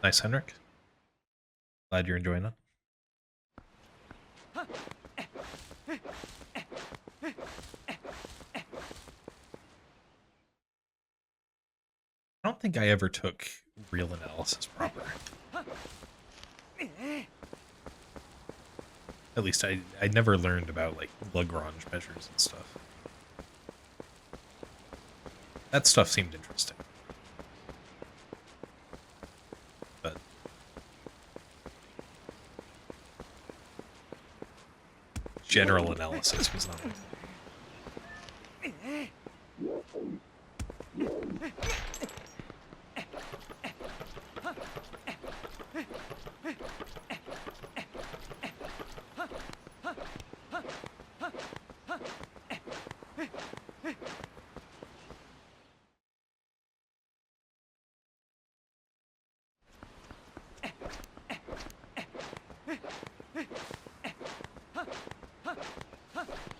Nice, Henrik. Glad you're enjoying it. I don't think I ever took real analysis proper. At least I never learned about, like, Lagrange measures and stuff. That stuff seemed interesting. But general analysis was not my thing.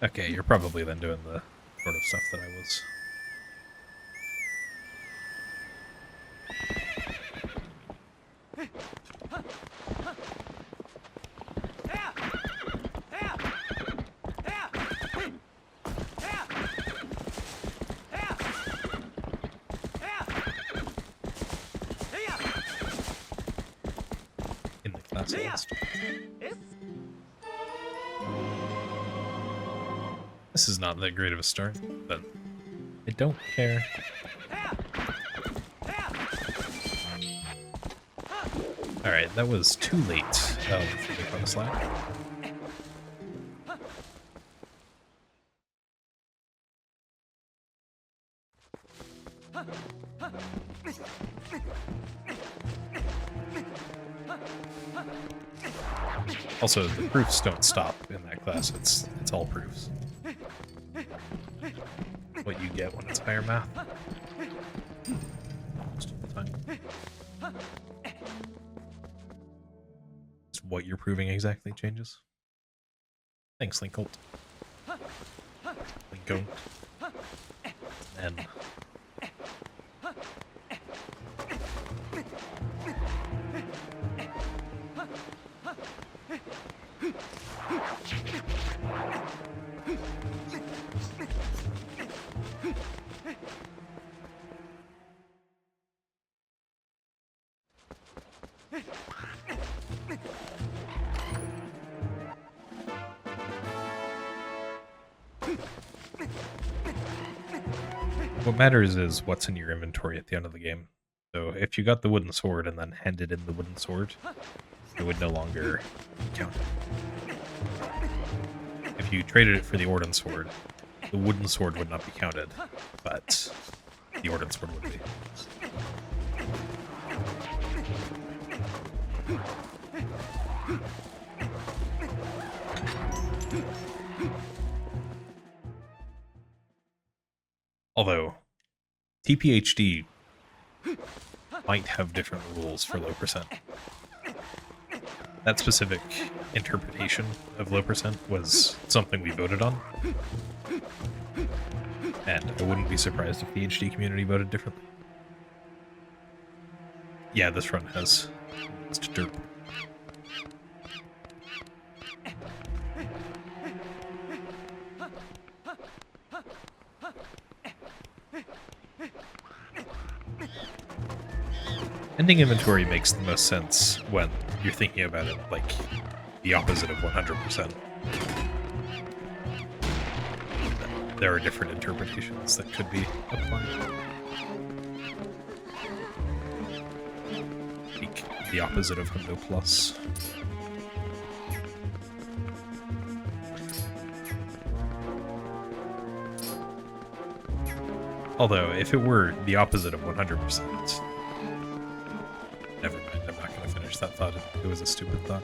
Okay, you're probably then doing the sort of stuff that I was. In the class list. This is not that great of a start, but I don't care. Alright, that was too late on the slack. Also, the proofs don't stop in that class. It's all proofs. What you get when it's higher math. Most of the time. Just what you're proving exactly changes. Thanks, Linkolt. Linko. And what matters is what's in your inventory at the end of the game. So if you got the wooden sword and then handed in the wooden sword, it would no longer count. If you traded it for the Orden sword, the wooden sword would not be counted, but the Orden sword would be. Although, TPHD might have different rules for low percent. That specific interpretation of low percent was something we voted on. And I wouldn't be surprised if the HD community voted differently. Yeah, this run has mixed derp. Ending inventory makes the most sense when you're thinking about it like the opposite of 100%. There are different interpretations that could be applied. Like the opposite of Hundo Plus. Although, if it were the opposite of 100%, never mind, I'm not going to finish that thought. It was a stupid thought.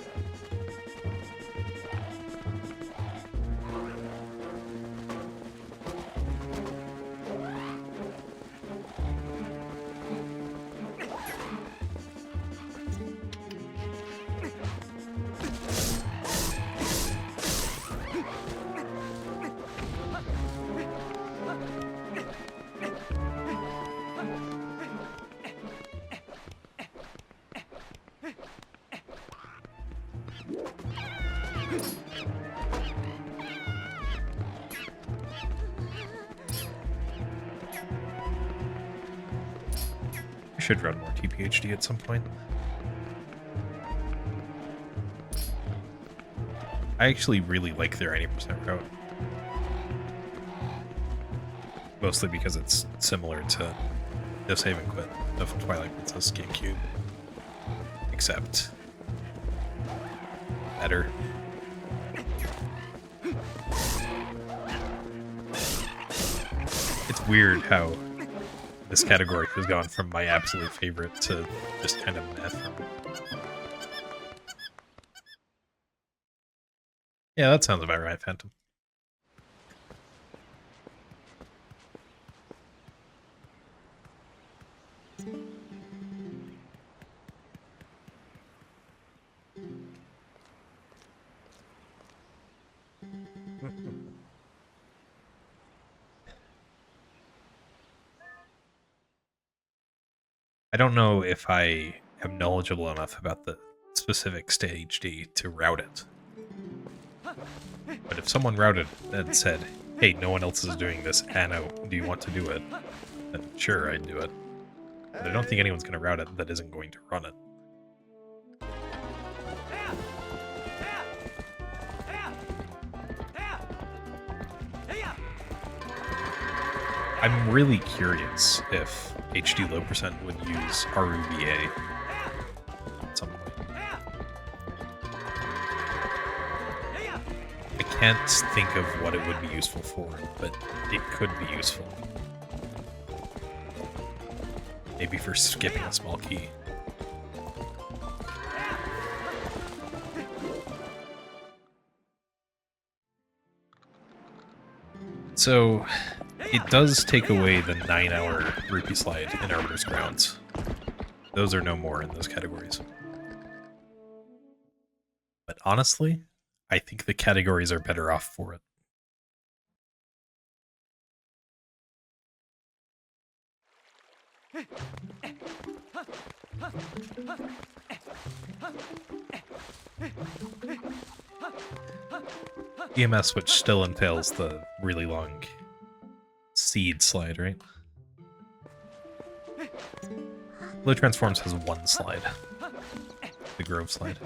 We should run more TPHD at some point. I actually really like their 80% route. Mostly because it's similar to the Save and Quit of Twilight Princess GameCube. Except better. It's weird how this category has gone from my absolute favorite to just kind of meh. Yeah, that sounds about right, Phantom. I don't know if I am knowledgeable enough about the specific stage D to route it. But if someone routed and said, hey, no one else is doing this, Anno, do you want to do it? Then sure, I'd do it. But I don't think anyone's going to route it that isn't going to run it. I'm really curious if HD low percent would use RUVA at some point. I can't think of what it would be useful for, but it could be useful. Maybe for skipping a small key. So, it does take away the 9-hour rupee slide in Arbiter's Grounds. Those are no more in those categories. But honestly, I think the categories are better off for it. EMS, which still entails the really long seed slide, right? Low Transforms has one slide. The Grove slide.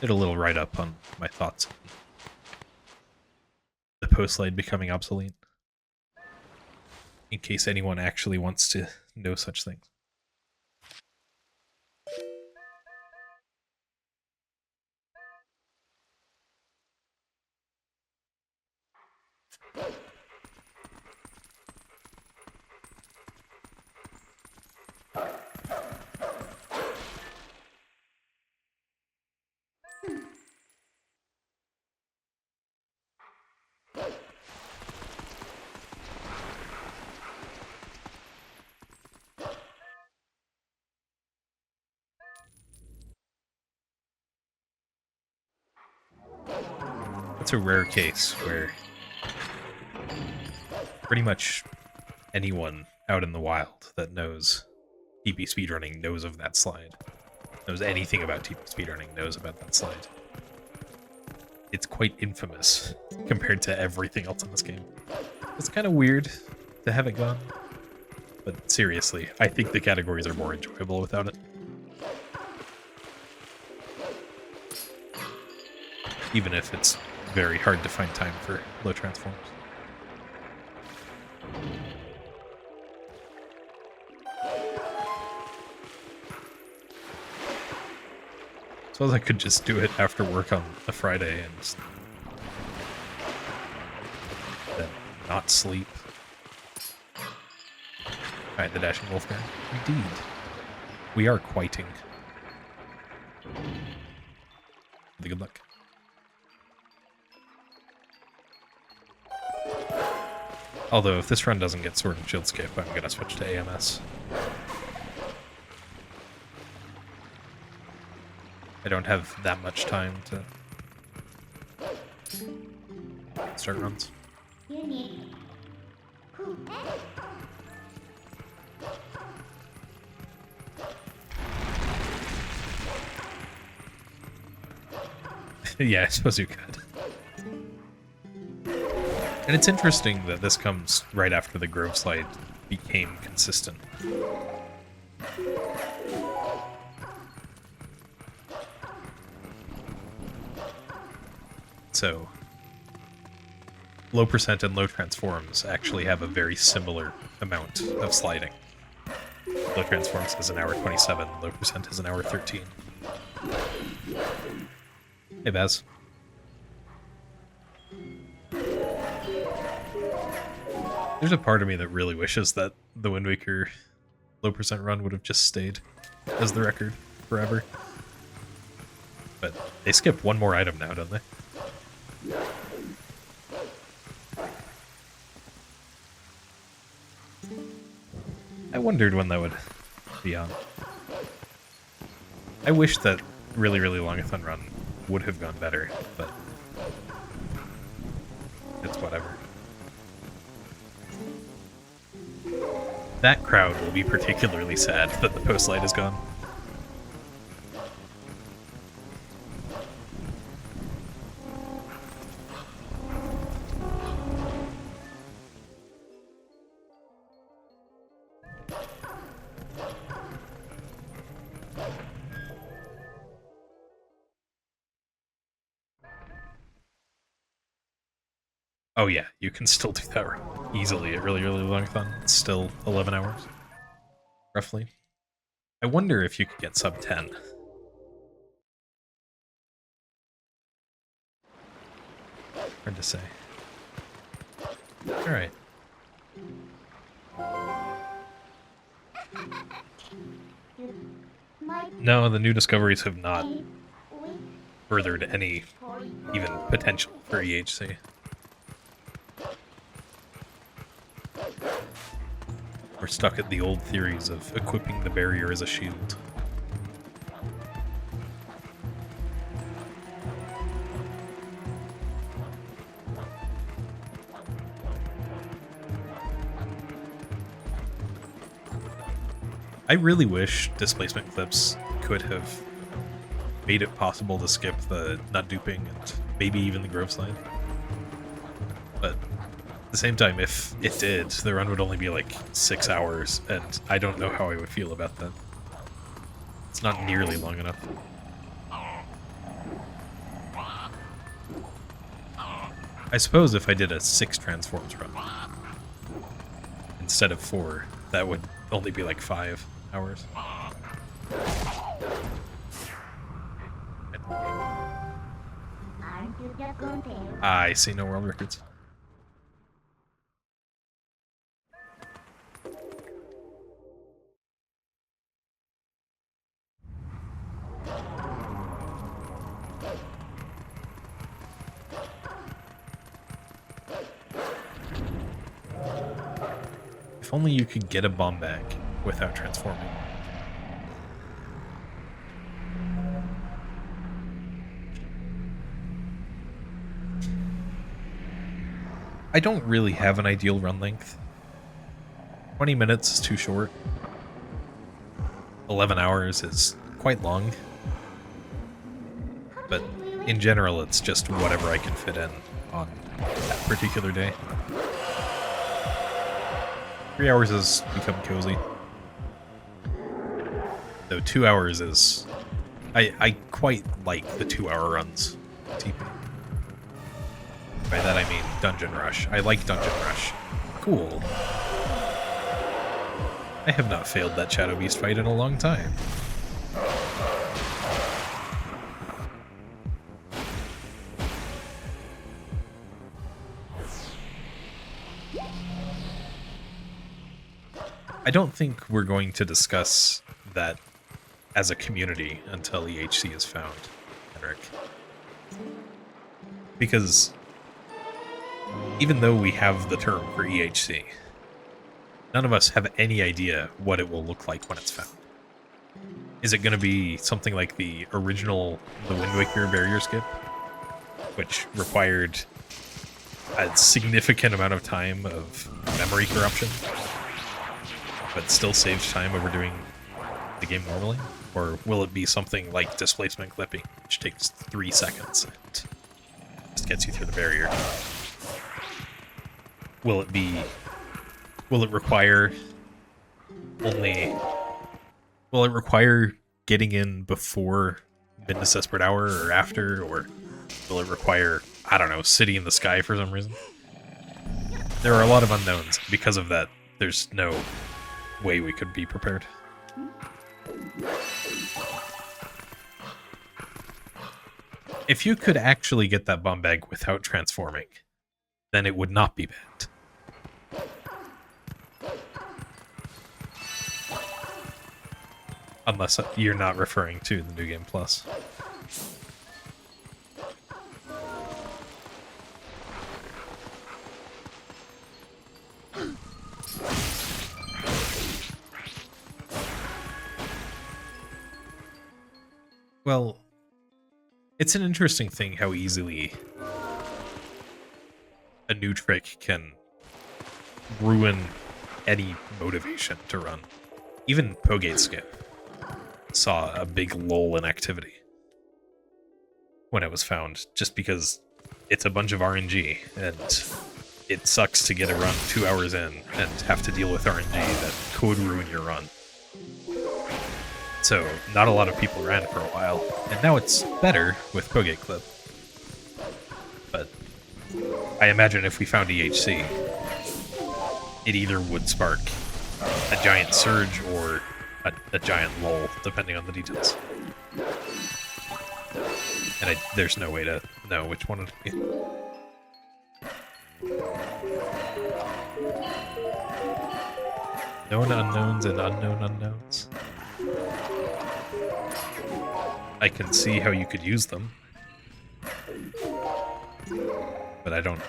Did a little write-up on my thoughts on the post-slide becoming obsolete, in case anyone actually wants to know such things. It's a rare case where pretty much anyone out in the wild that knows TP speedrunning knows of that slide. Knows anything about TP speedrunning knows about that slide. It's quite infamous compared to everything else in this game. It's kind of weird to have it gone, but seriously, I think the categories are more enjoyable without it. Even if it's very hard to find time for low transforms. Suppose I could just do it after work on a Friday and then not sleep. Alright, the Dashing Wolf guy. Indeed. We are quiting. Good luck. Although, if this run doesn't get Sword and Shield skip, I'm gonna switch to AMS. I don't have that much time to start runs. Yeah, I suppose you could. And it's interesting that this comes right after the Grove slide became consistent. So, low percent and low transforms actually have a very similar amount of sliding. Low transforms is an hour 27, low percent is an hour 13. Hey, Baz. There's a part of me that really wishes that the Wind Waker low percent run would have just stayed as the record forever. But they skip one more item now, don't they? I wondered when that would be on. I wish that really, really longathon run would have gone better, but it's whatever. That crowd will be particularly sad that the post light is gone. Oh yeah, you can still do that easily at really, really longathon. It's still 11 hours, roughly. I wonder if you could get sub 10. Hard to say. Alright. No, the new discoveries have not furthered any even potential for EHC. We're stuck at the old theories of equipping the barrier as a shield. I really wish Displacement Clips could have made it possible to skip the nut duping and maybe even the Grove slide. But at the same time, if it did, the run would only be like 6 hours, and I don't know how I would feel about that. It's not nearly long enough. I suppose if I did a 6 transforms run instead of 4, that would only be like 5 hours. I see no world records. If only you could get a bomb back without transforming. I don't really have an ideal run length. 20 minutes is too short. 11 hours is quite long. But in general, it's just whatever I can fit in on that particular day. 3 hours has become cozy. Though 2 hours is... I quite like the 2-hour runs. TP. By that I mean Dungeon Rush. I like Dungeon Rush. Cool. I have not failed that Shadow Beast fight in a long time. I don't think we're going to discuss that as a community until EHC is found, Henrik. Because even though we have the term for EHC, none of us have any idea what it will look like when it's found. Is it going to be something like the original The Wind Waker barrier skip, which required a significant amount of time of memory corruption, but still saves time over doing the game normally? Or will it be something like displacement clipping, which takes 3 seconds and just gets you through the barrier? Will it require only... Will it require getting in before Midness Desperate Hour or after, or will it require, I don't know, City in the Sky for some reason? There are a lot of unknowns. Because of that, there's no way we could be prepared. If you could actually get that bomb bag without transforming, then it would not be banned. Unless you're not referring to the New Game Plus. Well, it's an interesting thing how easily a new trick can ruin any motivation to run. Even Pogate Skip saw a big lull in activity when it was found, just because it's a bunch of RNG, and it sucks to get a run 2 hours in and have to deal with RNG that could ruin your run. So not a lot of people ran for a while, and now it's better with Pogate Clip. But I imagine if we found EHC, it either would spark a giant surge or a giant lull, depending on the details. And there's no way to know which one it would be. Known unknowns and unknown unknowns. I can see how you could use them, but I don't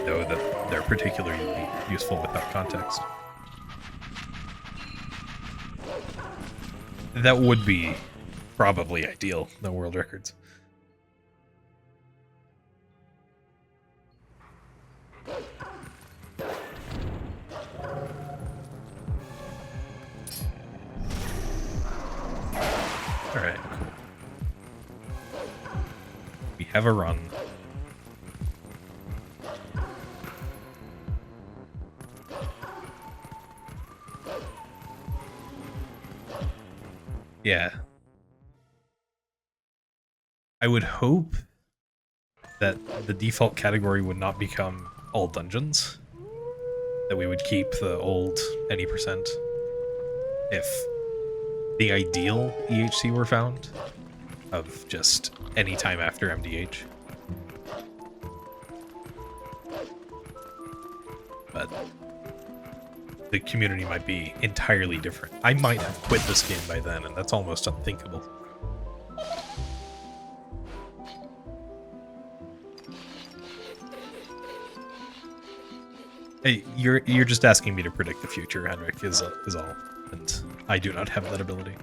know that they're particularly useful without context. That would be probably ideal, no world records. Alright, cool. We have a run. Yeah. I would hope that the default category would not become all dungeons. That we would keep the old any percent if the ideal EHC were found of just any time after MDH. But the community might be entirely different. I might have quit this game by then, and that's almost unthinkable. Hey, you're just asking me to predict the future, Henrik, is all, and I do not have that ability.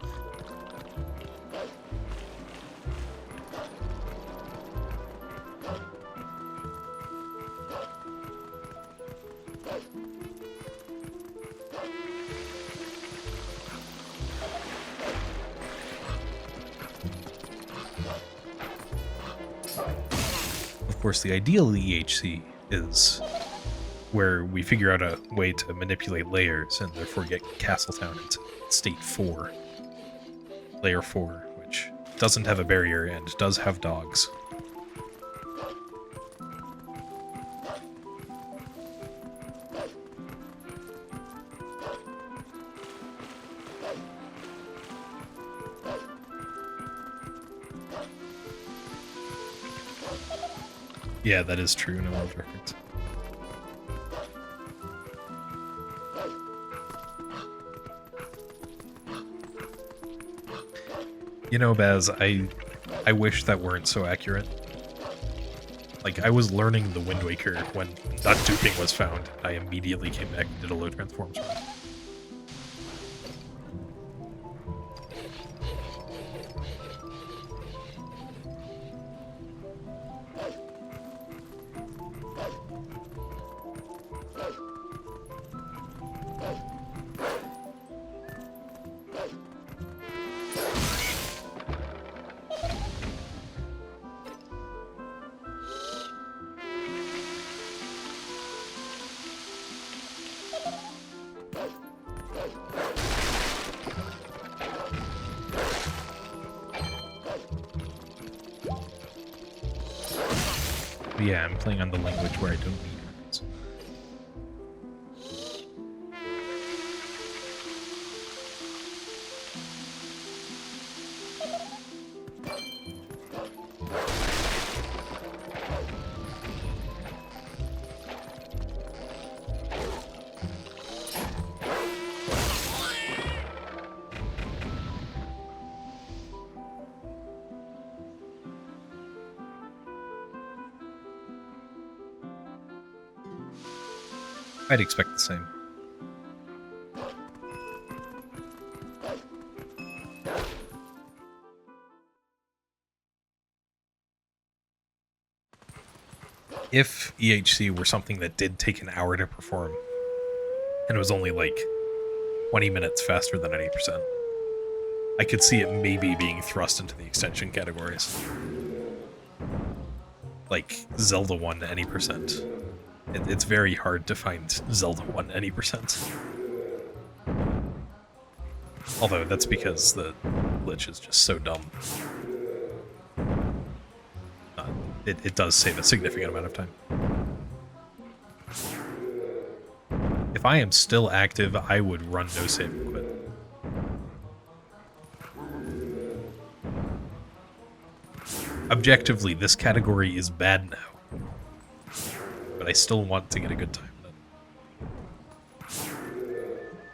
Of course, the ideal EHC is where we figure out a way to manipulate layers and therefore get Castletown into State 4. Layer 4, which doesn't have a barrier and does have dogs. Yeah, that is true, no world records. You know, Baz, I wish that weren't so accurate. Like, I was learning the Wind Waker when that duping was found. I immediately came back and did a low transforms run. Yeah, I'm playing on the language where I don't need words. I'd expect the same. If EHC were something that did take an hour to perform, and was only like 20 minutes faster than 80%, I could see it maybe being thrust into the extension categories. Like Zelda 1 any percent. It's very hard to find Zelda 1 any percent. Although that's because the glitch is just so dumb. It does save a significant amount of time. If I am still active, I would run no save and quit. Objectively, this category is bad now. But I still want to get a good time done.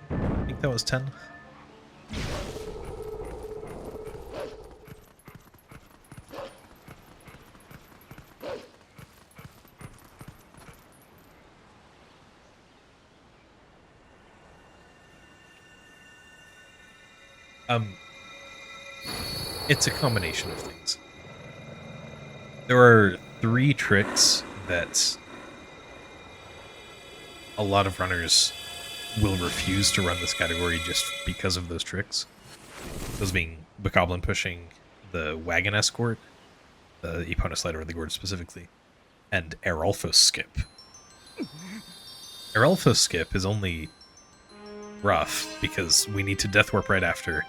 I think that was 10. It's a combination of things. There are 3 tricks that a lot of runners will refuse to run this category just because of those tricks. Those being Bokoblin pushing, the Wagon Escort, the Epona Slider of the Gorge specifically, and Erolfos Skip. Erolfos Skip is only rough because we need to Death Warp right after,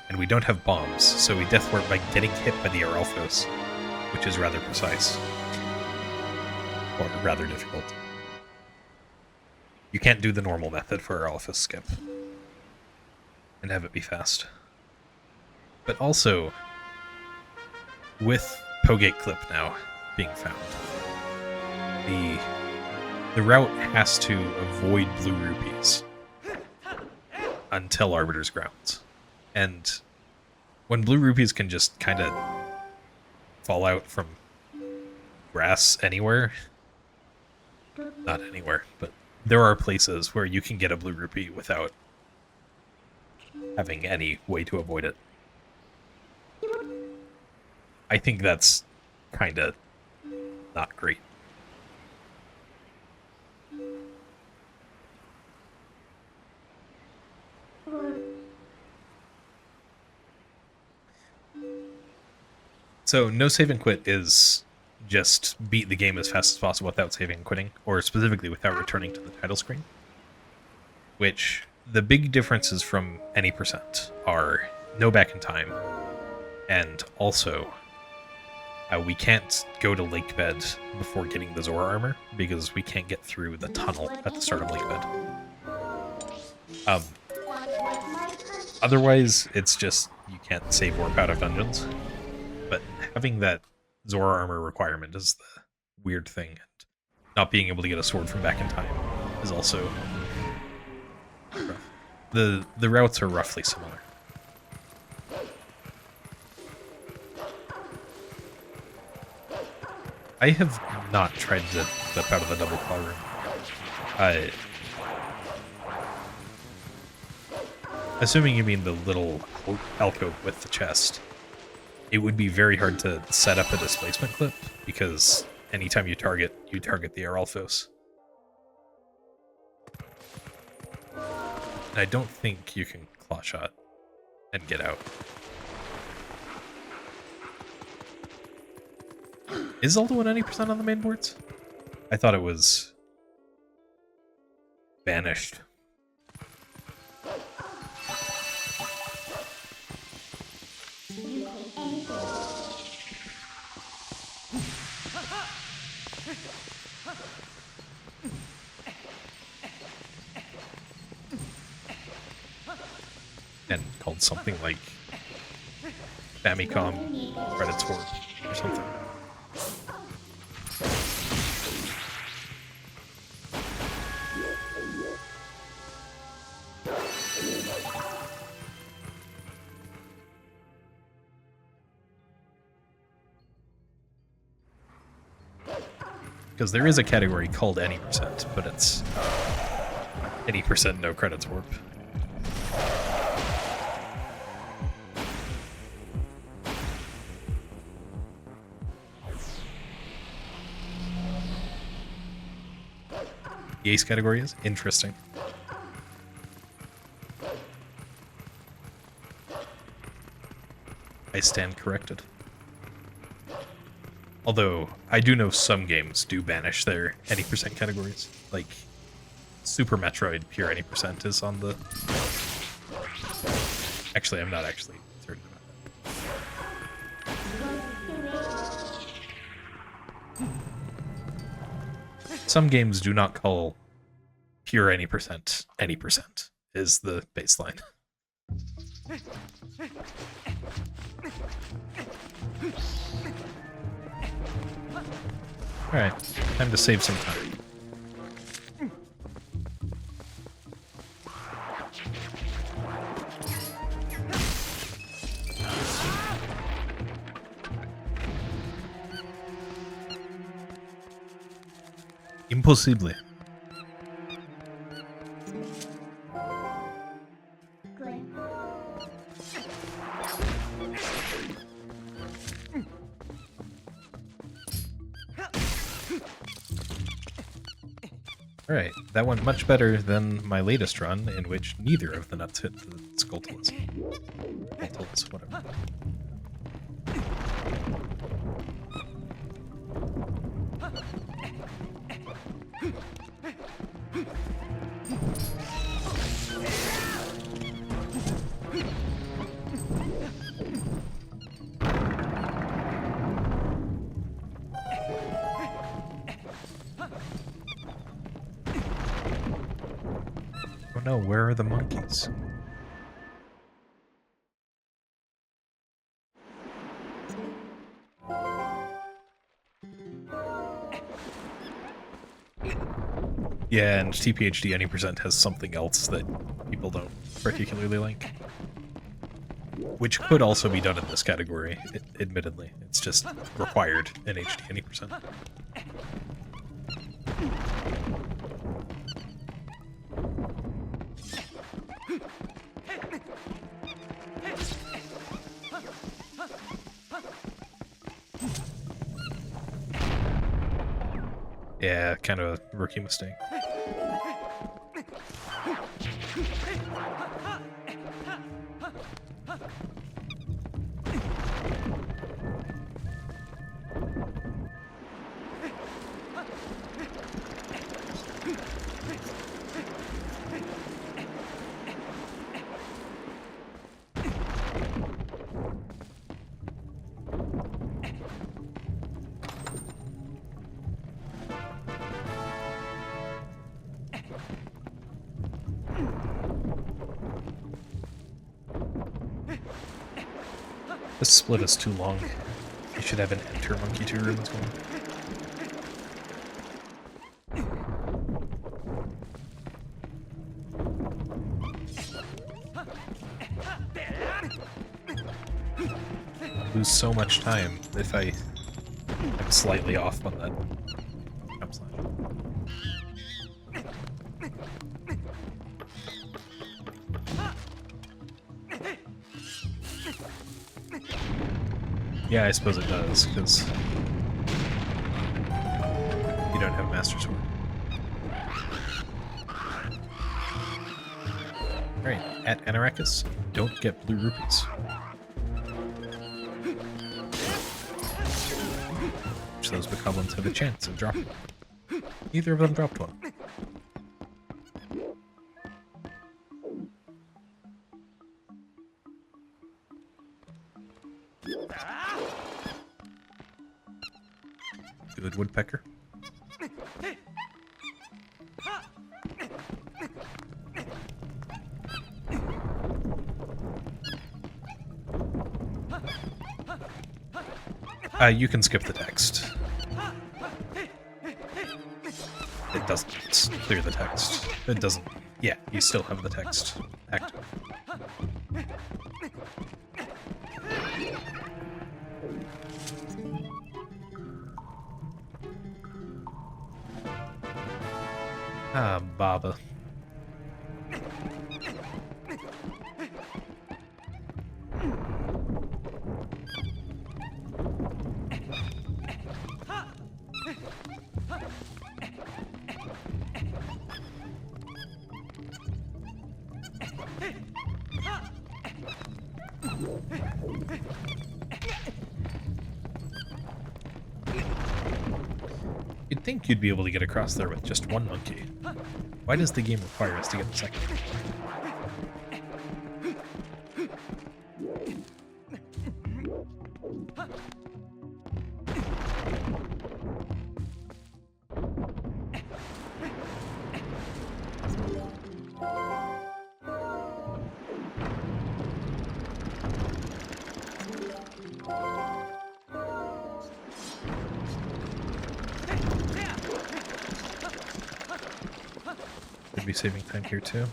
and we don't have bombs, so we Death Warp by getting hit by the Erolfos, which is rather precise. Or rather difficult. You can't do the normal method for Erolfos Skip and have it be fast. But also, with Pogate Clip now being found, the route has to avoid blue rupees until Arbiter's Grounds. And when blue rupees can just kind of fall out from grass anywhere, not anywhere, but there are places where you can get a blue rupee without having any way to avoid it. I think that's kind of not great. So no save and quit is just beat the game as fast as possible without saving and quitting, or specifically without returning to the title screen. Which, the big differences from any percent are no back in time, and also we can't go to Lake Bed before getting the Zora armor, because we can't get through the tunnel at the start of Lake Bed. Otherwise, it's just you can't save warp out of dungeons. But having that Zora armor requirement is the weird thing, and not being able to get a sword from back in time is also rough. The routes are roughly similar. I have not tried to flip out of the double claw room. Assuming you mean the little alcove with the chest, it would be very hard to set up a displacement clip, because anytime you target the Erolfos. And I don't think you can claw shot and get out. Is Zelda 1 90% on the main boards? I thought it was banished. called something like Famicom Credits Warp or something. Because there is a category called any percent, but it's any percent no credits warp. The ace category is interesting. I stand corrected. Although, I do know some games do banish their any percent categories. Like, Super Metroid Pure any percent is on the... Actually, I'm not actually certain about that. Some games do not call Pure any percent is the baseline. Alright, time to save some time. Impossible. Alright, that went much better than my latest run, in which neither of the nuts hit the Skulltulas. Skulltulas, whatever. Oh no, where are the monkeys? Yeah, and TPHD any percent has something else that people don't particularly like. Which could also be done in this category, admittedly. It's just required in HD any percent. Yeah, kind of a rookie mistake. This split is too long. You should have an enter monkey 2 room as well. I lose so much time if I'm slightly off on that jump slide. Yeah, I suppose it does, because you don't have Master Sword. Alright, at Anarakis, don't get blue rupees. Which those bokoblins have a chance of dropping. Neither of them dropped one. Good woodpecker. You can skip the text. It doesn't clear the text. It doesn't. Yeah, you still have the text active. Ah, Baba. You'd think you'd be able to get across there with just one monkey. Why does the game require us to get the second? Could be saving time here too.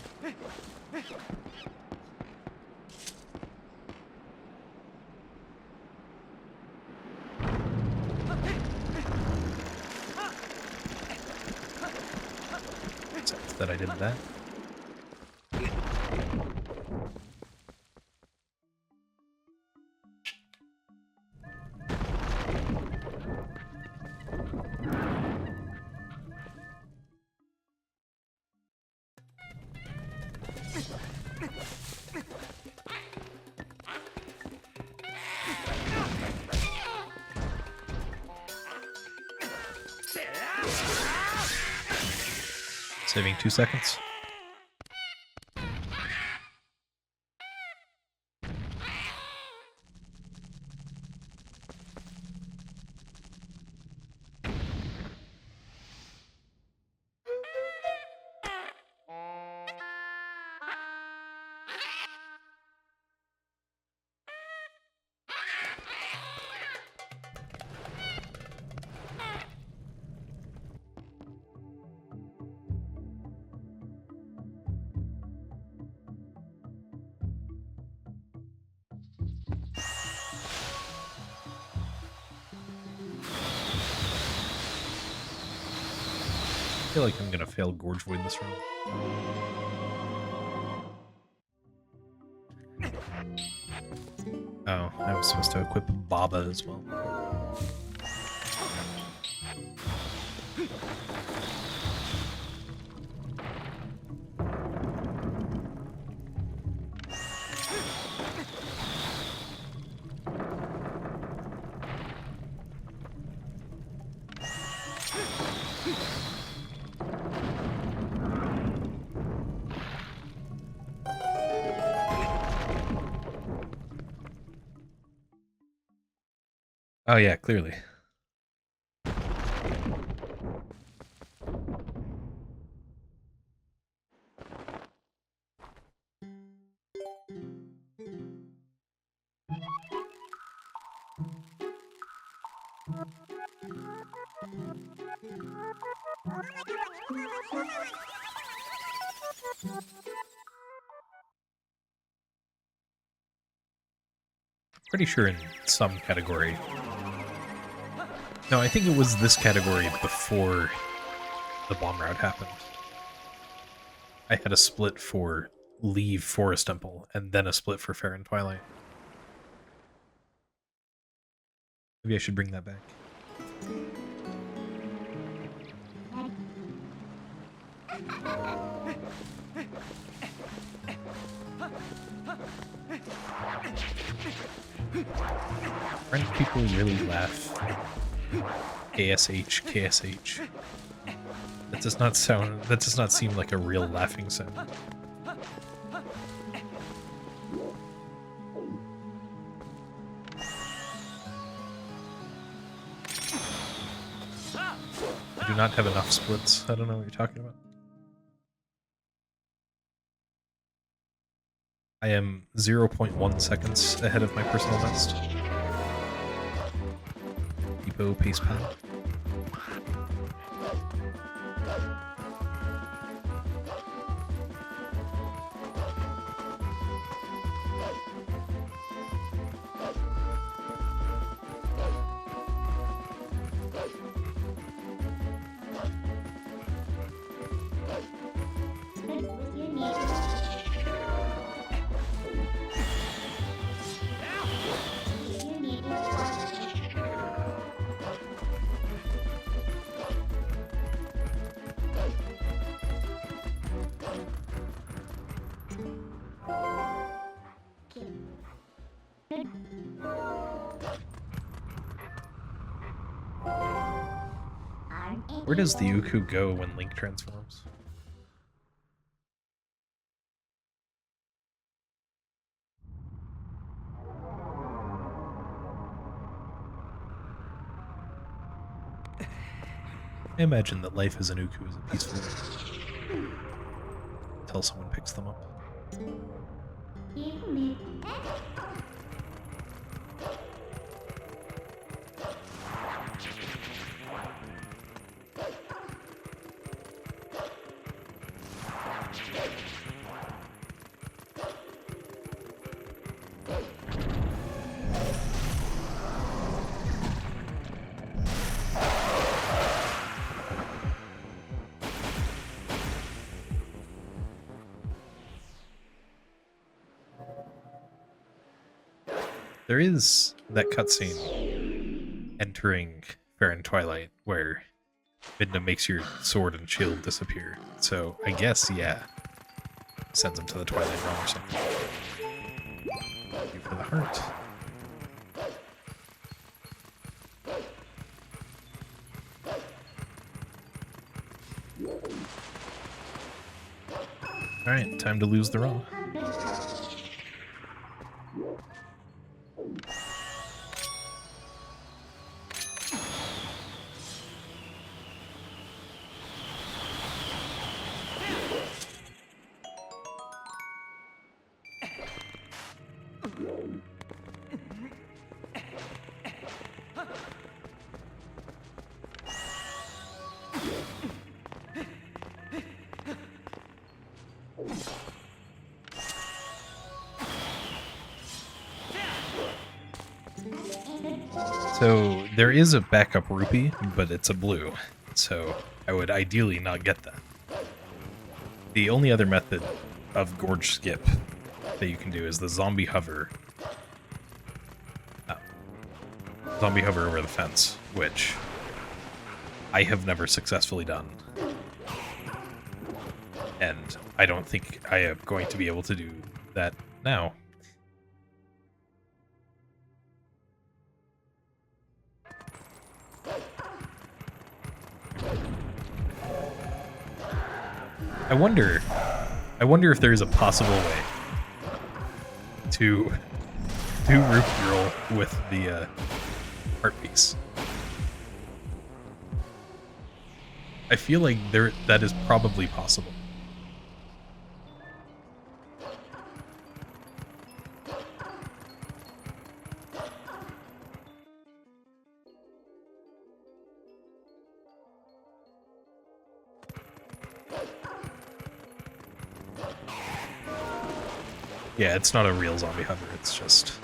Except that I did that. Saving 2 seconds. I feel like I'm gonna fail Gorge Void this round. Oh, I was supposed to equip Baba as well. Oh yeah, clearly. Pretty sure in some category. No, I think it was this category before the bomb route happened. I had a split for Leave Forest Temple, and then a split for Fair and Twilight. Maybe I should bring that back. French people really laugh. KSH, KSH. That does not seem like a real laughing sound. I do not have enough splits. I don't know what you're talking about. I am 0.1 seconds ahead of my personal best. tempo pace pad. Where does the Uku go when Link transforms? I imagine that life as an Uku is a peaceful one until someone picks them up. There is that cutscene entering Fair and Twilight where Midna makes your sword and shield disappear. So I guess, yeah, sends him to the Twilight Realm or something. Thank you for the heart. Alright, time to lose the run. So there is a backup rupee, but it's a blue, so I would ideally not get that. The only other method of gorge skip that you can do is the zombie hover. Zombie hover over the fence, which I have never successfully done. And I don't think I am going to be able to do that now. I wonder if there is a possible way to do root roll with the heart piece. I feel like that is probably possible. Yeah, it's not a real zombie hover, it's just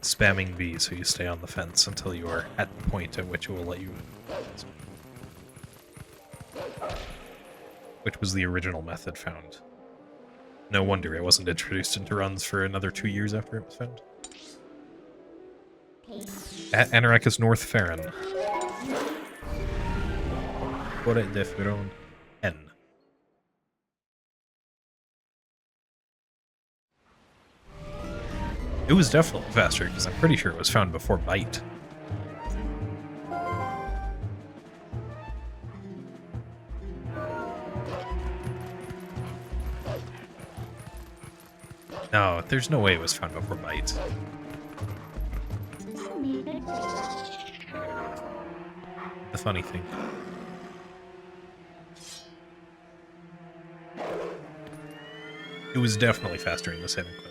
spamming B so you stay on the fence until you are at the point at which it will let you in. Which was the original method found. No wonder it wasn't introduced into runs for another 2 years after it was found. At Anorakis North Farron. Forêt de Ferron N. It was definitely faster, because I'm pretty sure it was found before Bite. No, there's no way it was found before Bite. The funny thing. It was definitely faster in the saving clip.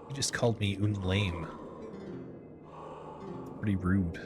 You just called me lame. Pretty rude.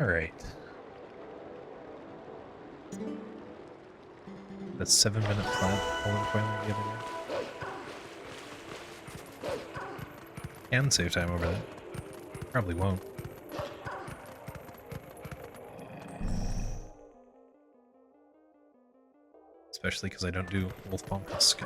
Alright. That's 7-minute flat pulling Twilight the other way. Can save time over that. Probably won't. Especially because I don't do Wolf Palm Husk.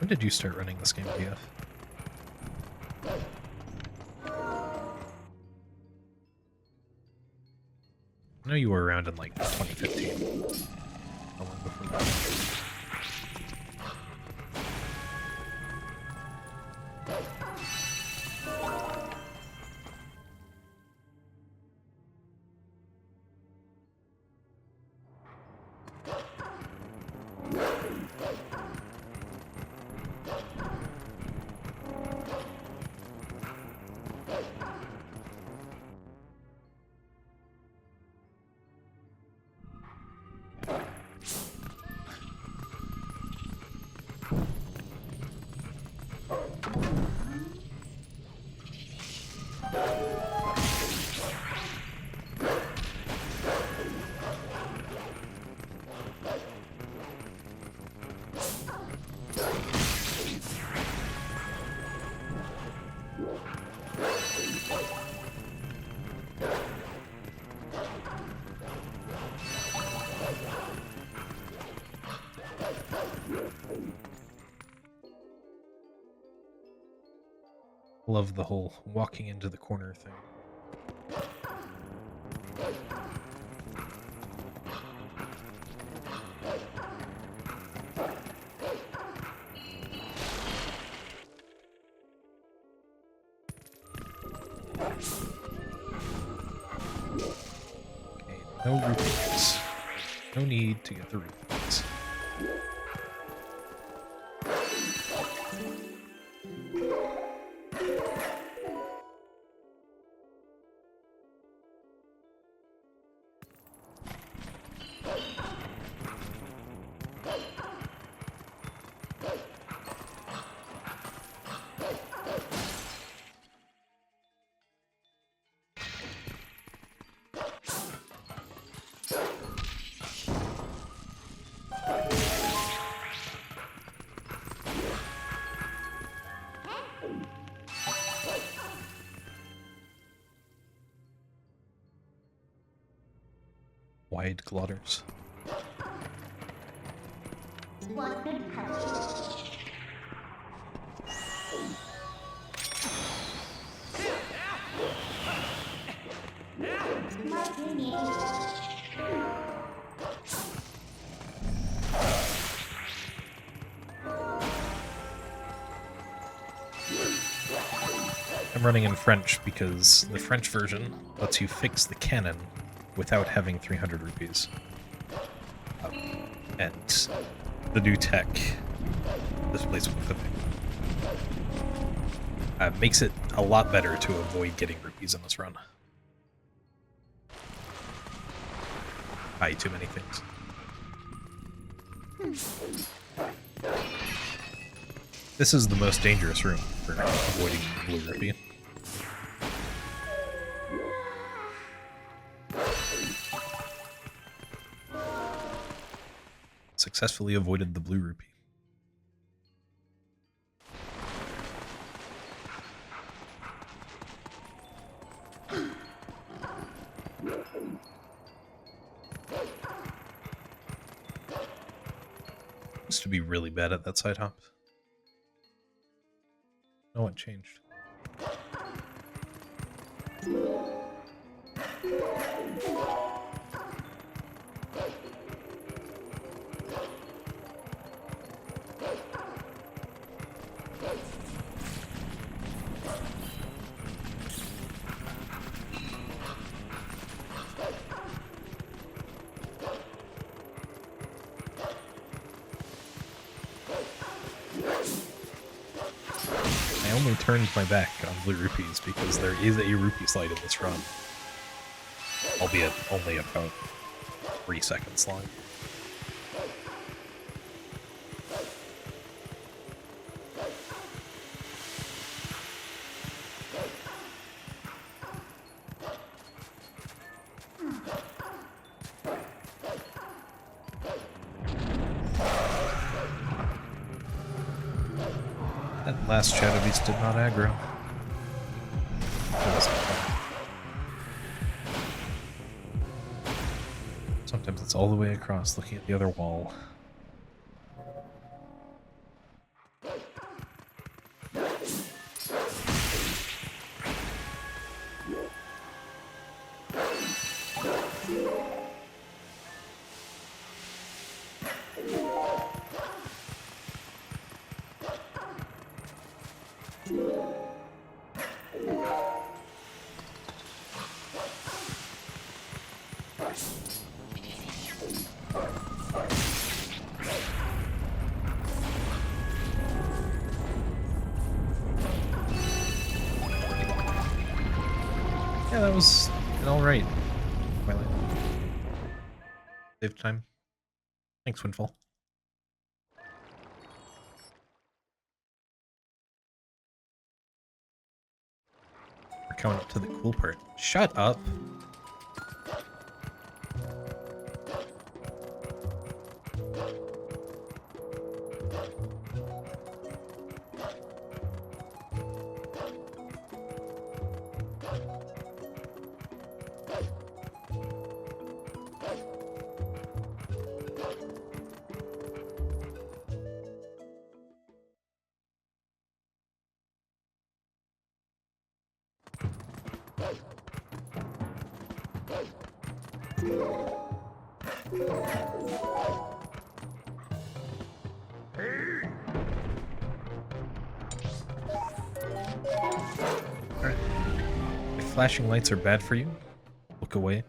When did you start running this game, PF? I know you were around in like 2015. How long before that? Love the whole walking into the corner thing. Okay, no roofings. No need to get the roofings. Wide glotters. What good touch? I'm running in French because the French version lets you fix the cannon without having 300 rupees. And the new tech, Displacement Clipping, makes it a lot better to avoid getting rupees in this run. Buy too many things. This is the most dangerous room for avoiding blue rupee. Successfully avoided the blue rupee. Used to be really bad at that side hop. Oh, it changed. I only turned my back on blue rupees because there is a rupee slide in this run. Albeit only about 3 seconds long. That last Shadow Beast did not aggro. Sometimes it's all the way across, looking at the other wall. Yeah, that was alright. Twilight. Saved time. Thanks, Windfall. We're coming up to the cool part. Shut up! Alright. If flashing lights are bad for you, look away.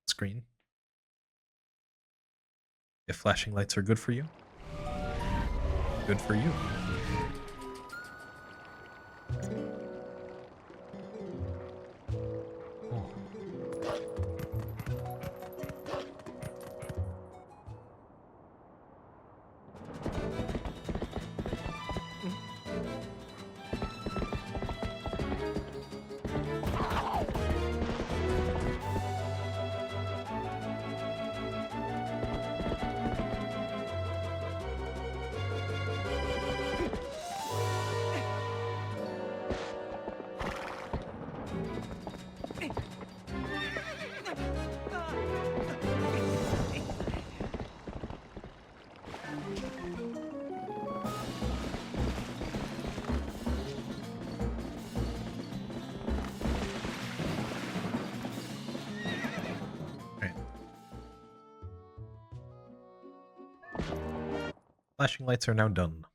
Screen. If flashing lights are good for you, good for you. Oh. Flashing lights are now done.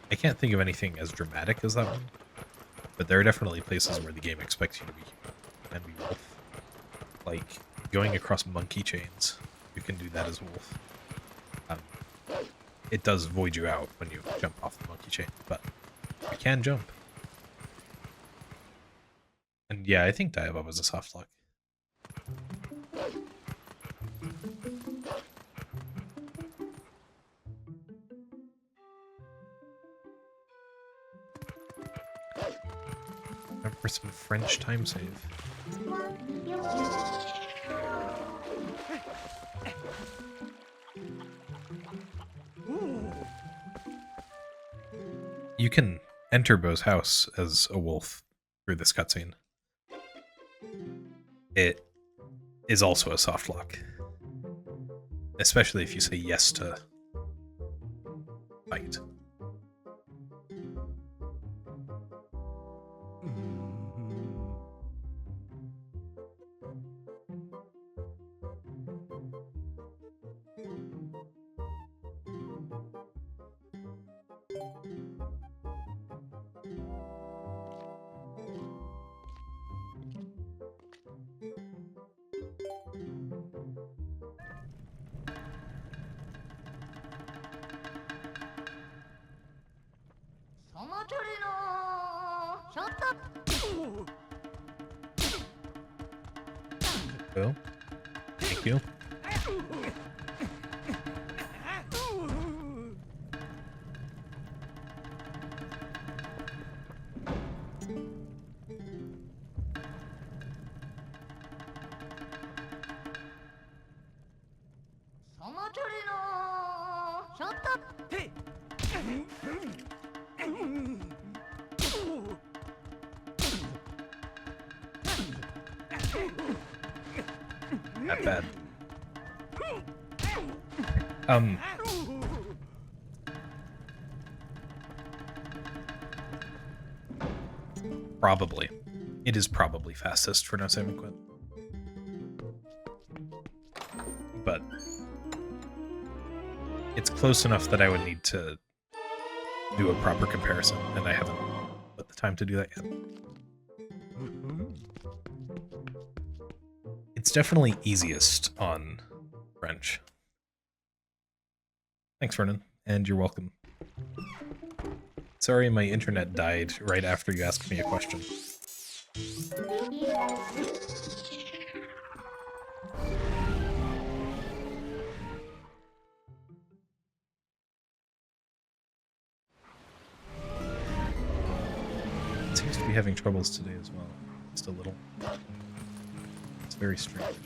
I can't think of anything as dramatic as that one, but there are definitely places where the game expects you to be human and be wolf. Like going across monkey chains, you can do that as wolf. It does void you out when you jump off the monkey chain, but you can jump. And yeah, I think dive up is a soft lock. For some French time save. You can enter Beau's house as a wolf through this cutscene. It is also a soft lock. Especially if you say yes to fight. Oh, thank you. Not bad. Probably. It is probably fastest for no save and quit. But it's close enough that I would need to do a proper comparison, and I haven't put the time to do that yet. It's definitely easiest on French. Thanks, Vernon, and you're welcome. Sorry my internet died right after you asked me a question. It seems to be having troubles today as well. Just a little. It's very strange.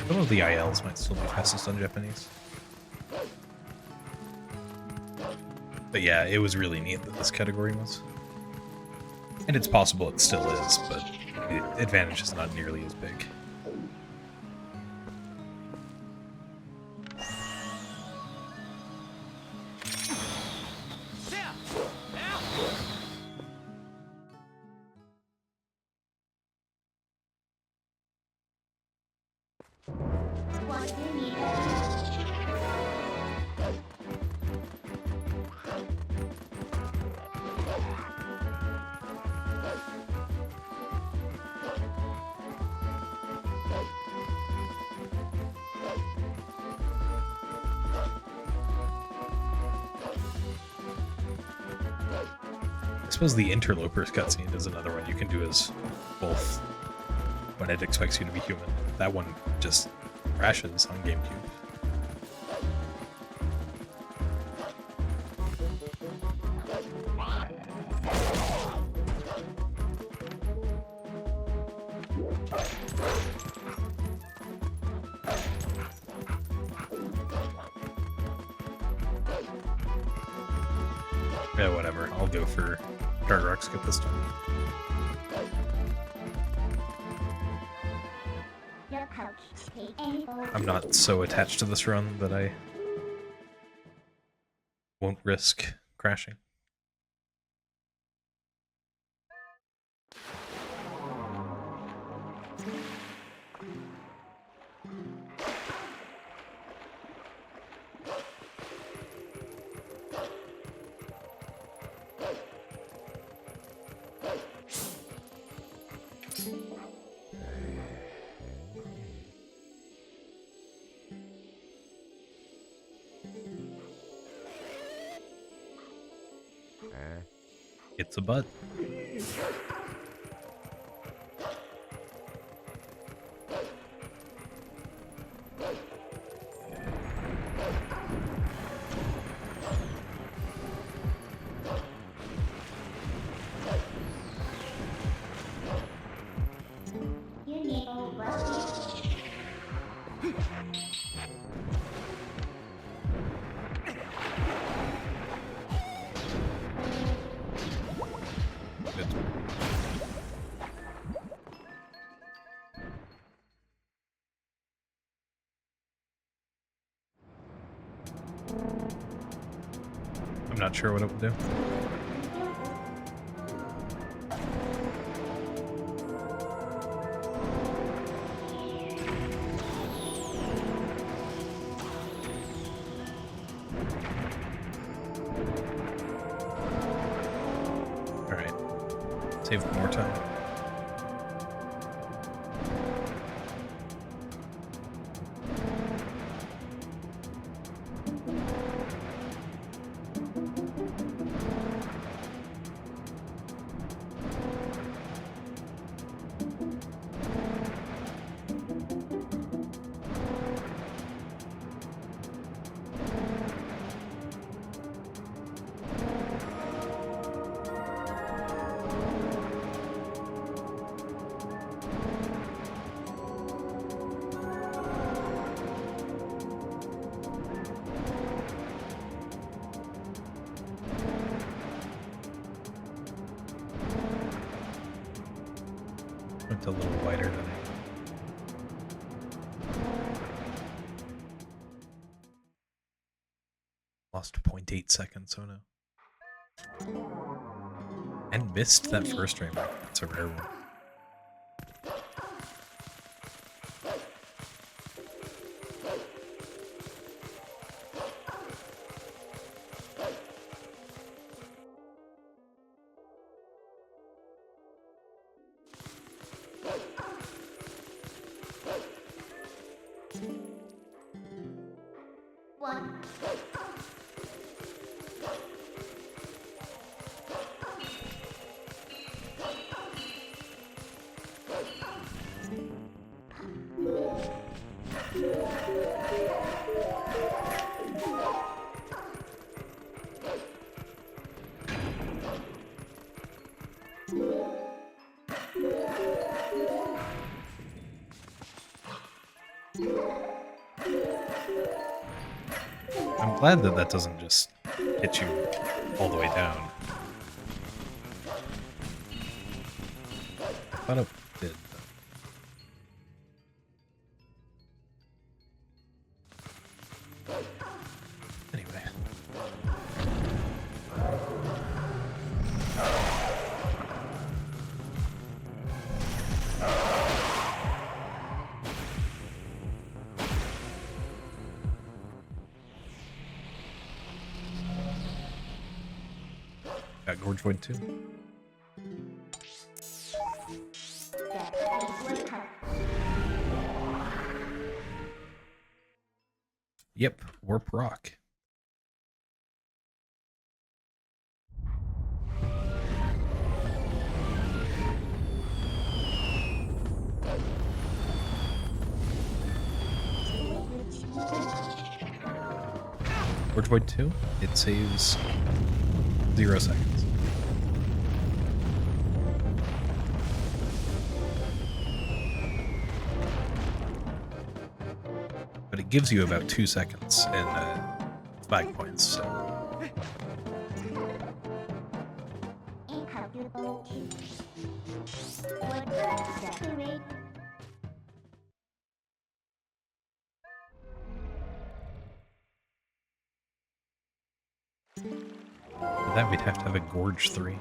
Some of the ILs might still be fastest on Japanese. But yeah, it was really neat that this category was. And it's possible it still is, but the advantage is not nearly as big. I suppose the Interlopers cutscene is another one you can do as both when it expects you to be human. That one just crashes on GameCube. Yeah, whatever. I'll go for Dark Rock Skip this time. Your pouch. Take any photo. I'm not so attached to this run that I won't risk crashing. It's a butt. You need old rusty. Good. I'm not sure what it will do. Alright. Save more time. Went a little wider than I. Lost 0.8 seconds, oh no. And missed that first rainbow. That's a rare one. One. I'm glad that that doesn't just hit you all the way down. I thought it did. Anyway. Got Gorge Void too. Get a pouch. Yep, Warp Rock. Gorge Void 2, it saves 0 seconds. But it gives you about 2 seconds in flag points, so Unable to. Would separate. For that, we'd have to have a Gorge 3.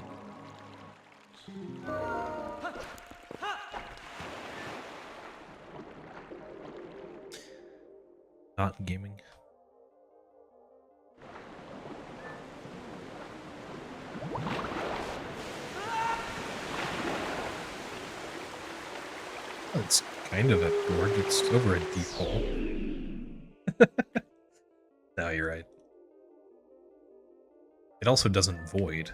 Not gaming. It's kind of at Gorge. It's over a deep hole. No, you're right. It also doesn't void.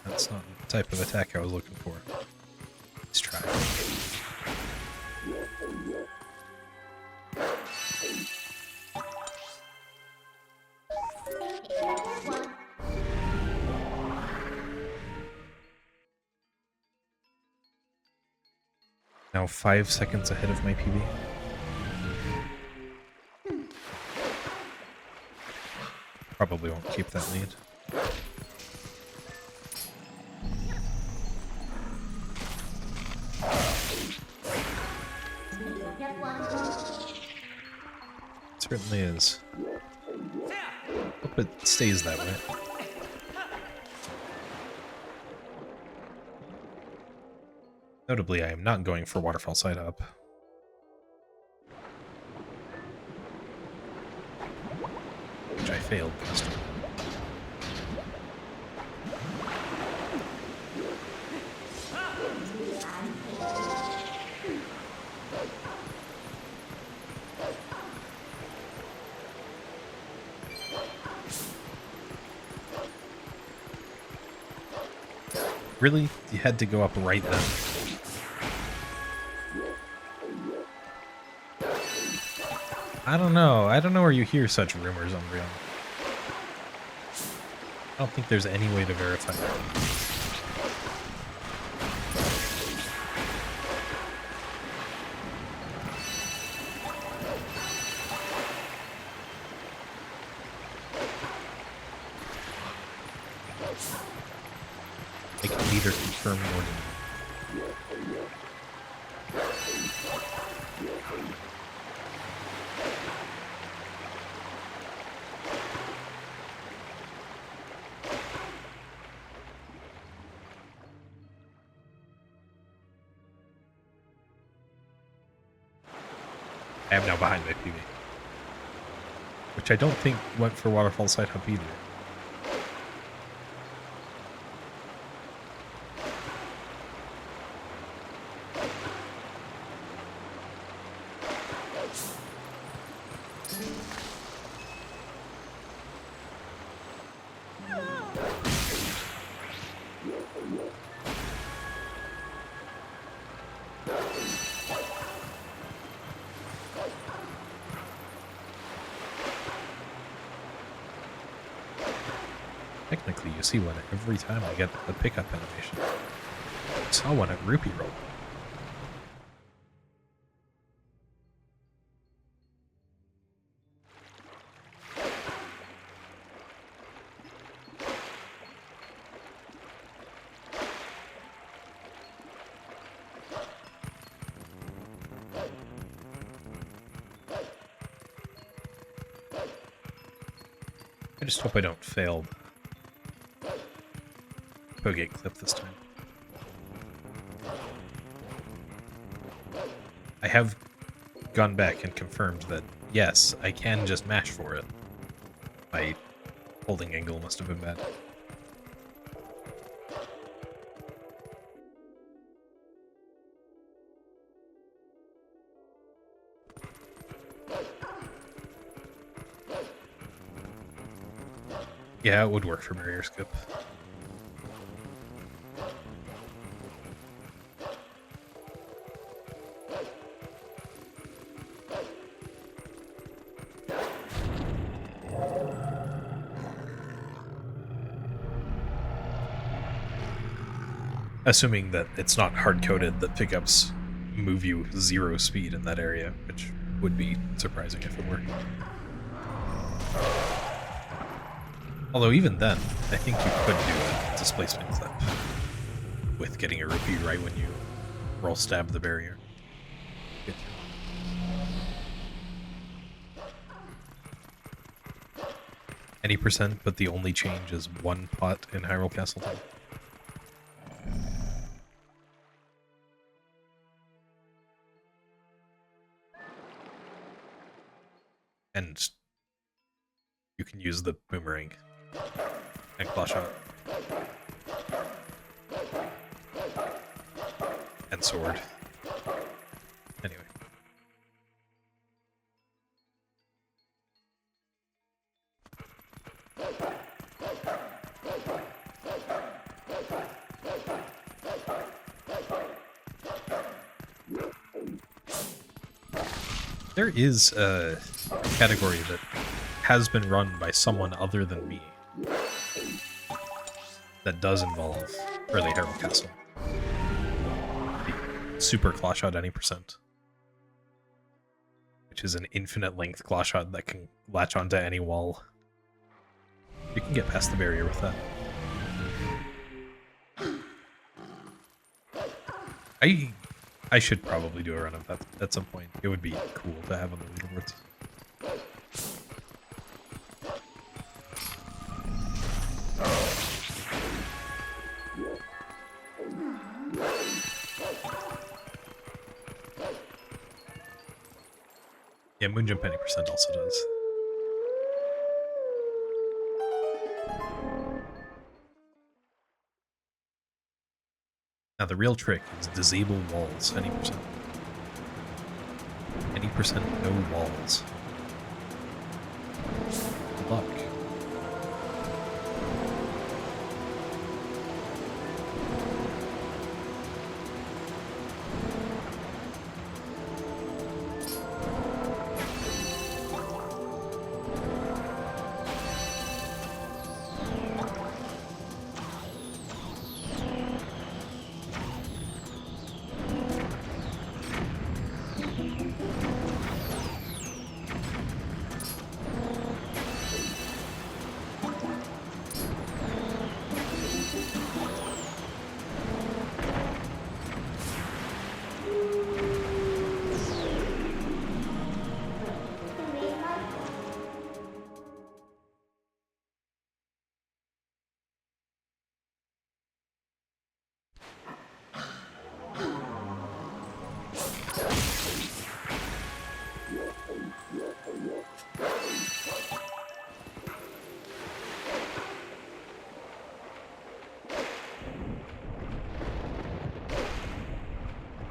That's not the type of attack I was looking for. Let's try. Now 5 seconds ahead of my PB. Probably won't keep that lead. Certainly is. Hope it stays that way. Notably, I am not going for waterfall side up. Which I failed last time. Really? You had to go up right then? I don't know. I don't know where you hear such rumors, Umbreon. I don't think there's any way to verify that. I can neither confirm nor deny. I am now behind my PB. Which I don't think went for waterfall side up either. Technically, you see one every time I get the pickup animation. I saw one at Rupee Roll. I just hope I don't fail Pogate clip this time. I have gone back and confirmed that, yes, I can just mash for it. My holding angle must have been bad. Yeah, it would work for barrier skip. Assuming that it's not hard-coded that pickups move you 0 speed in that area, which would be surprising if it were. Although even then, I think you could do a displacement clip with getting a rupee right when you roll stab the barrier. Good. Any percent, but the only change is 1 pot in Hyrule Castle Town. And you can use the boomerang and claw shot and sword. Anyway. There is a category that has been run by someone other than me that does involve early Hyrule Castle. The super claw shot any percent, which is an infinite length claw shot that can latch onto any wall. You can get past the barrier with that. I should probably do a run of that at some point. It would be cool to have on the leaderboards. Yeah, Moonjump any percent also does. Now the real trick is disable walls any percent. Any percent no walls. Good luck.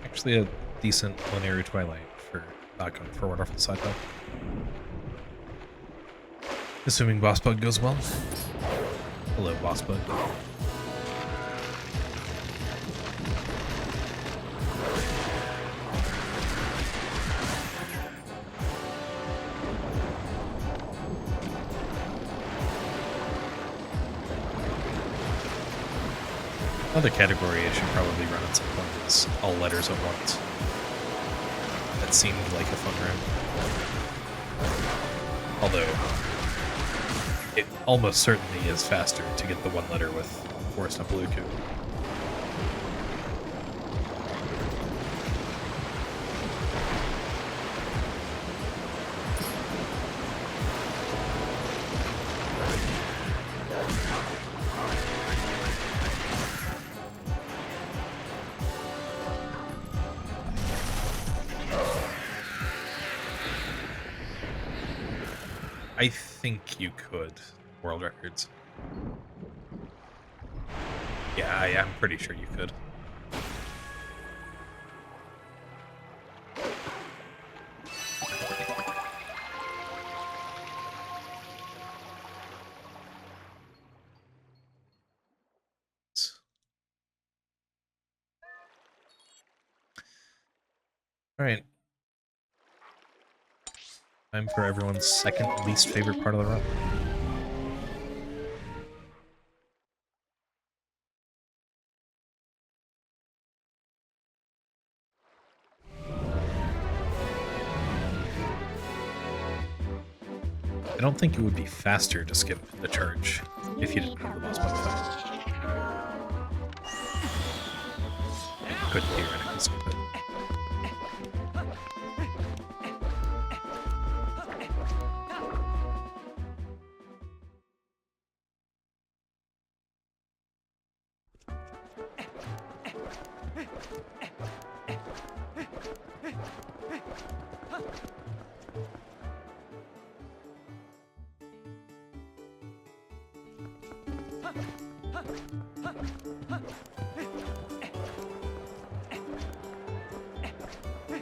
Actually, a decent linear Twilight for Wonderful Side-Bug. Assuming Boss Bug goes well. Hello, Boss Bug. Another category I should probably run at some point is all letters at once. That seemed like a fun round. Although, it almost certainly is faster to get the one letter with Forest of Bluku. I think you could. World records. Yeah, I'm pretty sure you could. All right. Time for everyone's second least favorite part of the run. I don't think it would be faster to skip the charge if you didn't have the boss fight. Could theoretically skip it.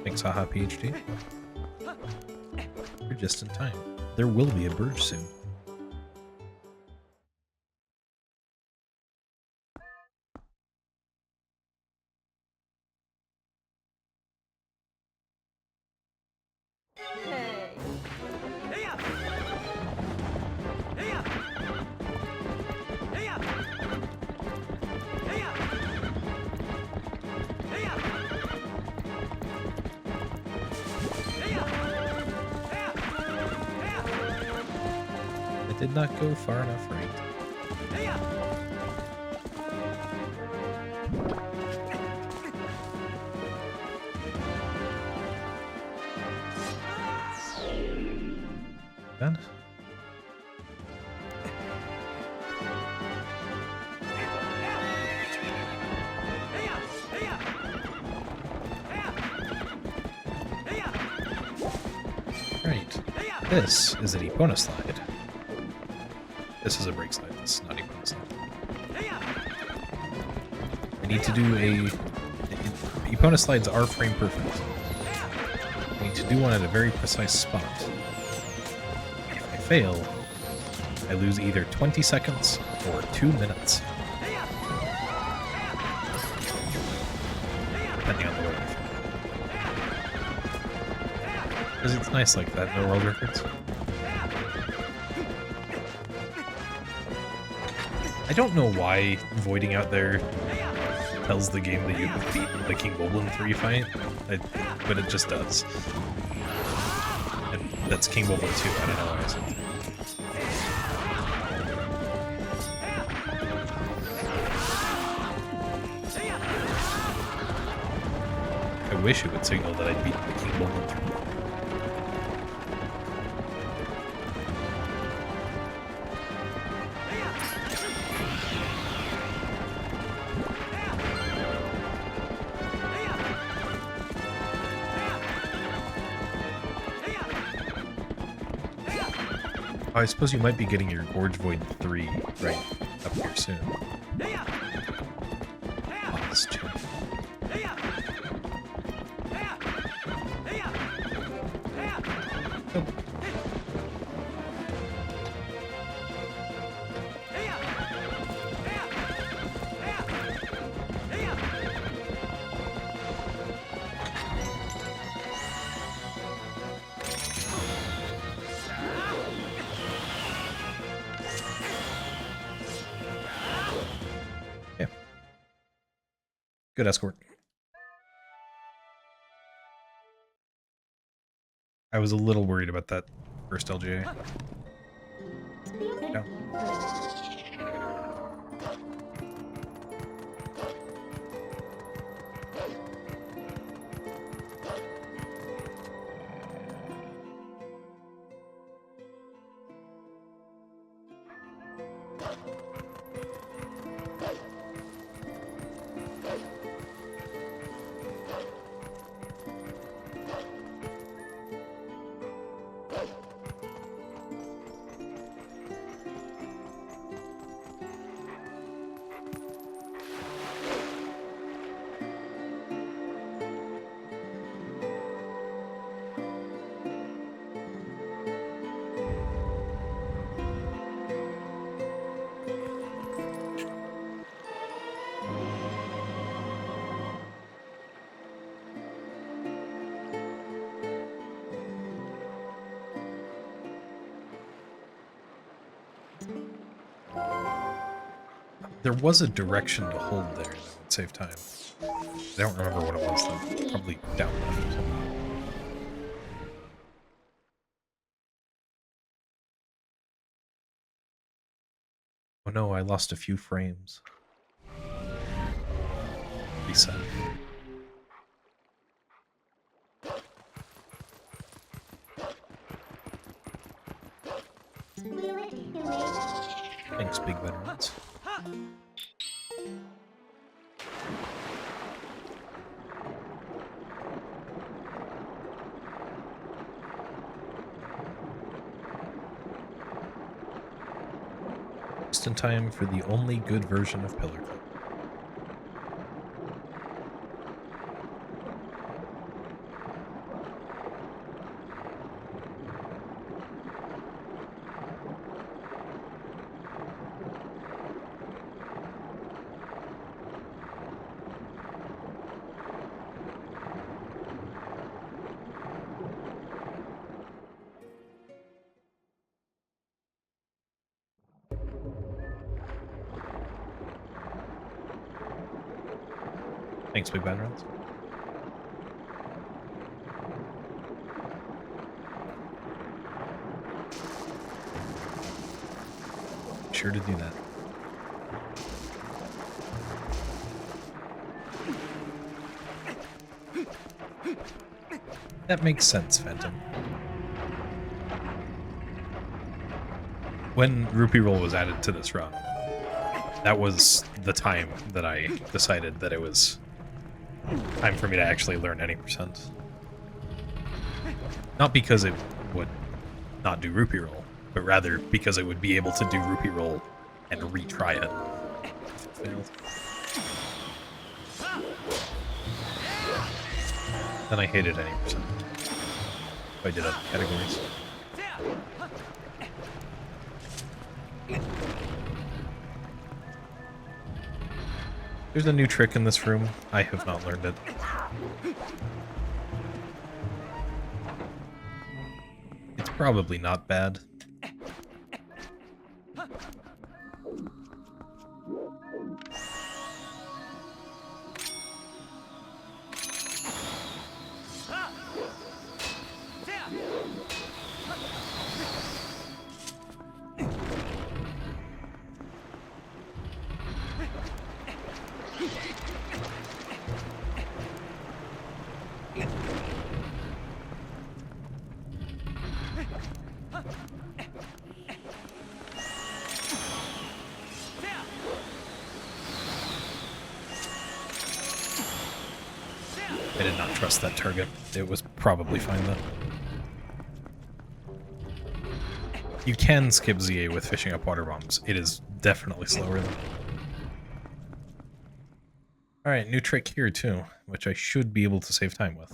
Thanks, haha PhD. You're just in time. There will be a Burge soon. Did not go far enough right. Done. Right. This is an Epona slide. This is a break slide, this is not even a slide. I need to do Epona slides are frame perfect. I need to do one at a very precise spot. If I fail, I lose either 20 seconds or 2 minutes. Depending on the way I fall. Because it's nice like that, no world records. I don't know why voiding out there tells the game that you have beaten the King Boblin 3 fight, but it just does. And that's King Boblin 2, I don't know why I said that. I wish it would signal that I'd beaten the King Boblin 3. I suppose you might be getting your Gorge Void 3 right up here soon. Oh, this chill. Oh. Good escort. I was a little worried about that first LGA. No. There was a direction to hold there that would save time. I don't remember what it was though. Probably down left or something. Oh no, I lost a few frames. Reset. Thanks, big veterans. Just in time for the only good version of Pillar Clip. Thanks, big veterans. Sure to do that. That makes sense, Phantom. When Rupee Roll was added to this run, that was the time that I decided that it was time for me to actually learn any percent. Not because it would not do Rupee Roll, but rather because it would be able to do Rupee Roll and retry it. Failed. Then I hated any percent. If I did other categories. There's a new trick in this room. I have not learned it. It's probably not bad. I did not trust that target. It was probably fine though. You can skip ZA with fishing up water bombs. It is definitely slower though. Alright, new trick here too, which I should be able to save time with.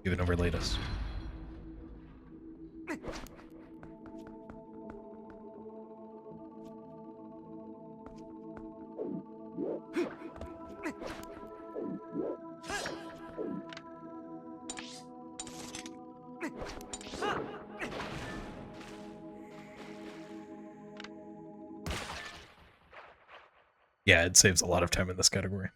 Even over latest. Yeah, it saves a lot of time in this category.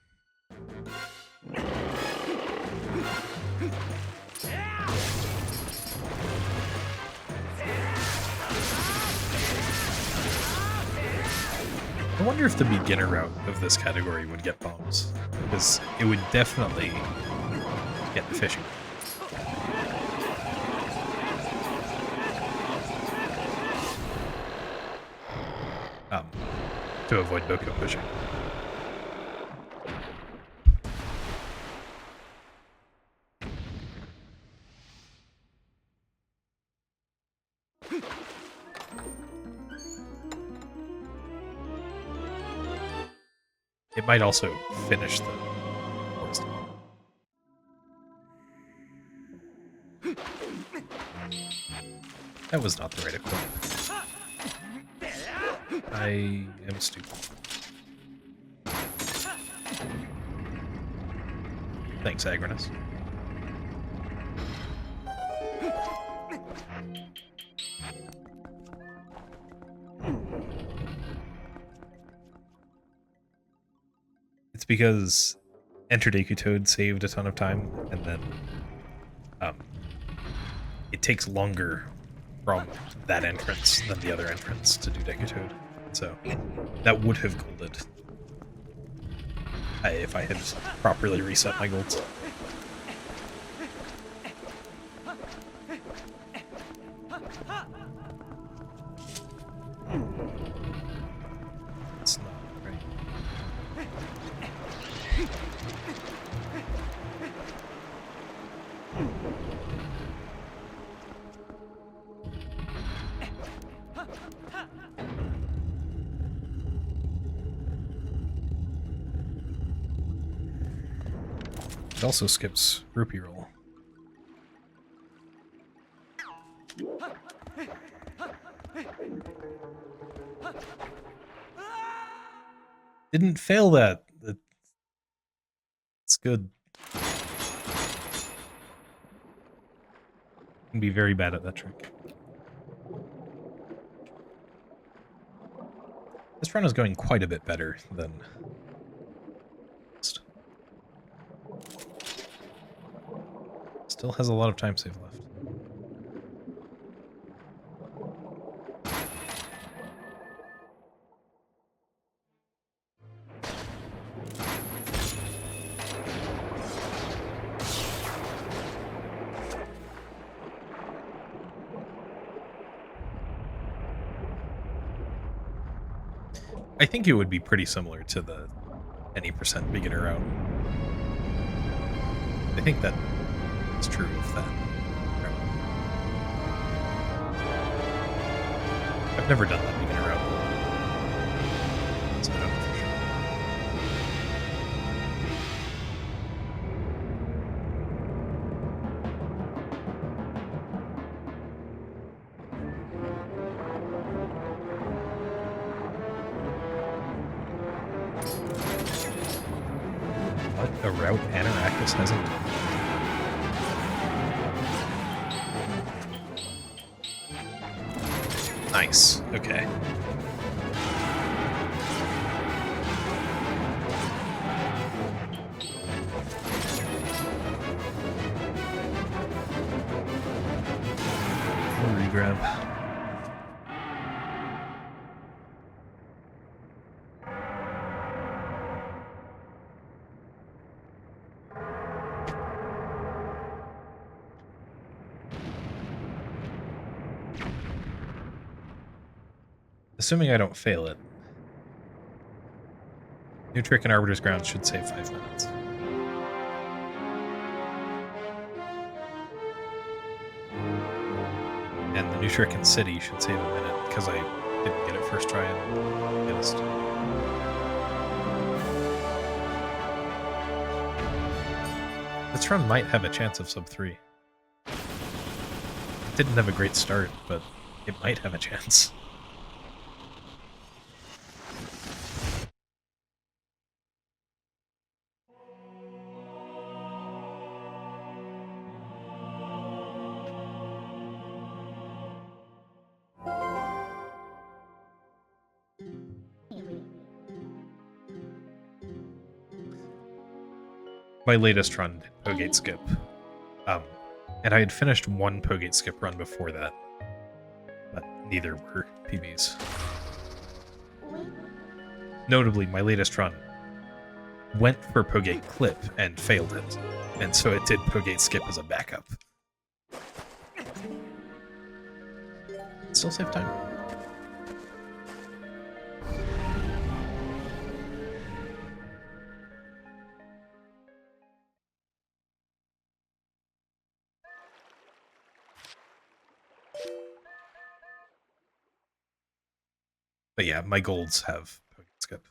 I wonder if the beginner route of this category would get bombs, because it would definitely get the fishing. To avoid Boko pushing. It might also finish the forest. That was not the right equipment. I am stupid. Thanks, Agranus. It's because Enter Deku Toad saved a ton of time, and then it takes longer from that entrance than the other entrance to do Deku Toad. So that would have cooled it if I had properly reset my golds. It's not right. It also skips rupee roll. Didn't fail that. It's good. Can be very bad at that trick. This run is going quite a bit better than still has a lot of time save left. I think it would be pretty similar to the any percent beginner route. I think that is true of that route. I've never done that beginner route, so I don't know for sure. What a route Anarachus hasn't done. Nice. Okay. Regrab. Assuming I don't fail it. New trick in Arbiter's Grounds should save 5 minutes. And the new trick in City should save a minute, because I didn't get it first try and missed. This run might have a chance of sub 3. It didn't have a great start, but it might have a chance. my latest run did Pogate Skip. And I had finished one Pogate Skip run before that, but neither were PBs. Notably, my latest run went for Pogate Clip and failed it, and so it did Pogate Skip as a backup. Still save time. But yeah, my golds have Pogate Skip.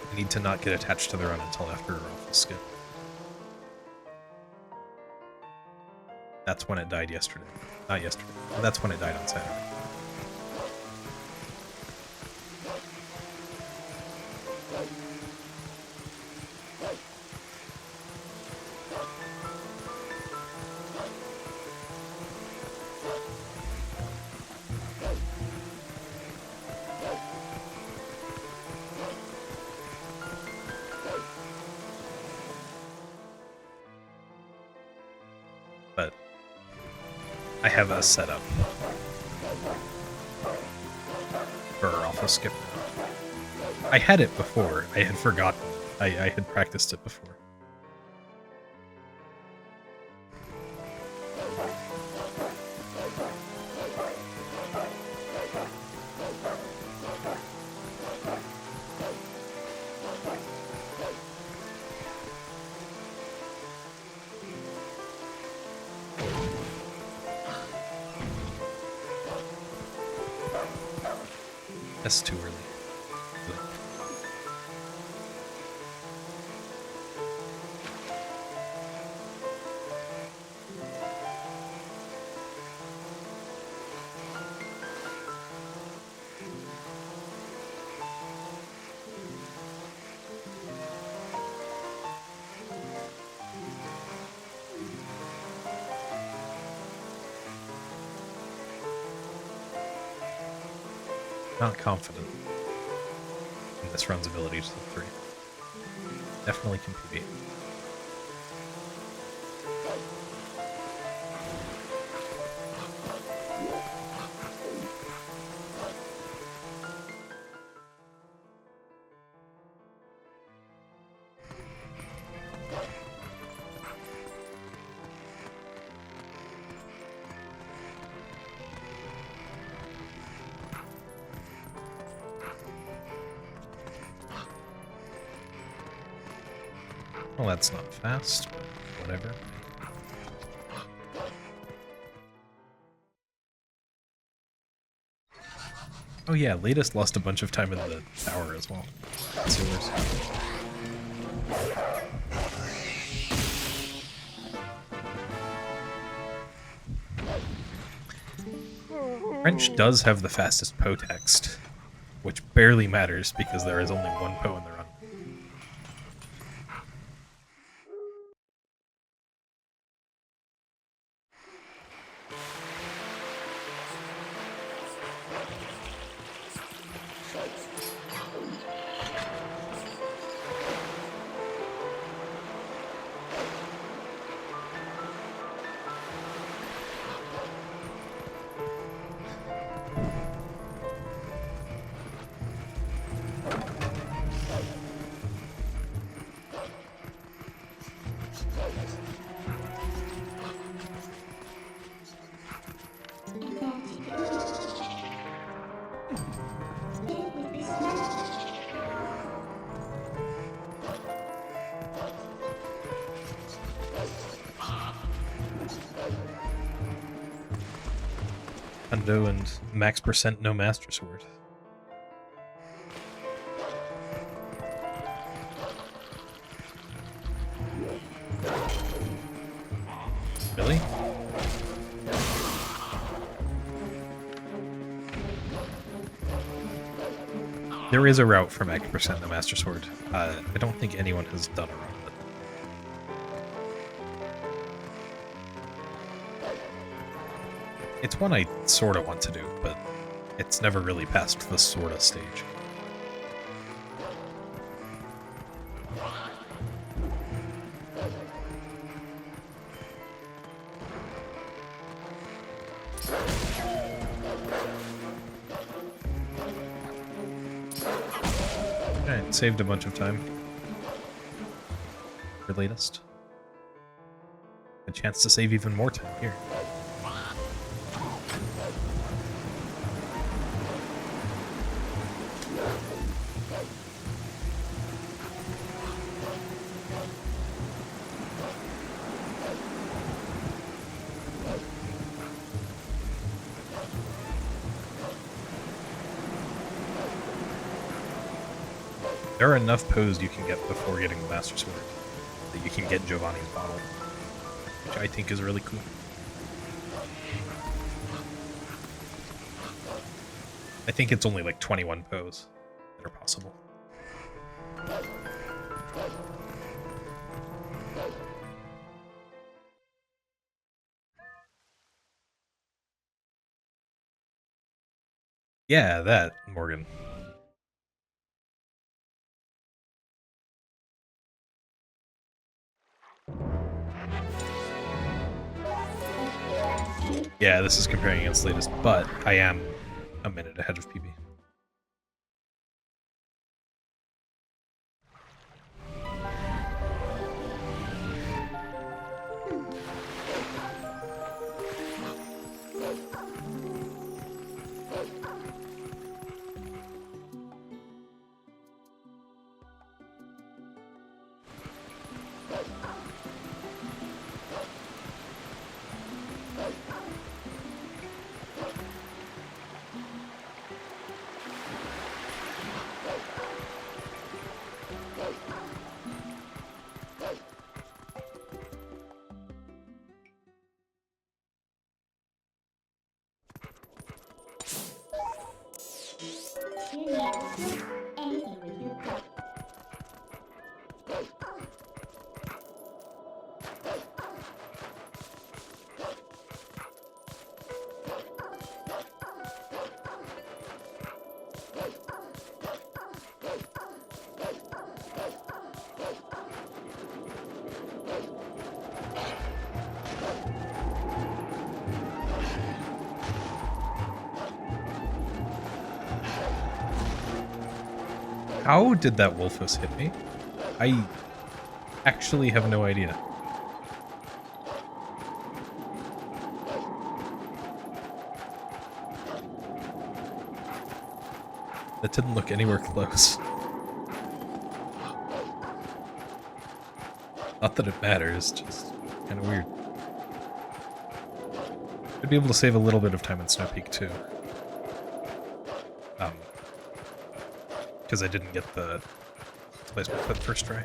I need to not get attached to the run until after Raffle Skip. That's when it died yesterday. Not yesterday. That's when it died on Saturday. But I have a setup for Raffle Skip. I had it before. I had forgotten. I had practiced it before. That's too early. Not confident in this run's ability to the 3. Definitely can PB. Well, that's not fast, but whatever. Oh yeah, latest lost a bunch of time in the tower as well. Sewers. French does have the fastest Poe text, which barely matters because there is only one Poe in the run. Hundo and max percent no Master Sword. Really? There is a route from X% the Master Sword. I don't think anyone has done a route. It's one I sorta want to do, but it's never really passed the sorta stage. Alright, saved a bunch of time. Your latest. A chance to save even more time here. There are enough pose you can get before getting the Master Sword that you can get Giovanni's bottle, which I think is really cool. I think it's only like 21 pose that are possible. Yeah, that, Morgan. Yeah, this is comparing against latest, but I am a minute ahead of PB. You need a soup and you will do cup. How did that Wolfos hit me? I actually have no idea. That didn't look anywhere close. Not that it matters, just kind of weird. I'd be able to save a little bit of time in Snow Peak too. Because I didn't get the Displacement Clip first try.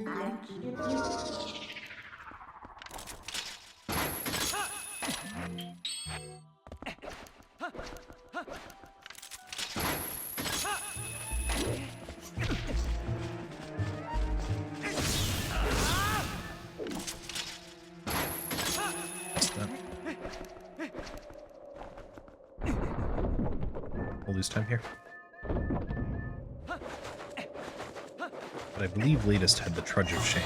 Aren't you cute? We'll lose time here. But I believe latest had the Trudge of Shame.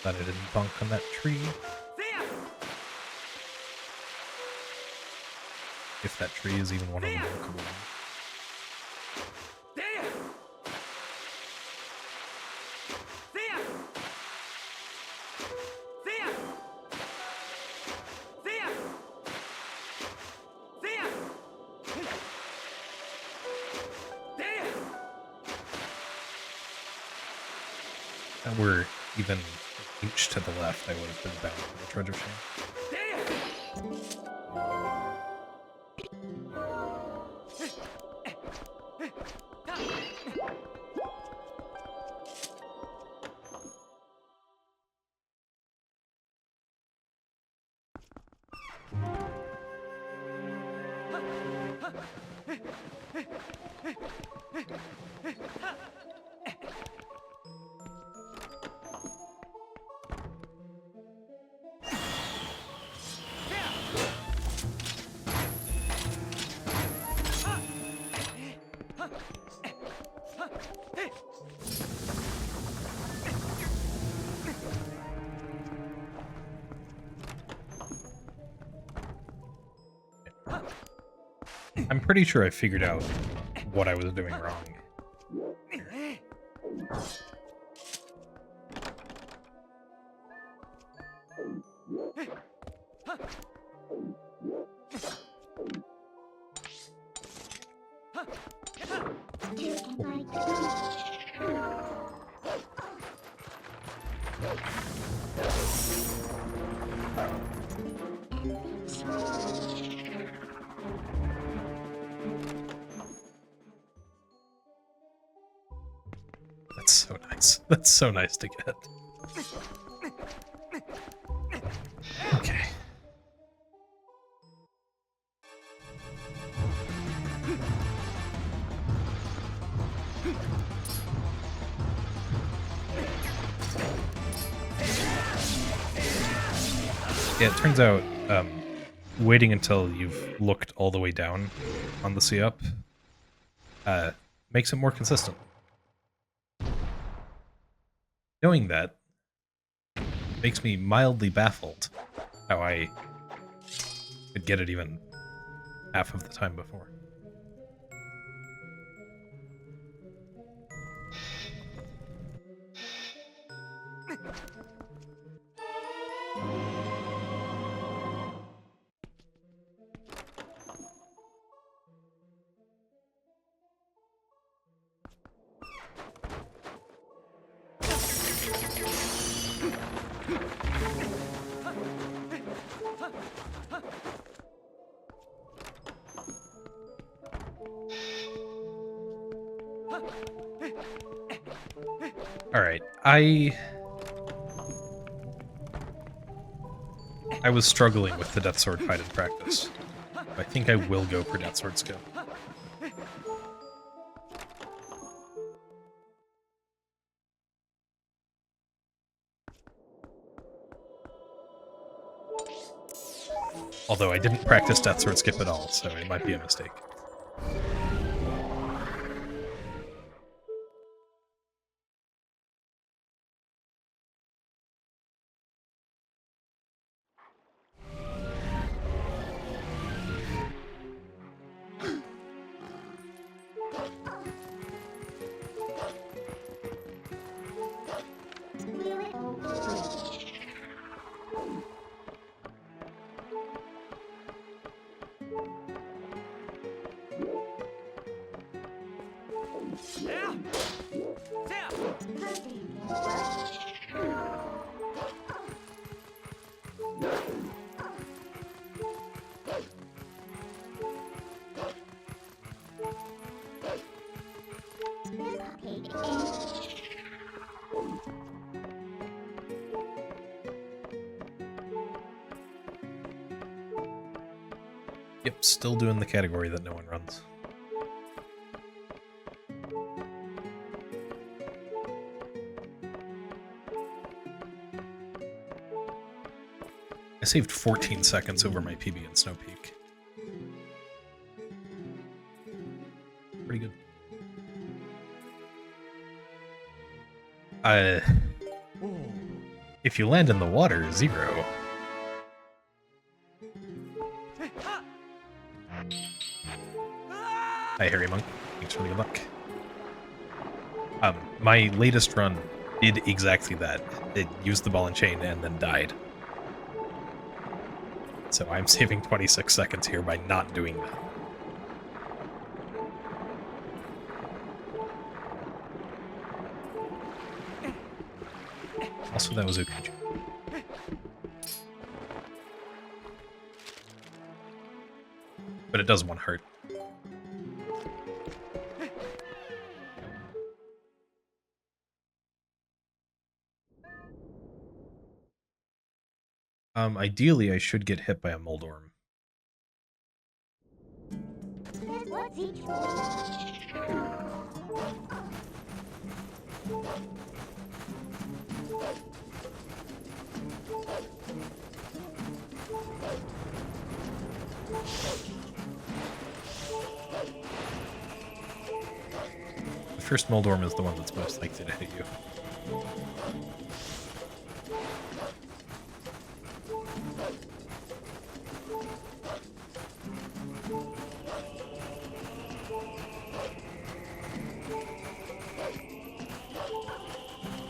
Glad I didn't bonk on that tree. If that tree is even one of the bonkable ones. If that were even an inch to the left, I would have been bound for the Trudge of Shame. I'm pretty sure I figured out what I was doing wrong. That's so nice. That's so nice to get. Okay. Yeah, it turns out waiting until you've looked all the way down on the sea up makes it more consistent. Knowing that makes me mildly baffled how I could get it even half of the time before. Alright, I was struggling with the Death Sword fight in practice. I think I will go for Death Sword skill. Although I didn't practice Death Sword Skip at all, so it might be a mistake. Wheel it over. Yep, still doing the category that no one runs. I saved 14 seconds over my PB in Snow Peak. Pretty good. If you land in the water, 0. Hi, Harry Monk. Thanks for the good luck. My latest run did exactly that. It used the ball and chain and then died. So I'm saving 26 seconds here by not doing that. Also, that was okay. But it does 1 hurt. Ideally, I should get hit by a Moldorm. What's each The first Moldorm is the one that's most likely to hit you.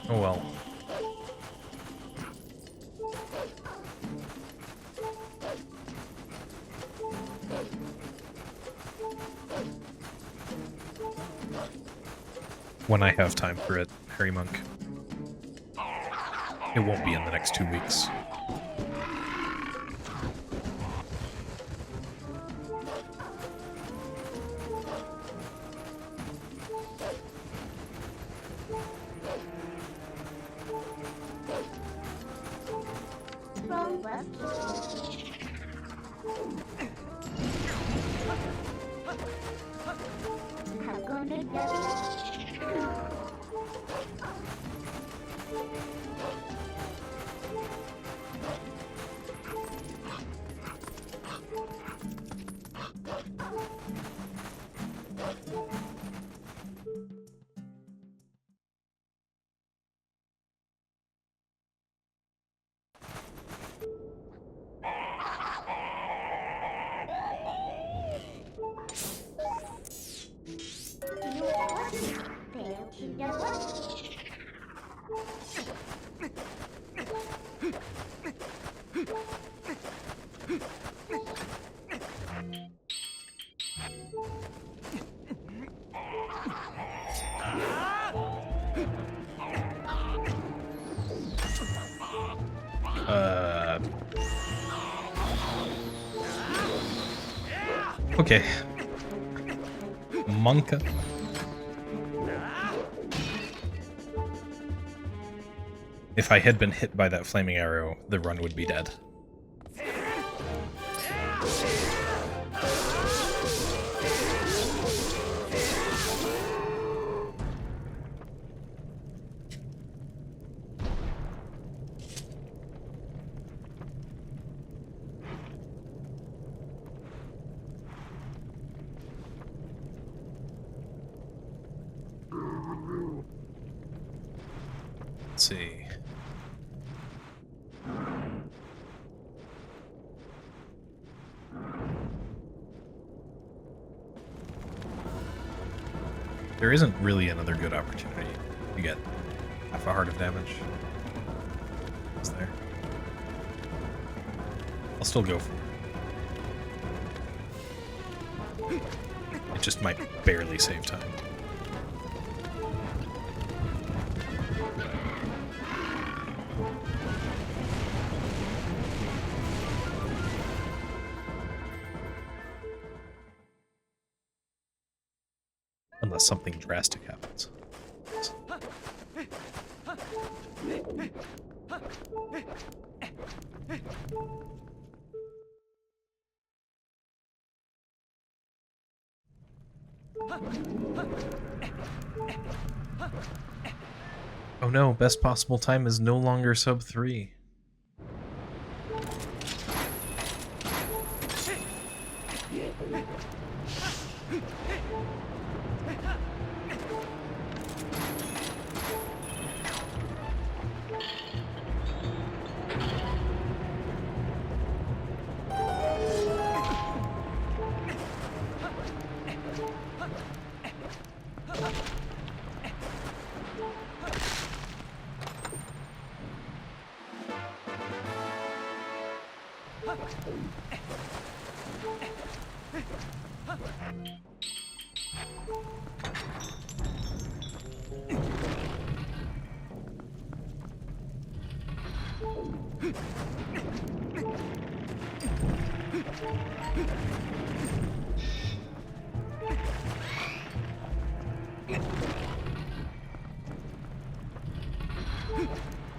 Oh well. When I have time for it, Harry Monk. It won't be in the next 2 weeks. wrong left? Have gone together. Okay. Monka. If I had been hit by that flaming arrow, the run would be dead. see. There isn't really another good opportunity to get half a heart of damage. Is there? I'll still go for it. It just might barely save time. Unless something drastic happens. Oh no, best possible time is no longer sub 3.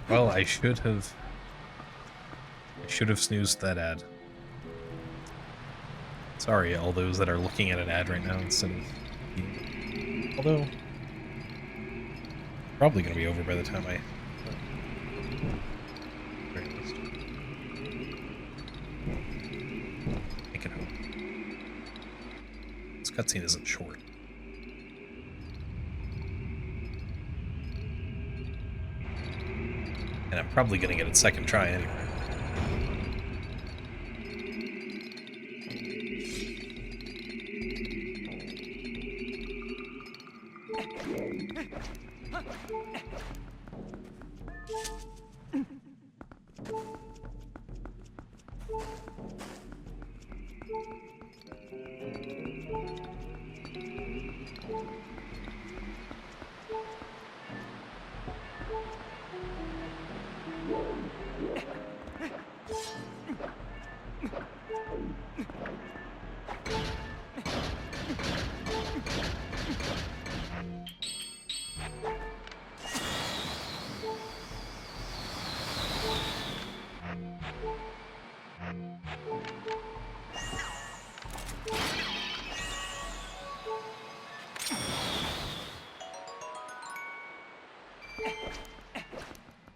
Well, I should have snoozed that ad. Sorry, all those that are looking at an ad right now instead of... Although... probably going to be over by the time I... I can hope. This cutscene isn't short. And I'm probably going to get it second try anyway.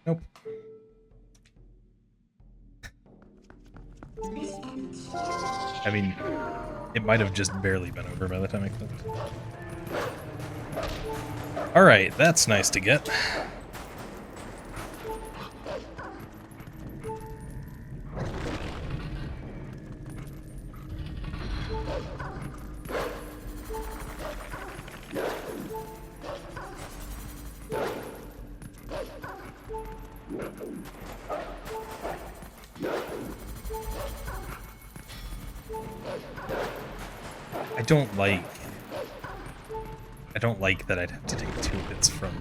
Nope. I mean, it might have just barely been over by the time I clicked. Alright, that's nice to get. I don't like that I'd have to take 2 hits from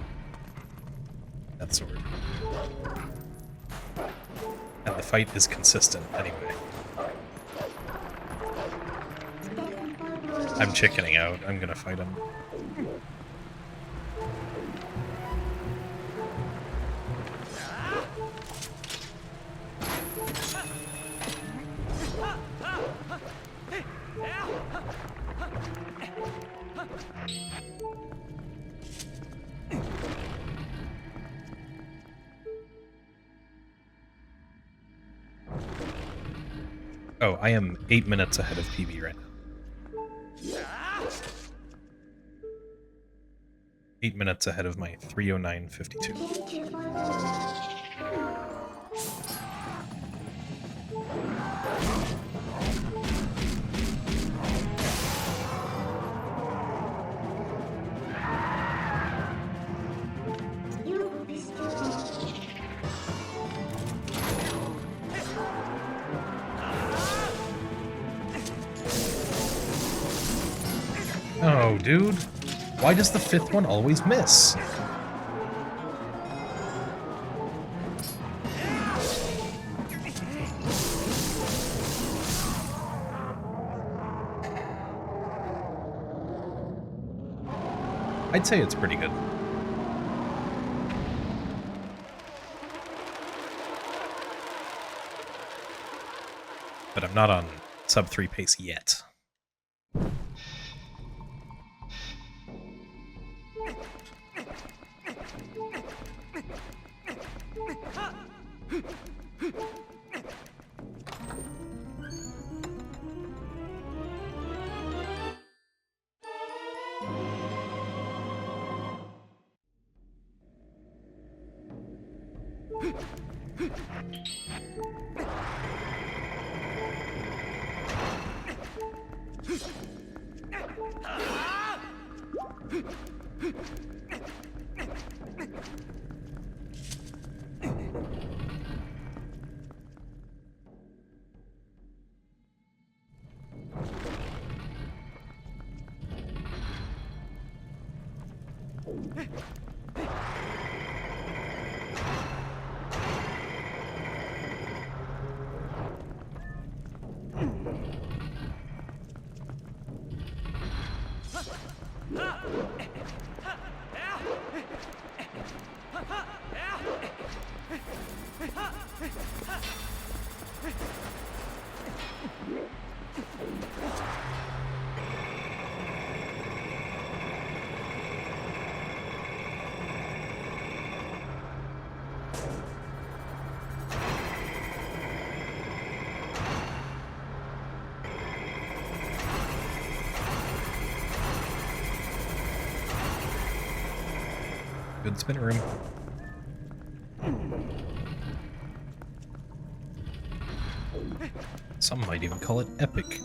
that sword. And the fight is consistent anyway. I'm chickening out. I'm gonna fight him. Oh, I am 8 minutes ahead of PB right now. 8 minutes ahead of my 3:09:52. You will be stupid. Oh, dude. Why does the 5th one always miss? I'd say it's pretty good. But I'm not on sub 3 pace yet. Good spin room. Some might even call it epic.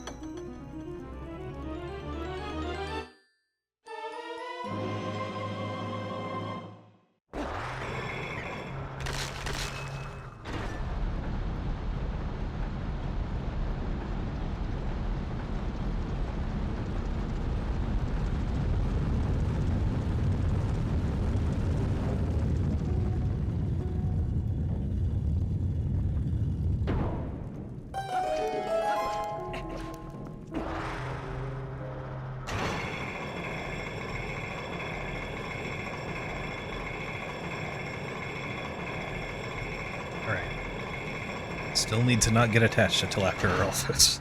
Still need to not get attached until after Earlfoot.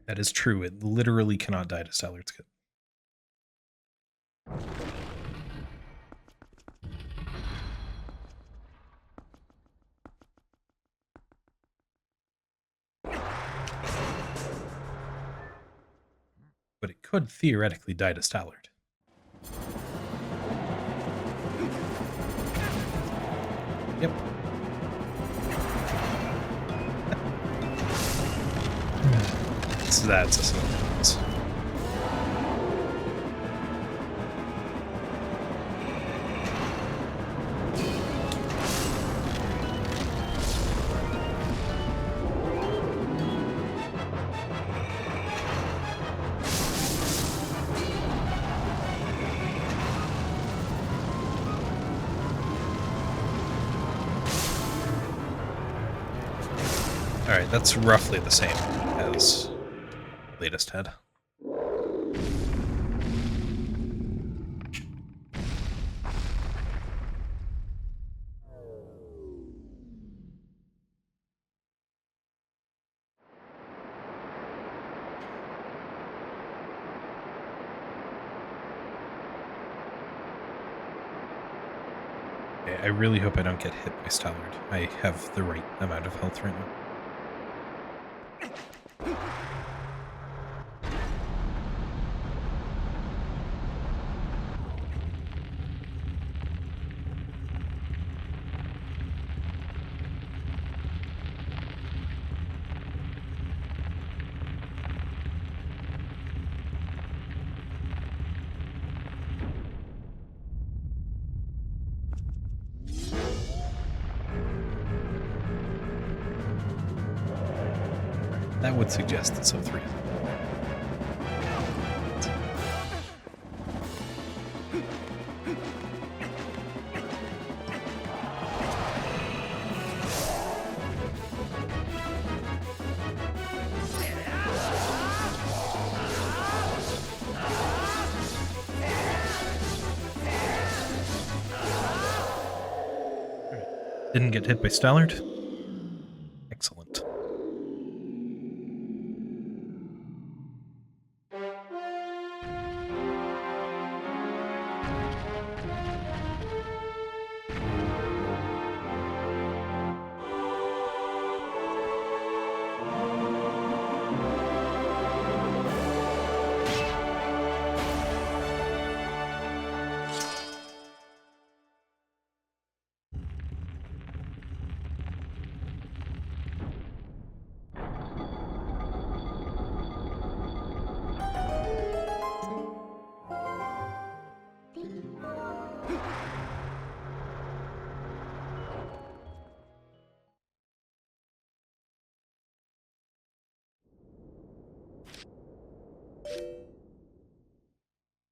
That is true. It literally cannot die to Stallard's Kit. But it could theoretically die to Stallard. Yep. That's a sentence. Alright, that's roughly the same as latest head. I really hope I don't get hit by Stallard. I have the right amount of health right now. That would suggest that sub 3 is Didn't get hit by Stallard. Excellent.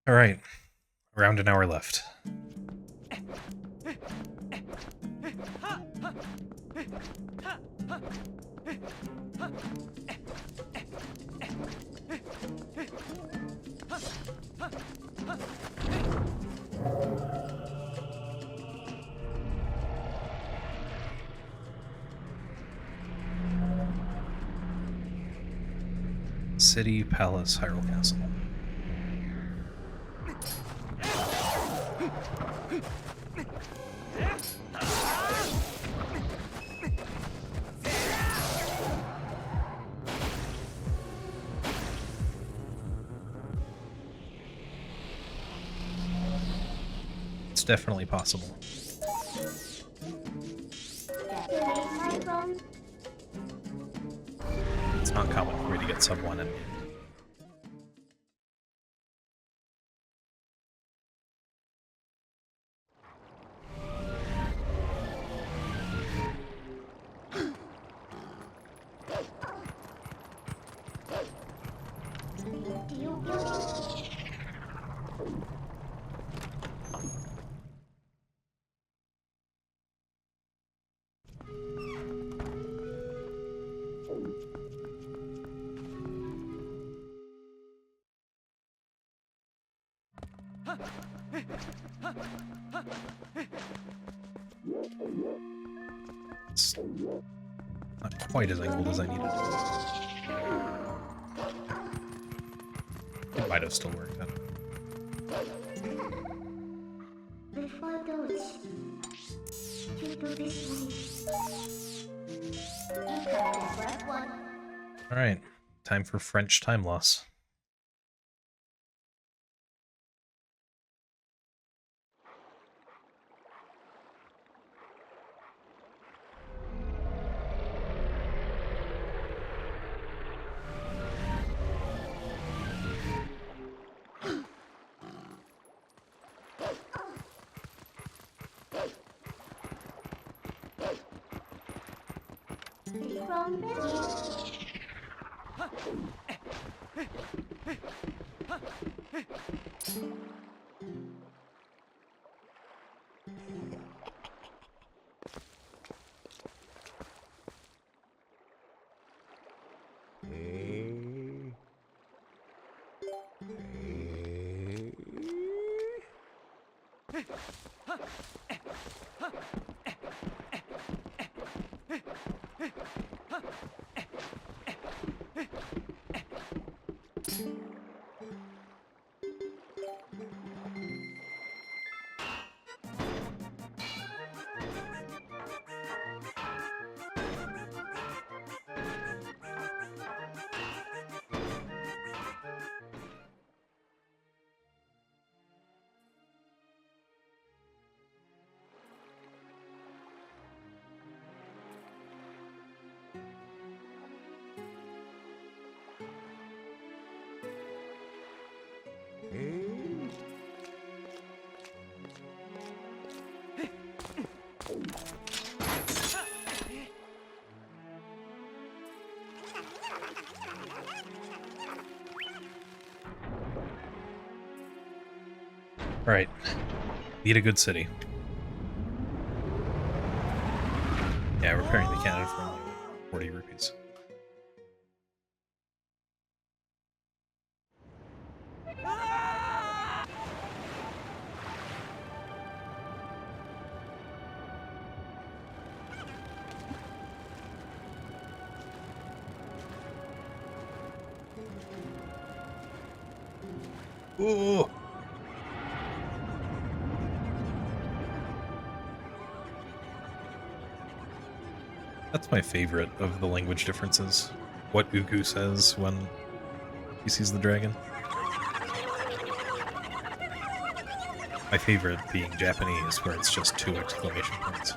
All right, around an hour left. City, Palace, Hyrule Castle. It's definitely possible. It's not common for me to get sub 1 in the end. It's not quite as angled as I needed. It might have still worked out. Before those, you do this one. Incoming first one. Alright, time for French time loss. From Betty. Alright. Need a good city. Yeah, repairing the cannon for only 40 rupees. Ooh! That's my favorite of the language differences. What Uku says when he sees the dragon. My favorite being Japanese, where it's just 2 exclamation points.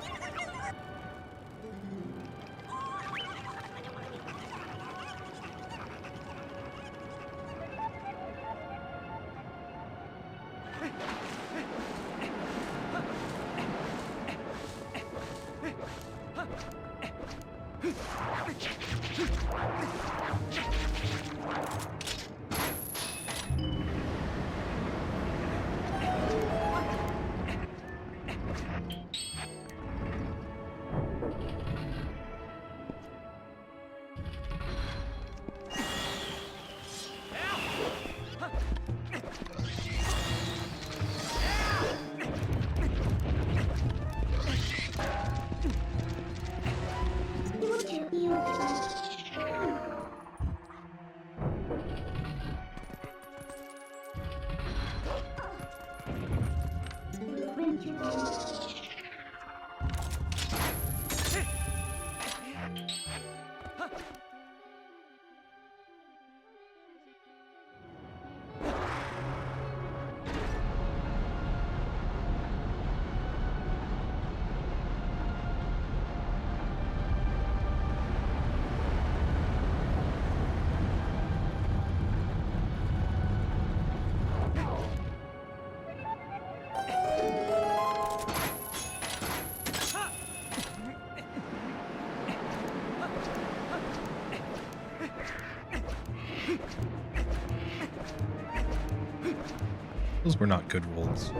Those were not good rolls.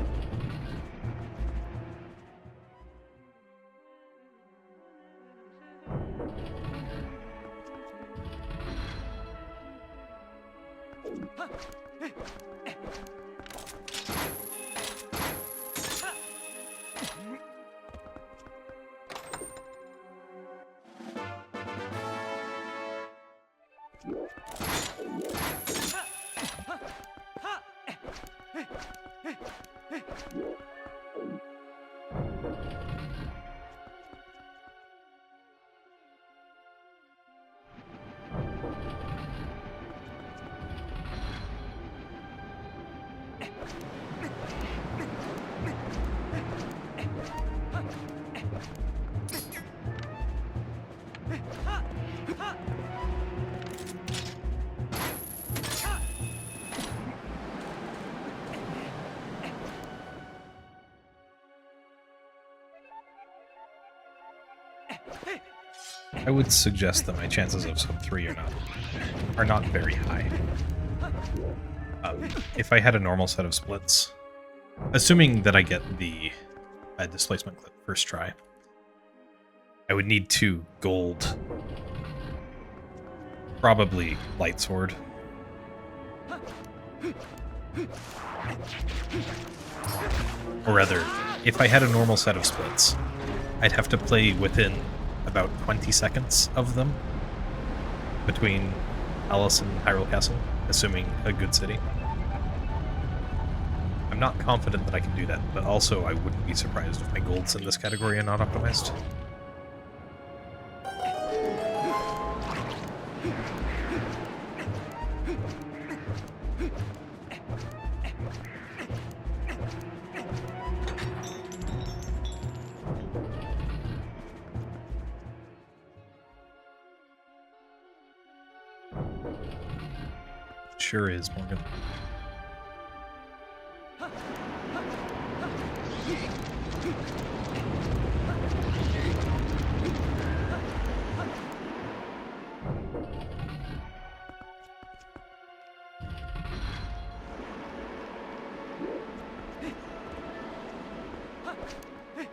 I would suggest that my chances of sub 3 are not very high. If I had a normal set of splits, assuming that I get the displacement clip first try, I would need 2 gold, probably light sword. Or rather, if I had a normal set of splits, I'd have to play within about 20 seconds of them between Alice and Hyrule Castle, assuming a good city. I'm not confident that I can do that, but also I wouldn't be surprised if my golds in this category are not optimized. Sure is, Morgan. Okay.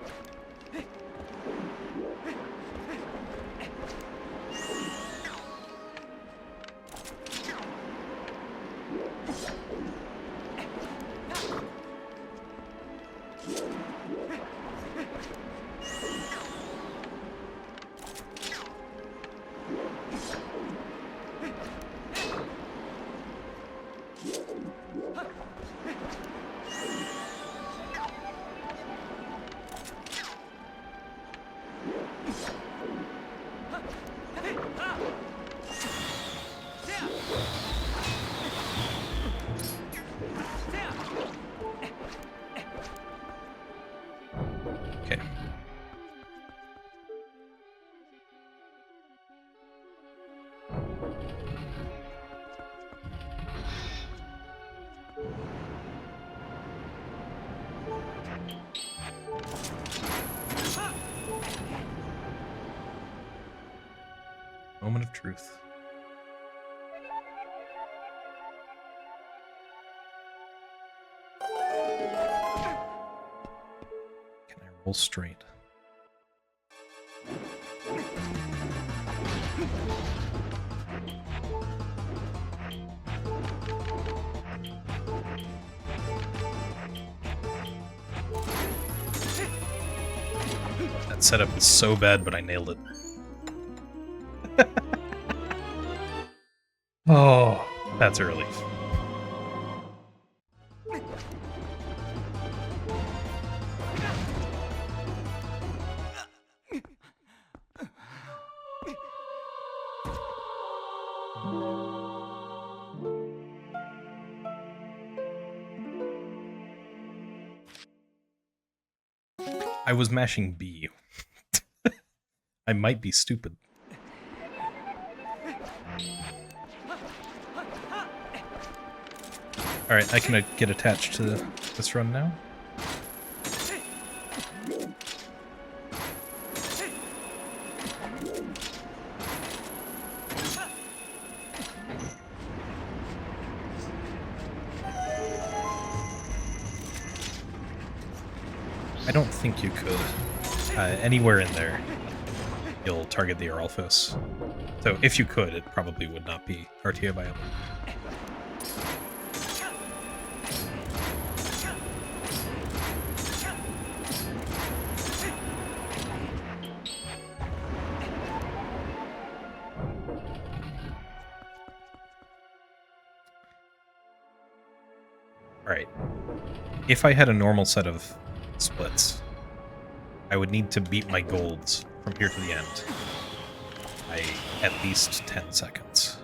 Moment of truth. Can I roll straight? That setup is so bad, but I nailed it. Oh, that's a relief. I was mashing B. I might be stupid. Alright, I can get attached to this run now. I don't think you could. Anywhere in there, you'll target the Aralphos. So if you could, it probably would not be RTA viable. Alright. If I had a normal set of splits, I would need to beat my golds from here to the end by at least 10 seconds.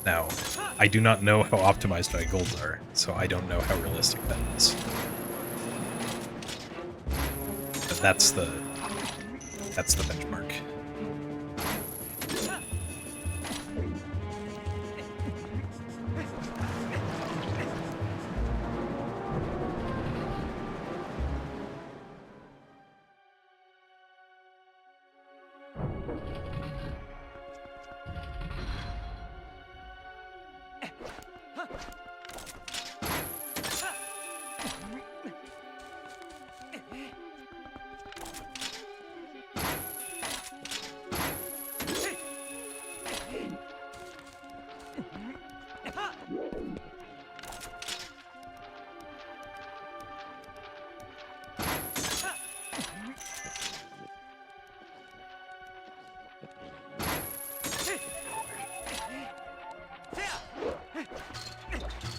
Now, I do not know how optimized my golds are, so I don't know how realistic that is. But that's the benchmark.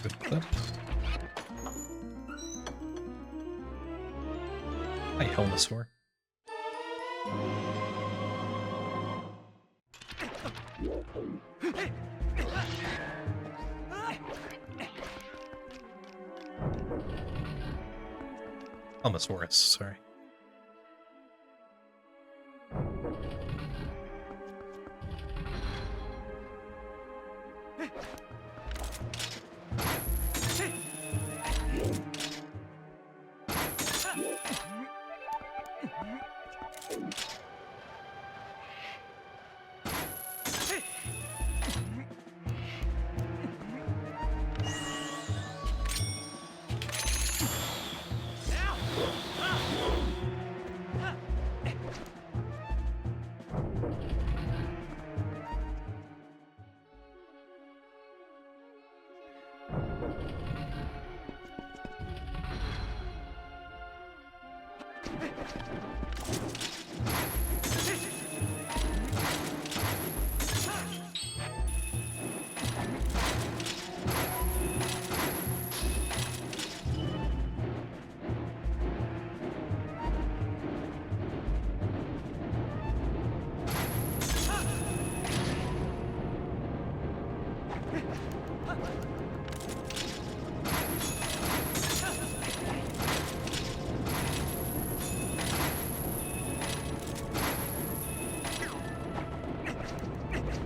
Good clip. Hi, Helmosaur. Helmosaurus, sorry.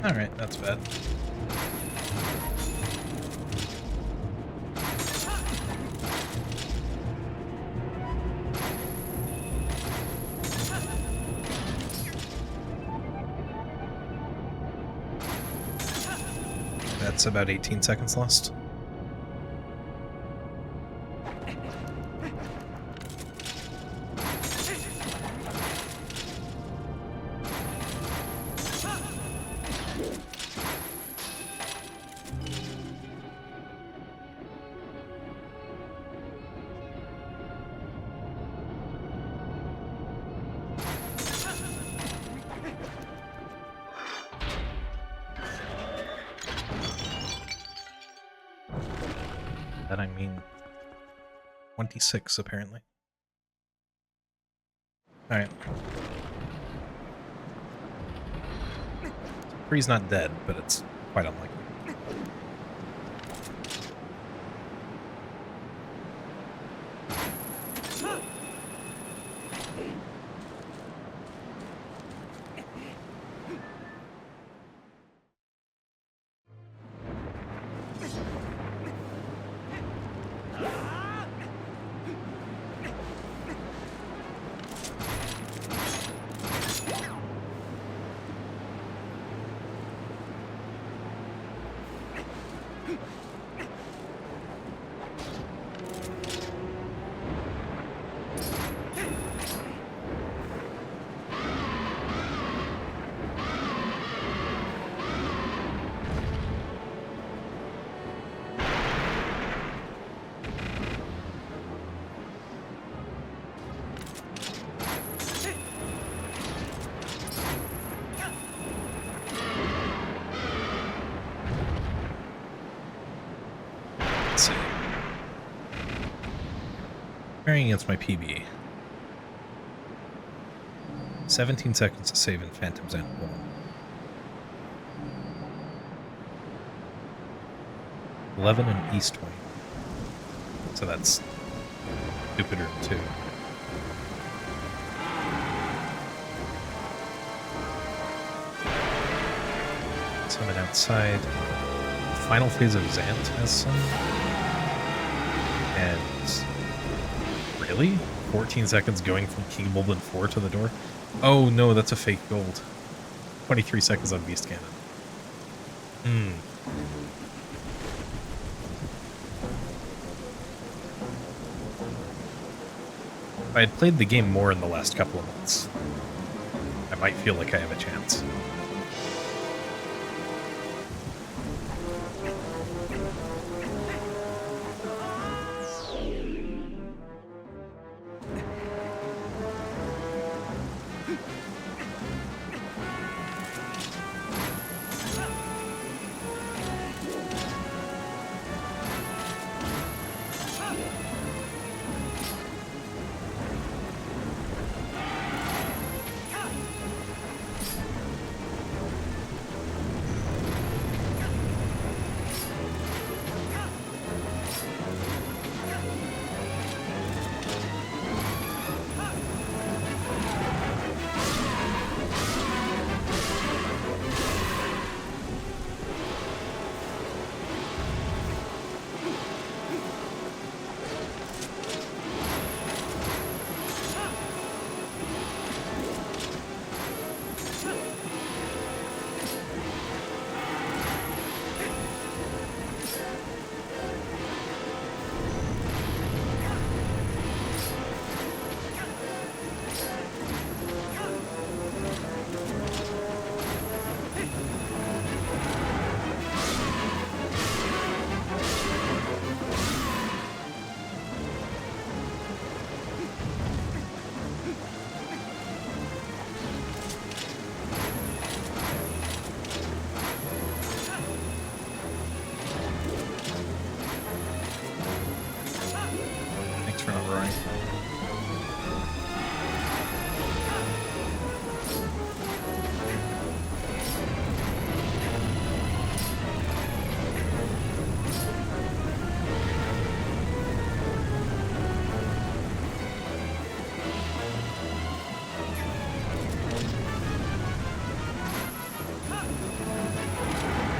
Alright, that's bad. That's about 18 seconds lost. That I mean 26, apparently. Alright. Free's not dead, but it's quite unlikely. Let's see. Comparing against my PB. 17 seconds to save in Phantom's End 1. 11 in East Wing. So that's stupider too. Summon outside. Final phase of Zant has some. And really? 14 seconds going from King Bolden 4 to the door? Oh no, that's a fake gold. 23 seconds on Beast Cannon. If I had played the game more in the last couple of months, I might feel like I have a chance.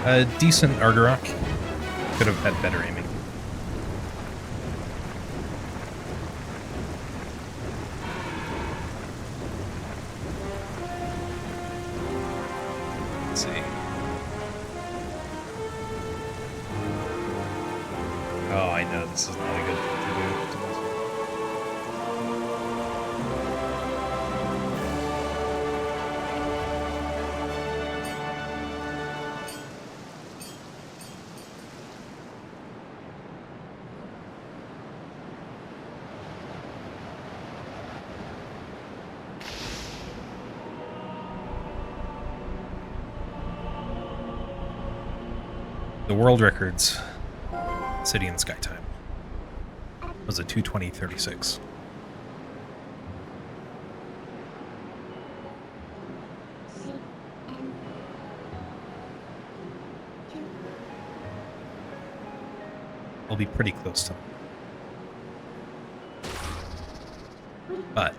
A decent Argarok. Could have had better aiming. Let's see. Oh, I know this is not a good thing to do. The world records, City in the Sky time, was a 2:20:36. I'll be pretty close to them. But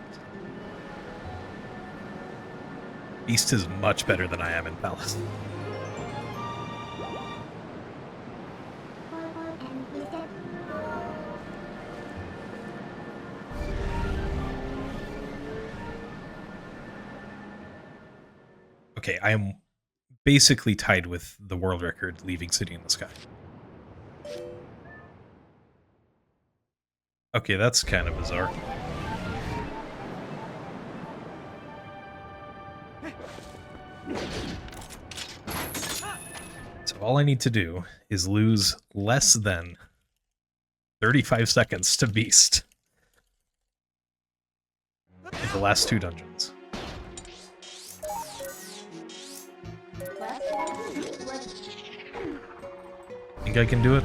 Beast is much better than I am in Palace. Okay, I am basically tied with the world record leaving City in the Sky. Okay, that's kind of bizarre. So all I need to do is lose less than 35 seconds to Beast in the last 2 dungeons. Think I can do it?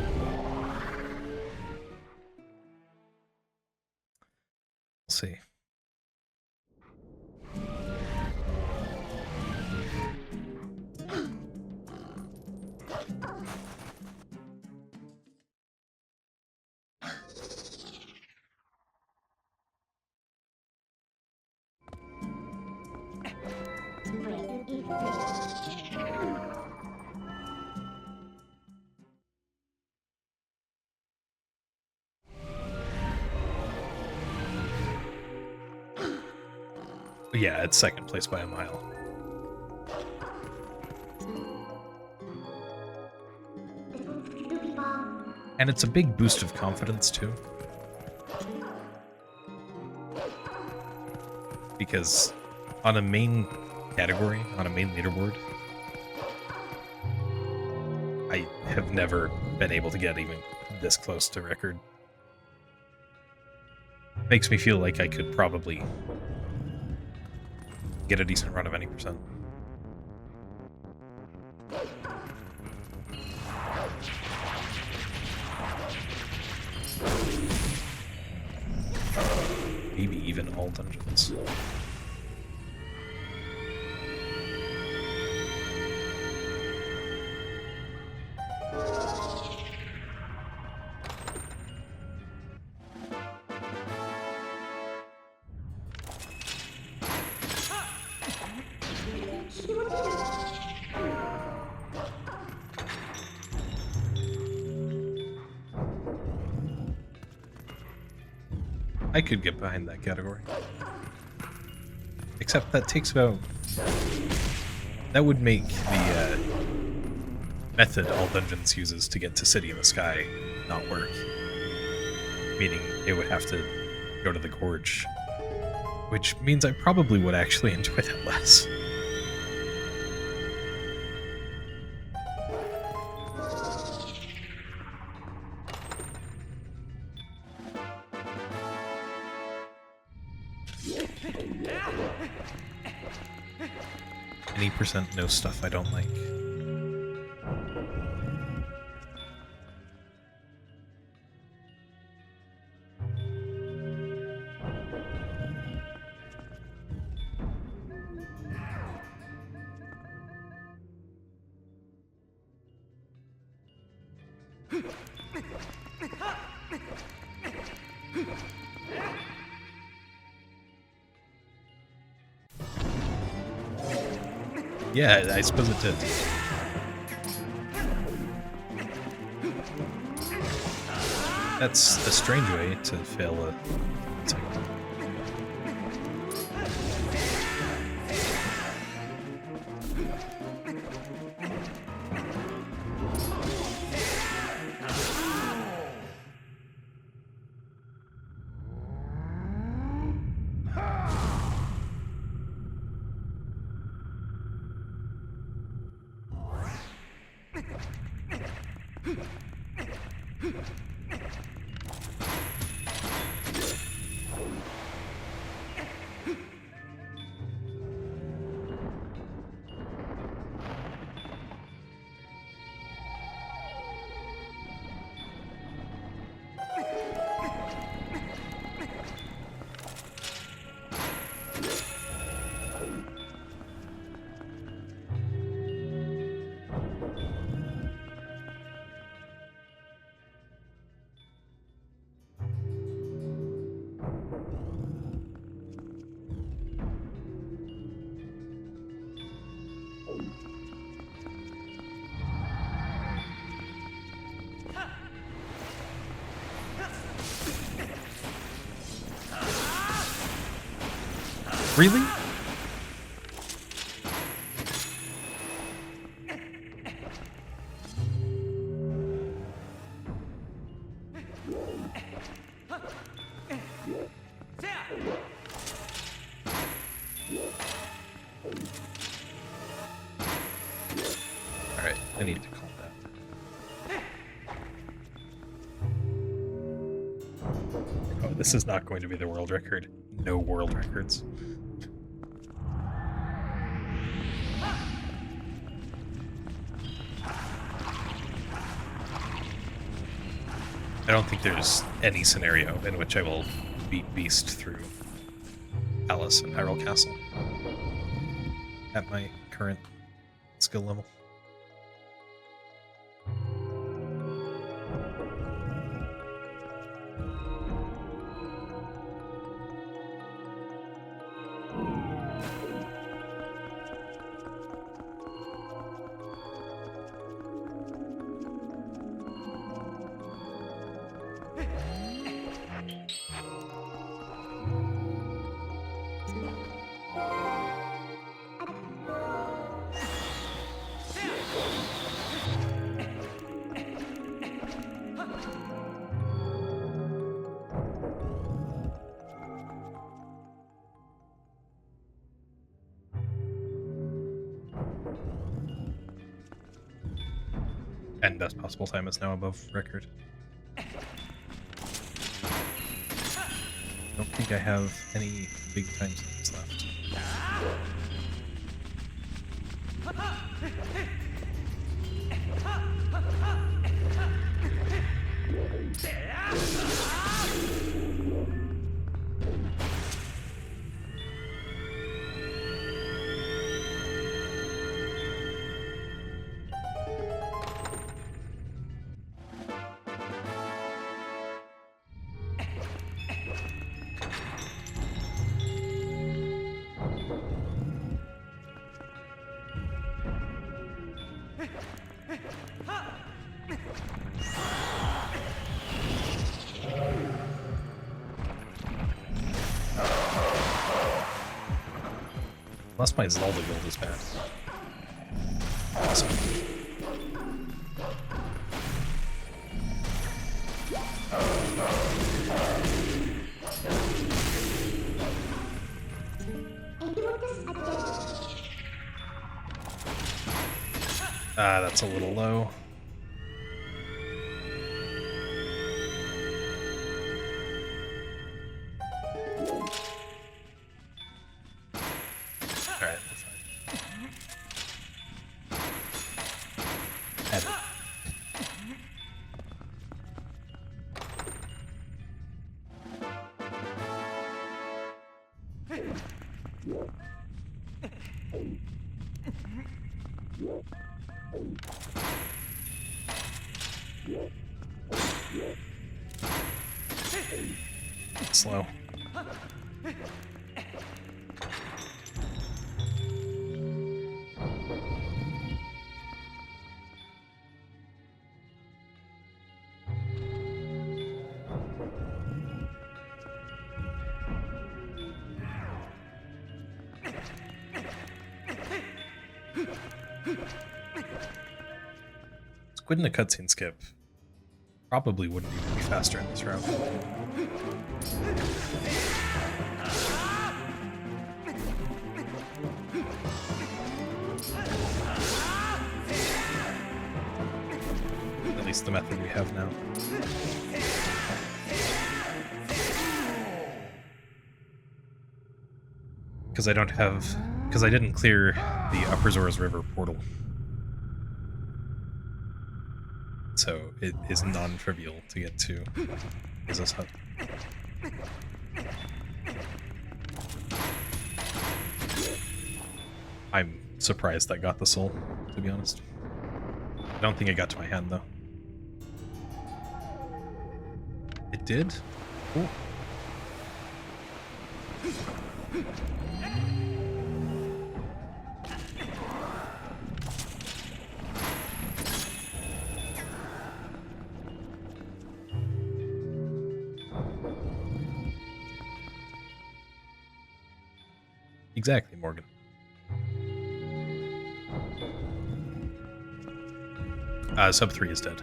We'll see. Yeah, it's second place by a mile. And it's a big boost of confidence, too. Because on a main category, on a main leaderboard, I have never been able to get even this close to record. Makes me feel like I could probably get a decent run of any percent. Maybe even all dungeons. I could get behind that category. Except that takes about... That would make the method all dungeons uses to get to City in the Sky not work. Meaning it would have to go to the Gorge. Which means I probably would actually enjoy that less. Any percent no stuff I don't like. Yeah, I suppose it did. That's a strange way to fail a cycle. Really? Alright, I need to calm down. Oh, this is not going to be the world record. No world records. I don't think there's any scenario in which I will beat Beast through Alice and Hyrule Castle at my current skill level. And best possible time is now above record. I don't think I have any big time slots left. Unless my Zelda build is bad. Awesome. That's a little low. Alright, that's fine. Add it. Slow. Squid in a cutscene skip probably wouldn't even be faster in this route. At least the method we have now. Because I didn't clear the Upper Zora's River portal. So it is non-trivial to get to Iza's hut. I'm surprised that got the soul, to be honest. I don't think it got to my hand, though. It did? Cool. Exactly, Morgan. Sub 3 is dead.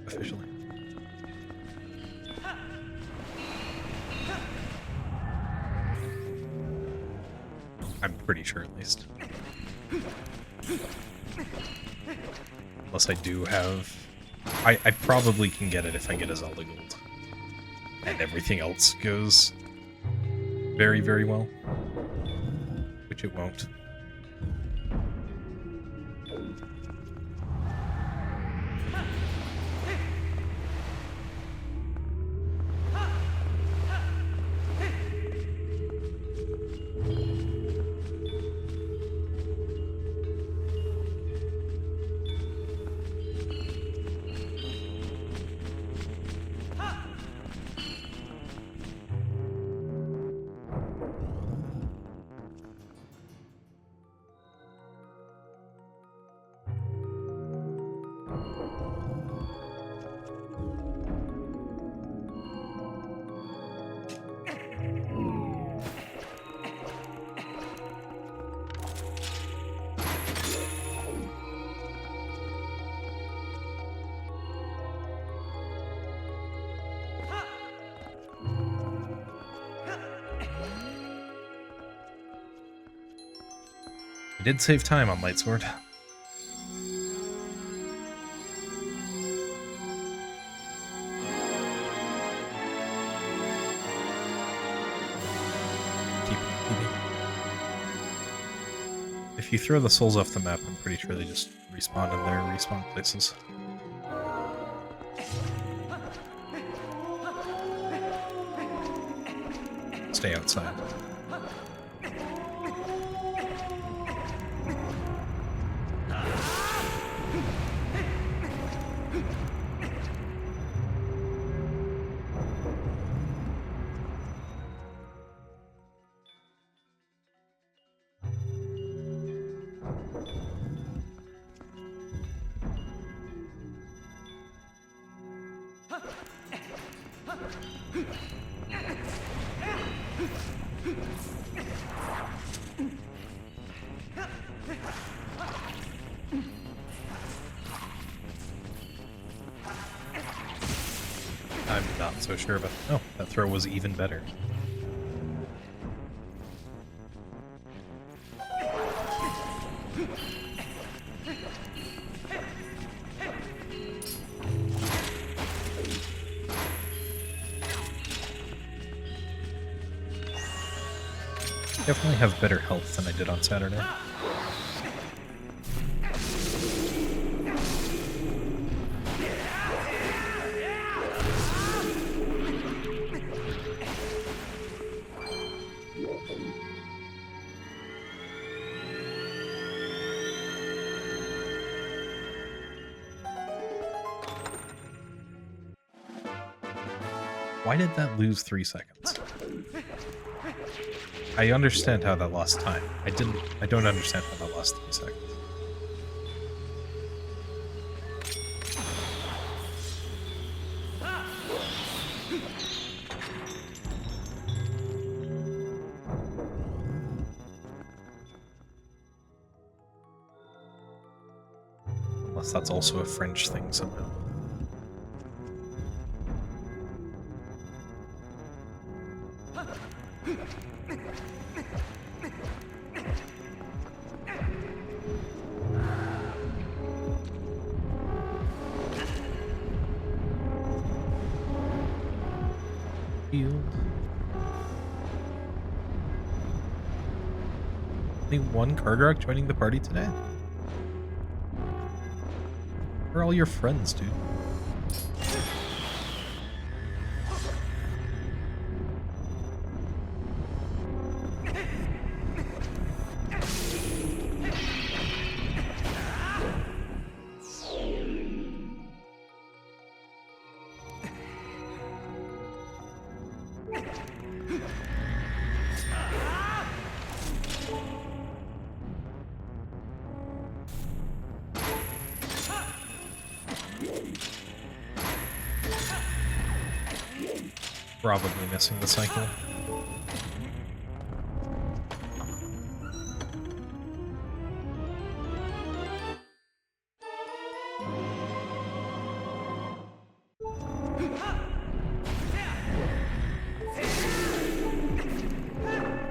Officially. I'm pretty sure, at least. Unless I do have... I probably can get it if I get a Zelda Gold. And everything else goes very, very well. Which it won't. I did save time on Lightsword. If you throw the souls off the map, I'm pretty sure they just respawn in their respawn places. Stay outside. I'm not so sure about... Oh, that throw was even better. Definitely have better health than I did on Saturday. Why did that lose 3 seconds? I understand how that lost time. I don't understand how that lost 3 seconds. Unless that's also a French thing somehow. Field. Only one Kargarok joining the party today? Where are all your friends, dude? Probably missing the cycle.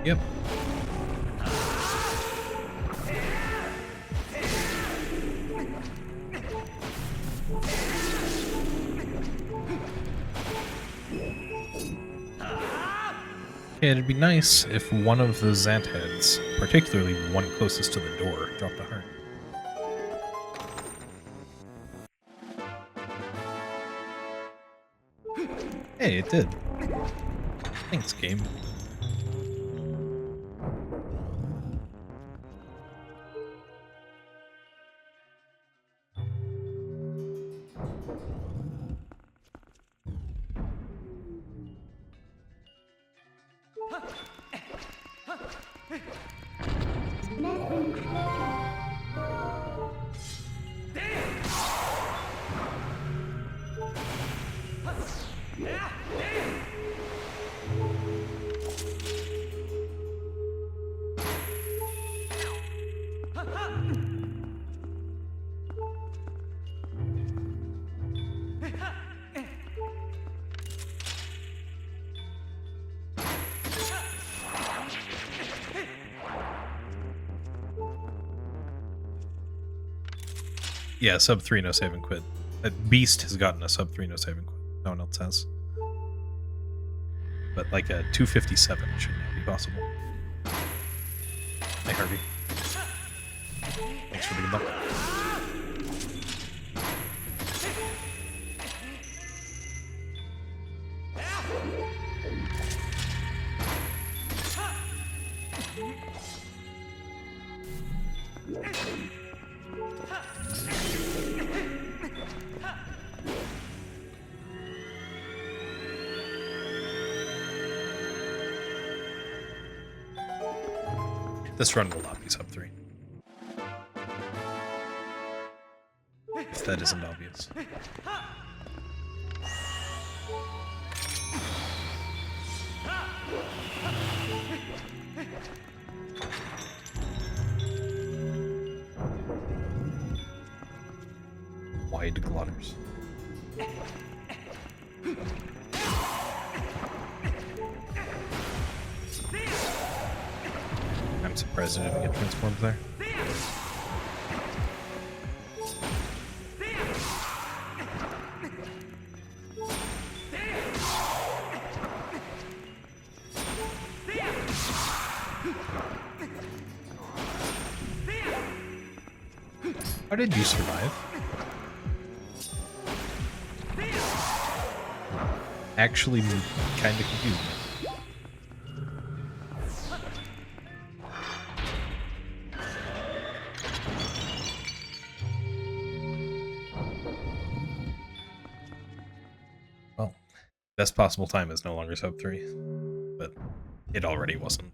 Yep. Yeah, it'd be nice if one of the Zant heads, particularly the one closest to the door, dropped a heart. Hey, it did. Thanks, game. Yeah, sub 3, no save and quit. Beast has gotten a sub 3, no save and quit. No one else has. But like a 257 should now be possible. Hey, Harvey. Thanks for the good luck. This run will not be sub 3. If that isn't obvious. Wide glotters. I'm surprised I didn't get transformed there. How did you survive? Actually, kind of confused me. Well, best possible time is no longer sub 3, but it already wasn't.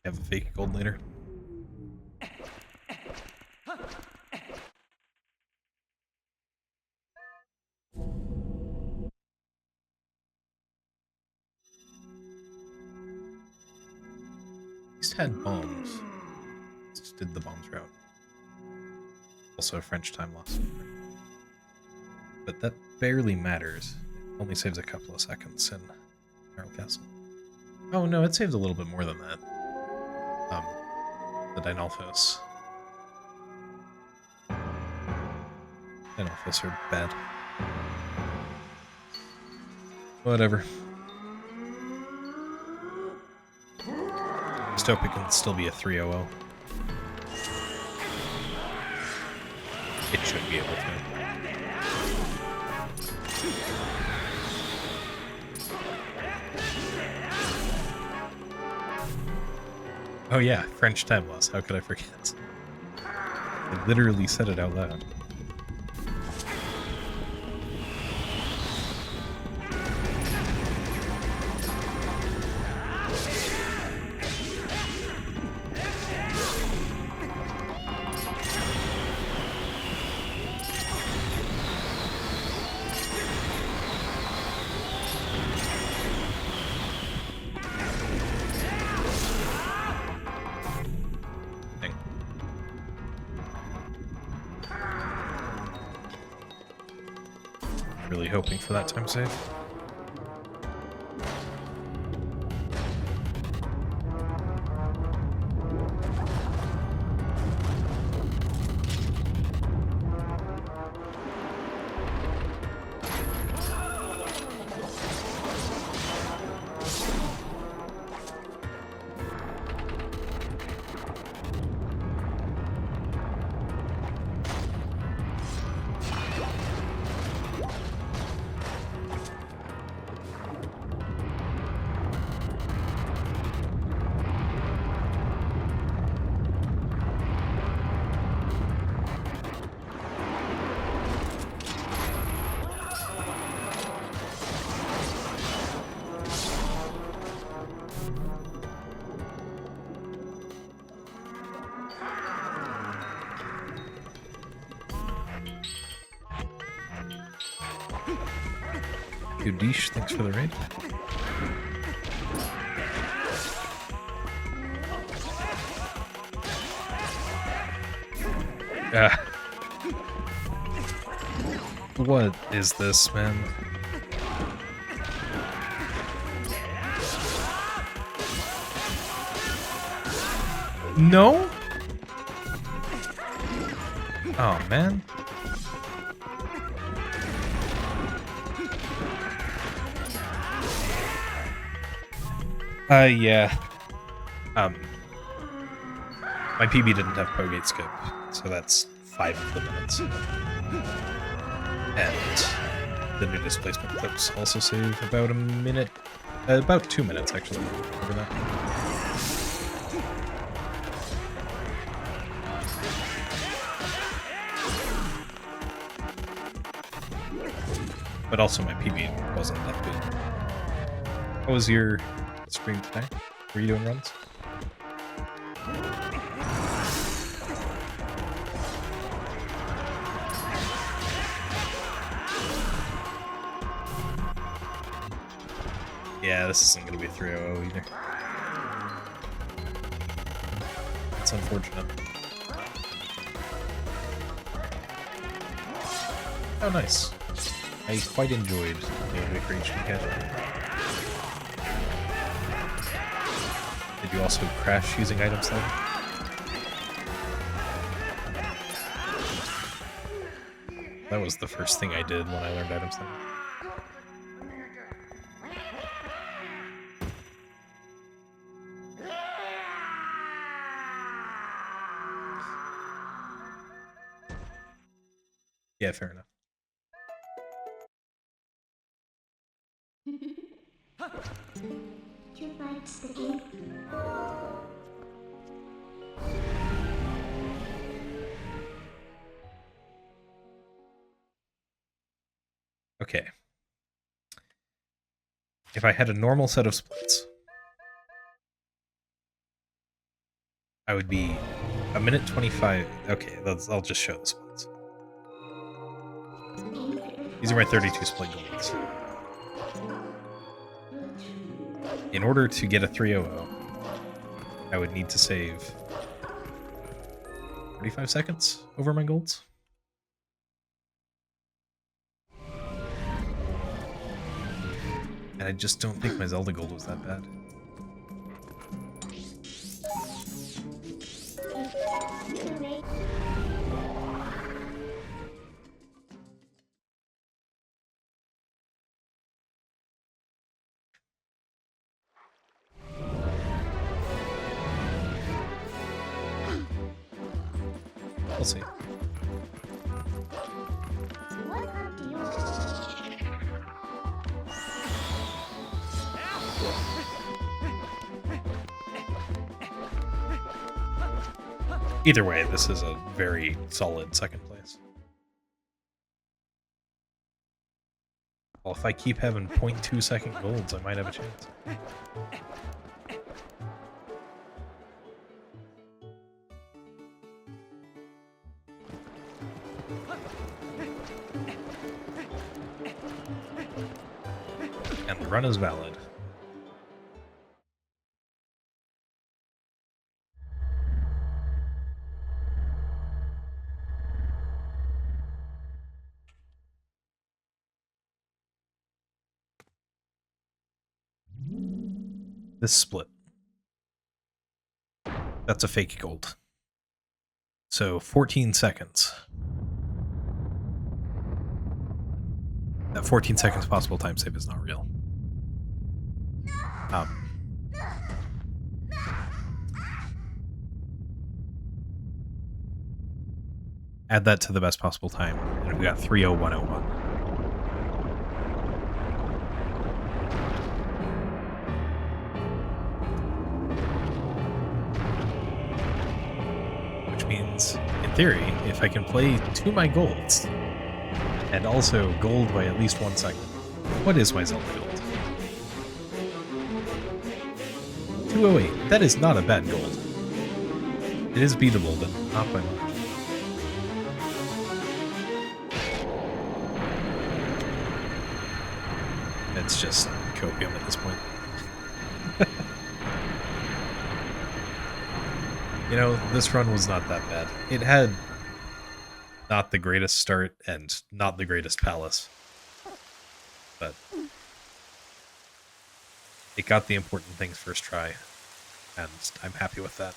I have a fake gold later. At least had bombs. Just did the bombs route. Also French time loss. But that barely matters. It only saves a couple of seconds in Earl Castle. Oh no, it saves a little bit more than that. The Dynalphos. Dynalphos are bad. Whatever. Just hope it can still be a 300. It should be able to. Oh yeah, French time loss. How could I forget? I literally said it out loud. Really hoping for that time save. Gudish, thanks for the raid. What is this, man? No? Oh, man. Yeah. My PB didn't have Pogate skip, so that's 5 of the minutes. And the new Displacement Clips also save about a minute, about 2 minutes actually, over that. But also my PB wasn't that good. How was your stream today? Were you doing runs? Yeah, this isn't going to be 300 either. That's unfortunate. Oh, nice. I quite enjoyed the recreation catch. Did you also crash using item sliding? That was the first thing I did when I learned item sliding. Yeah, fair enough. Tonight's the game. Okay. If I had a normal set of splits, I would be a minute 25. Okay, I'll just show the splits. These are my 32 split goals. In order to get a 300, I would need to save 45 seconds over my golds. And I just don't think my Zelda gold was that bad. Too late. We'll see. What happened to you? Either way, this is a very solid second place. Well, if I keep having 0.2 second golds, I might have a chance. And the run is valid. This split. That's a fake gold. So 14 seconds. That 14 seconds possible time save is not real. Add that to the best possible time, and we got 30101. Which means, in theory, if I can play to my golds, and also gold by at least 1 second, what is my Zelda gold? 208. That is not a bad gold. It is beatable, but not by much. It's just copium at this point. You know, this run was not that bad. It had not the greatest start and not the greatest palace. But it got the important things first try, and I'm happy with that.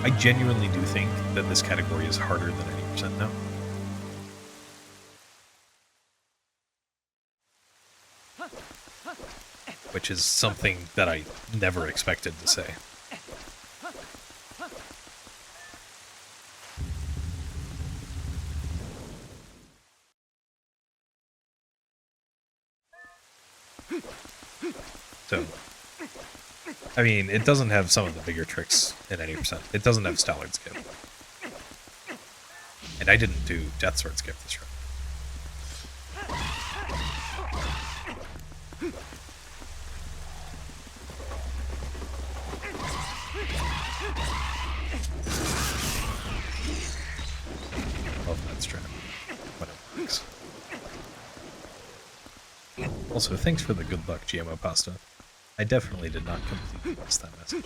I genuinely do think that this category is harder than 80% now. Which is something that I never expected to say. So, I mean, it doesn't have some of the bigger tricks in 80%. It doesn't have Stallard skip. And I didn't do Death Sword skip this run. Love that strat. But it works. Also, thanks for the good luck, GMO Pasta. I definitely did not completely miss that message.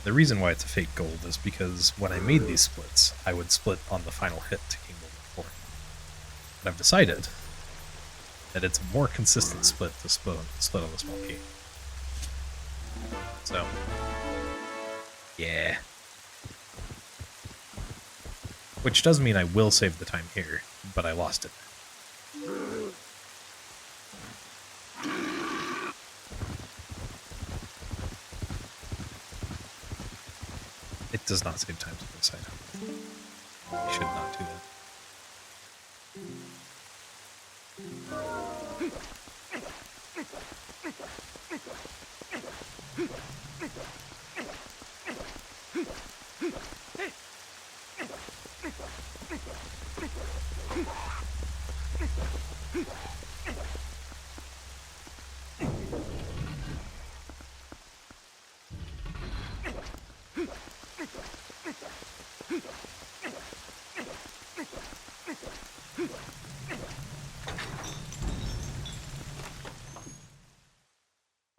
The reason why it's a fake gold is because when I made these splits, I would split on the final hit to King Gold 4. But I've decided that it's a more consistent split to split on the small key. So, yeah. Which does mean I will save the time here, but I lost it. does not save time to this item. You should not do that.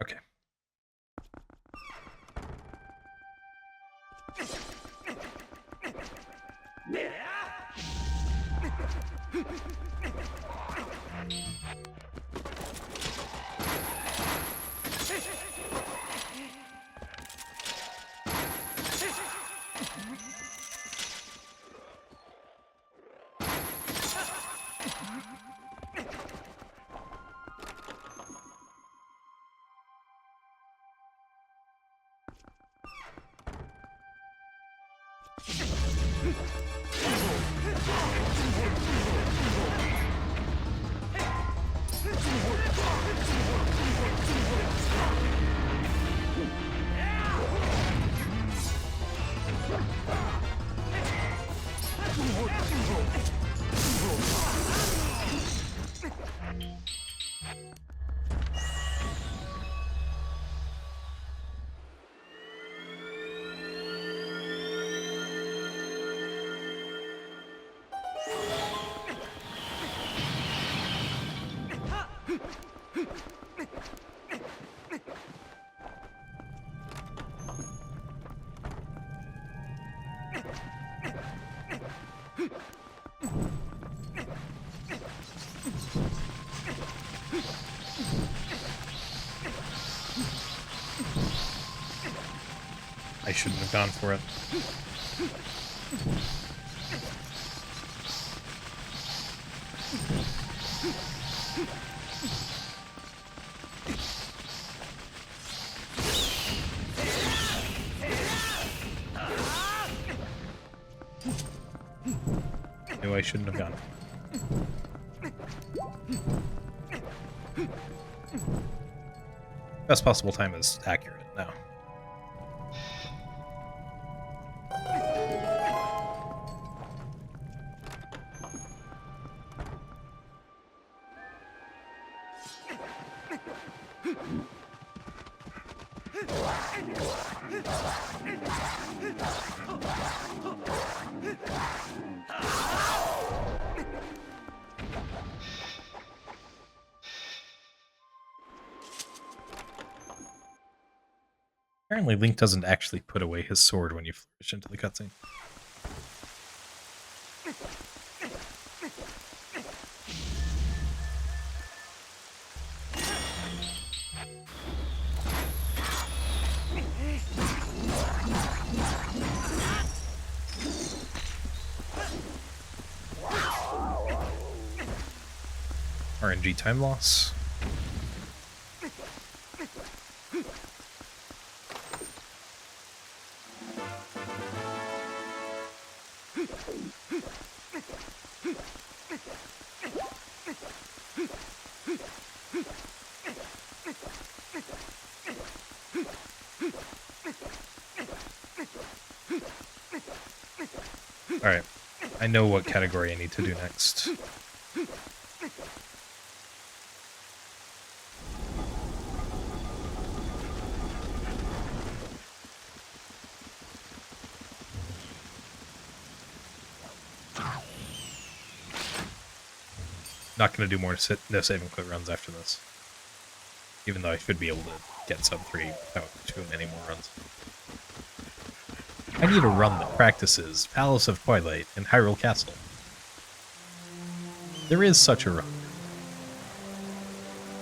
Okay. I shouldn't have gone for it. No, I shouldn't have gone. Best possible time is accurate now. Apparently Link doesn't actually put away his sword when you flourish into the cutscene. RNG time loss. Alright, I know what category I need to do next. Not going to do more no save and quit runs after this. Even though I should be able to get sub 3 without too many more runs. I need a run that practices Palace of Twilight and Hyrule Castle. There is such a run.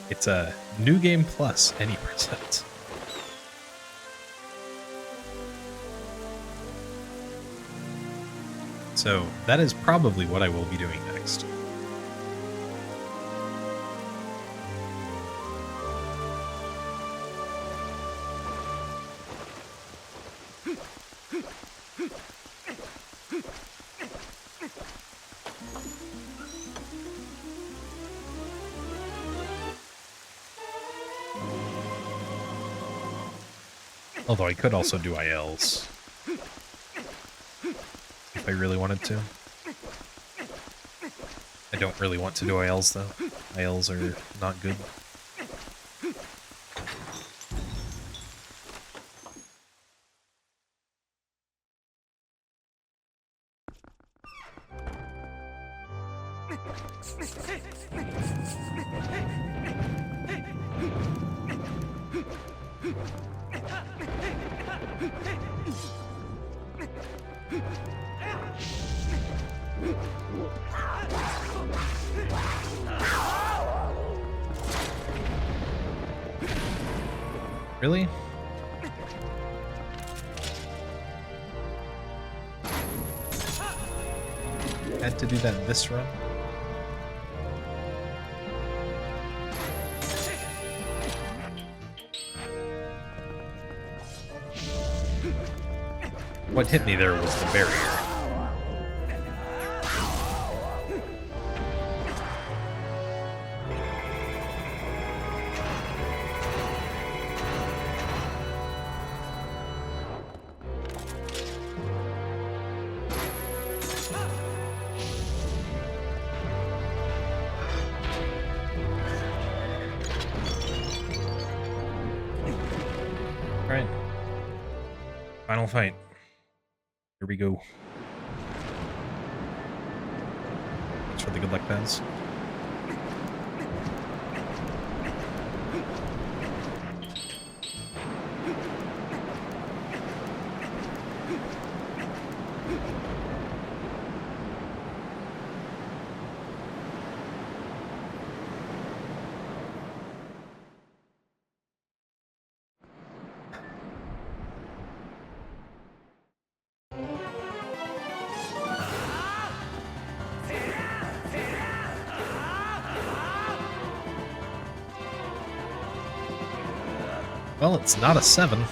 It's a new game plus any percent. So that is probably what I will be doing next. Although I could also do ILs. If I really wanted to. I don't really want to do ILs, though. ILs are not good. Really? Had to do that this run? What hit me there was the barrier. Alright. Final fight. Here we go. Thanks for the good luck, Pez. Well, it's not a 7.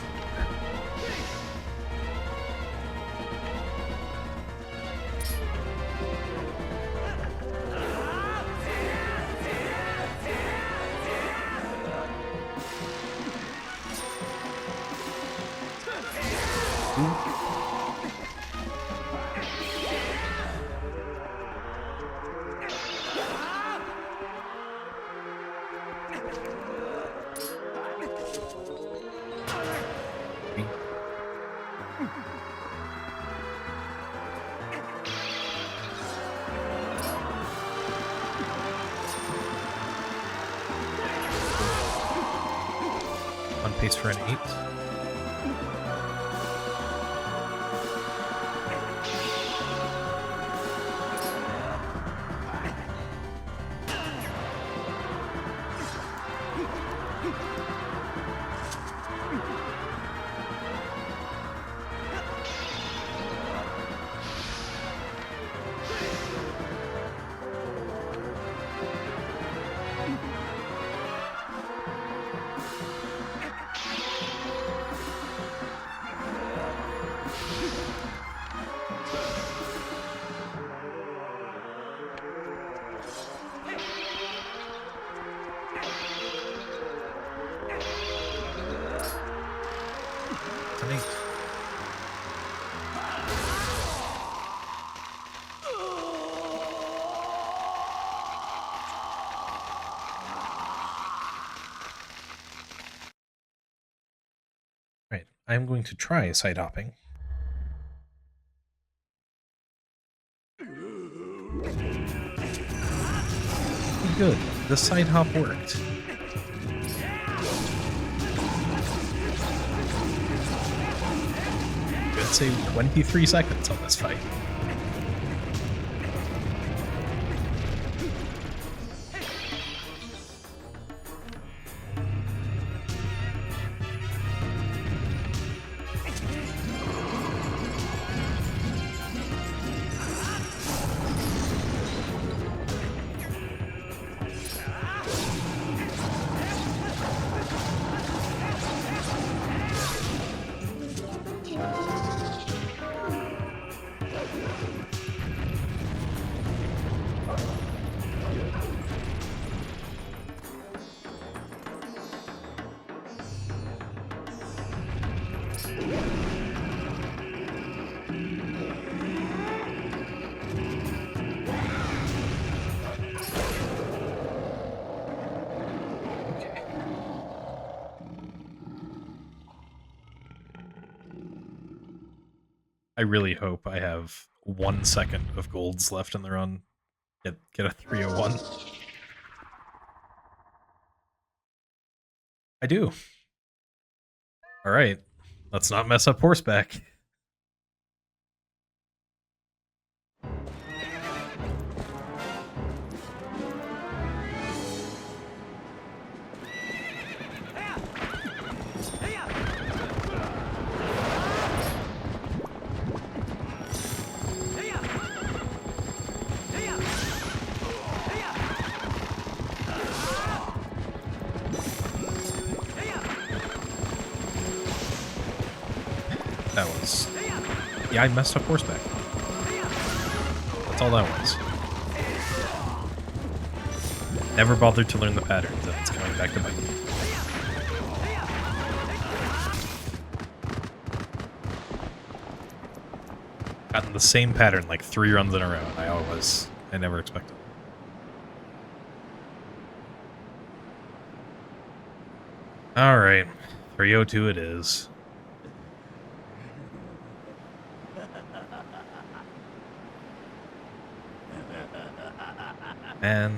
On pace for an 8. Right, I'm going to try side hopping. Good, the side hop worked. Good save 23 seconds on this fight. I really hope I have 1 second of golds left in the run. Get a 301. I do. All right. Let's not mess up horseback. That was... Yeah, I messed up horseback. That's all that was. Never bothered to learn the patterns, and it's coming back to bite me. Gotten the same pattern like 3 runs in a row, and I never expected it. Alright, 302 it is. Man.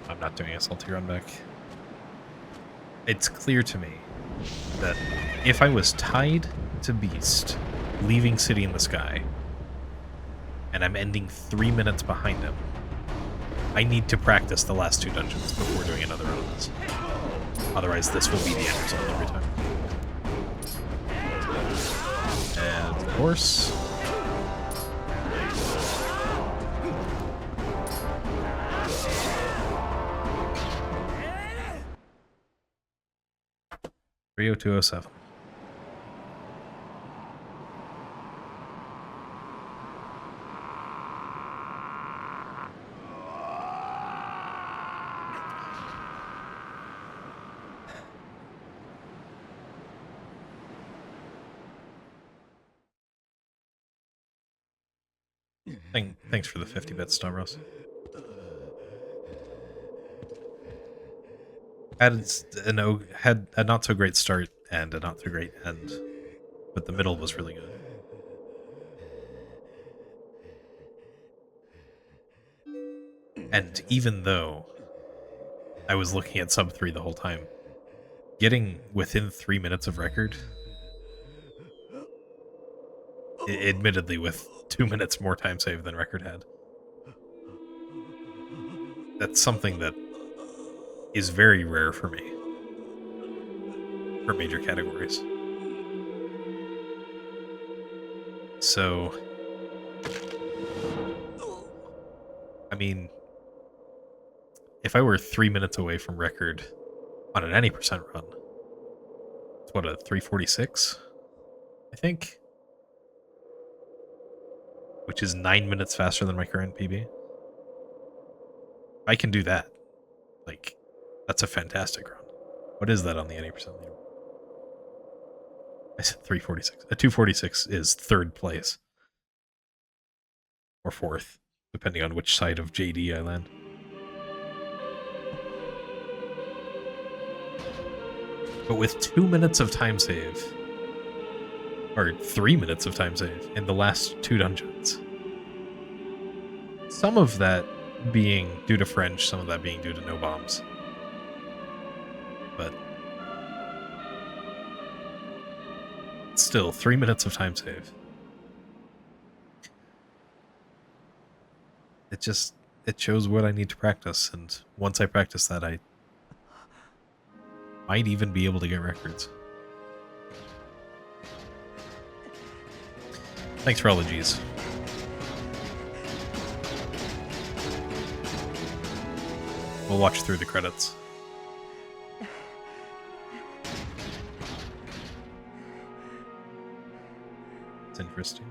I'm not doing a salty run back. It's clear to me that if I was tied to Beast, leaving City in the Sky, and I'm ending 3 minutes behind him, I need to practice the last 2 dungeons before doing another run of this. Otherwise, this will be the end result every time. And of course... .30207. Thanks for the 50 bits, Stavros. Had a not so great start and a not so great end, but the middle was really good. And even though I was looking at sub 3 the whole time, getting within 3 minutes of record, admittedly with 2 minutes more time save than record had, that's something that is very rare for me for major categories. So, I mean, if I were 3 minutes away from record on an any percent run, it's what, a 346, I think? Which is 9 minutes faster than my current PB. I can do that. Like, that's a fantastic run. What is that on the 80% leaderboard? I said 346. A 246 is 3rd place. Or 4th, depending on which side of JD I land. But with 2 minutes of time save, or 3 minutes of time save in the last 2 dungeons, some of that being due to French, some of that being due to no bombs. But still, 3 minutes of time save. It shows what I need to practice, and once I practice that, I might even be able to get records. Thanks for all the G's. We'll watch through the credits. It's interesting.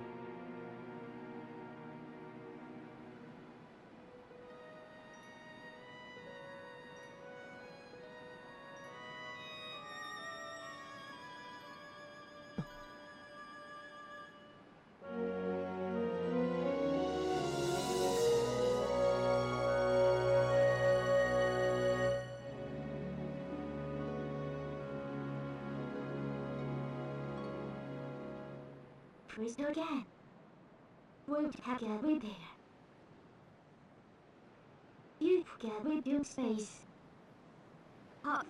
twist again. We'll have a repair. You forget we built space.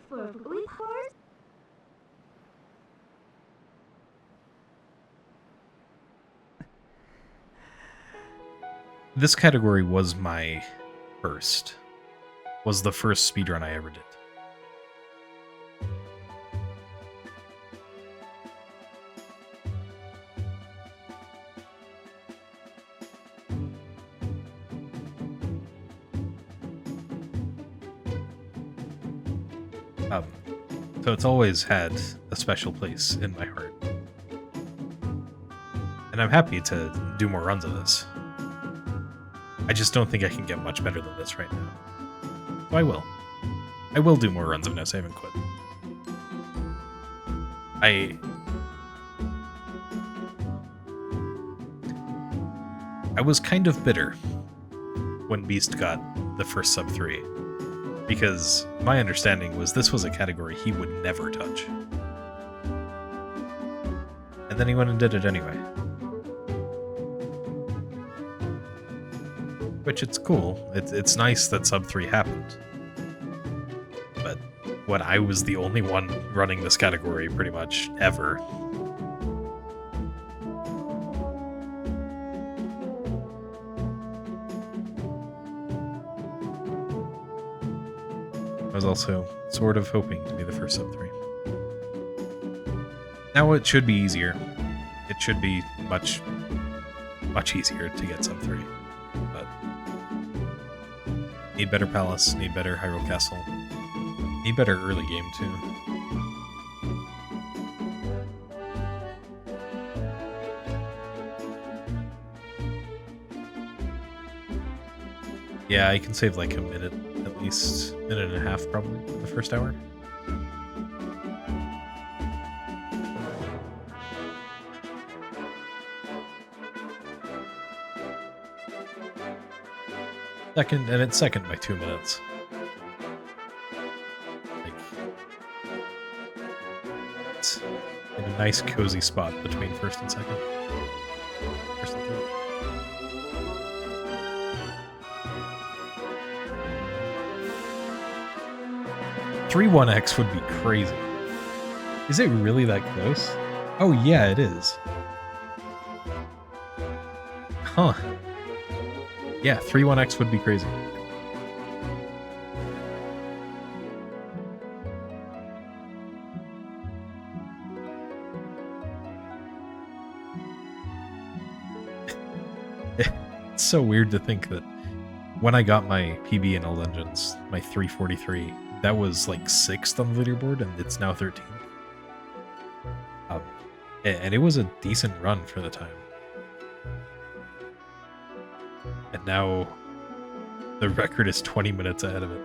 For repairs? This category was my first. Was the first speedrun I ever did. So it's always had a special place in my heart. And I'm happy to do more runs of this. I just don't think I can get much better than this right now. So I will. I will do more runs of No Save and Quit. I was kind of bitter when Beast got the first sub 3. Because my understanding was this was a category he would never touch. And then he went and did it anyway. Which, it's cool. It's nice that sub 3 happened. But when I was the only one running this category pretty much ever, I was also sort of hoping to be the first sub 3. Now it should be easier. It should be much easier to get sub 3. But need better Palace, need better Hyrule Castle, need better early game too. Yeah, I can save like a minute, at least minute and a half probably in the first hour. Second, and it's second by 2 minutes. Like, it's in a nice cozy spot between first and second. First and third. 3-1x would be crazy. Is it really that close? Oh yeah, it is. Huh. Yeah, 3-1x would be crazy. It's so weird to think that when I got my PB in All Dungeons, my 343, that was like 6th on the leaderboard, and it's now 13th. And it was a decent run for the time. And now the record is 20 minutes ahead of it.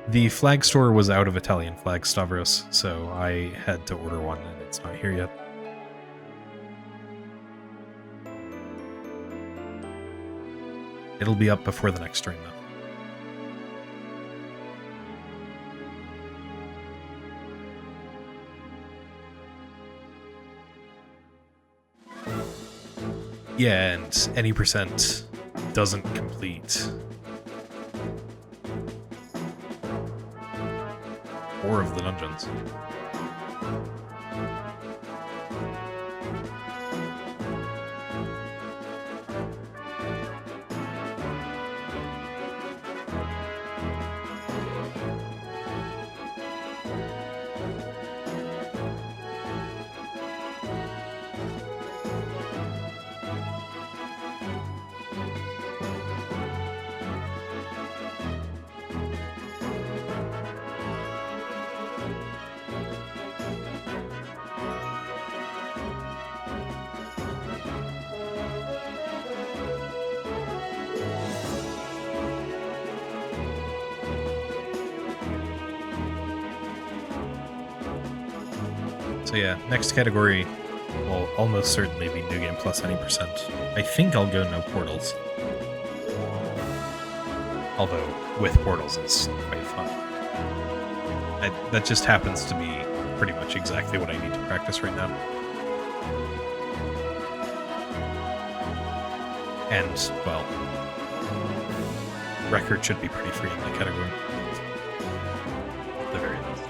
The flag store was out of Italian flags, Stavros, so I had to order one, and it's not here yet. It'll be up before the next stream, though. Yeah, and any percent doesn't complete 4 of the dungeons. So yeah, next category will almost certainly be New Game plus any percent. I think I'll go no portals. Although, with portals it's quite fun. That just happens to be pretty much exactly what I need to practice right now. And, well, record should be pretty free in that category. At the very least.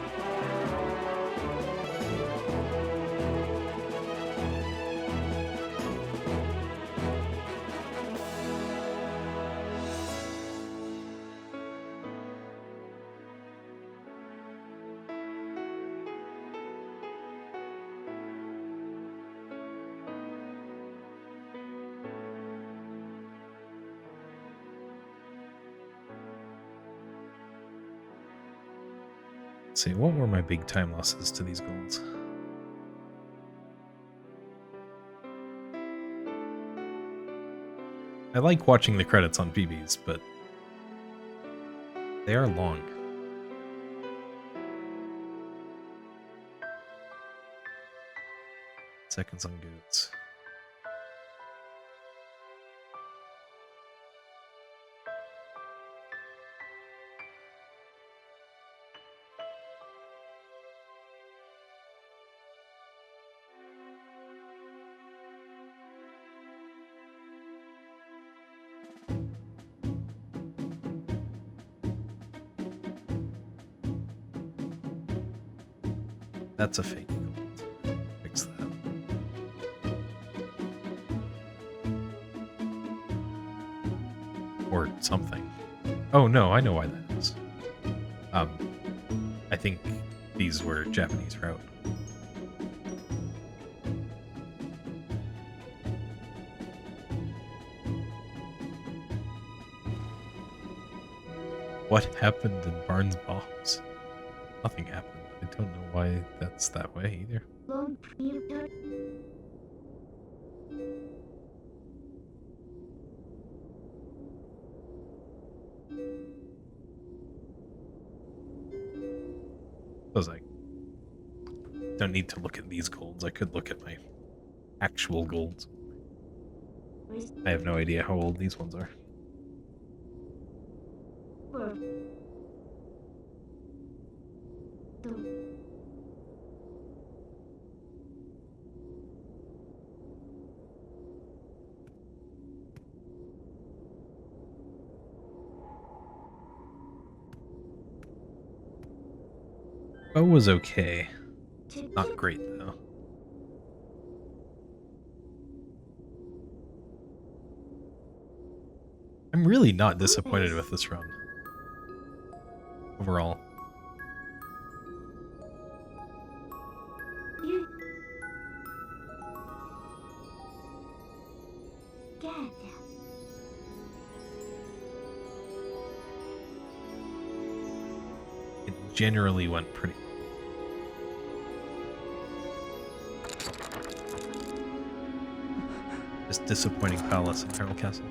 Let's see, what were my big time losses to these golds? I like watching the credits on PBs, but they are long. Seconds on goods. That's a fake gold. Fix that. Or something. Oh no, I know why that is. I think these were Japanese route. What happened in Barnes Bombs? Nothing happened. I don't know why that's that way either. Suppose I don't need to look at these golds. I could look at my actual golds. I have no idea how old these ones are. Bow was okay. Not great, though. I'm really not disappointed with this run. Overall. It generally went pretty well. Just disappointing Palace and Feral Castle.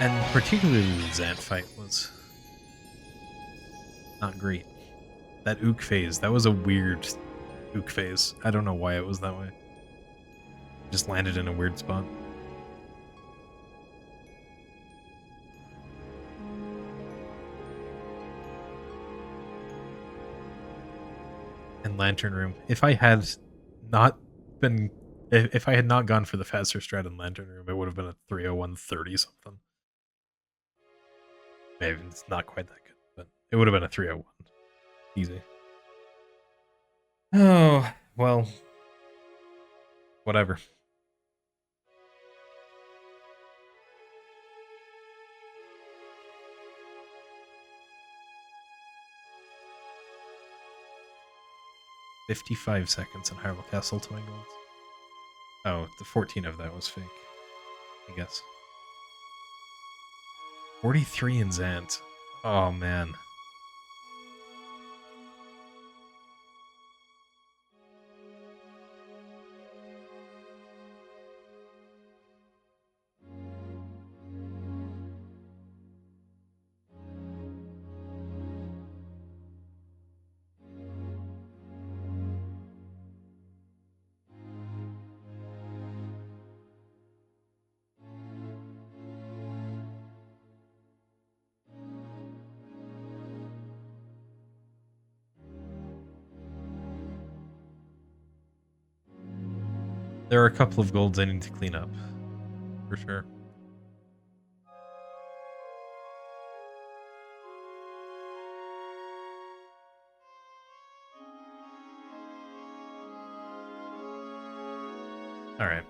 And particularly the Zant fight was not great. That Ook phase, that was a weird Ook phase. I don't know why it was that way. Just landed in a weird spot. And Lantern Room. If I had not been... If I had not gone for the faster strat in Lantern Room, it would have been a 301.30 something. Maybe it's not quite that good, but it would have been a 301. Easy. Oh, well. Whatever. $55 seconds in Hyrule Castle to my golds. Oh, the 14 of that was fake, I guess. 43 in Zant. Oh, man. There are a couple of golds I need to clean up, for sure. Alright.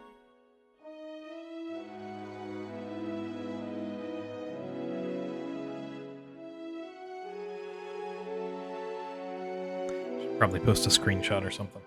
Should probably post a screenshot or something.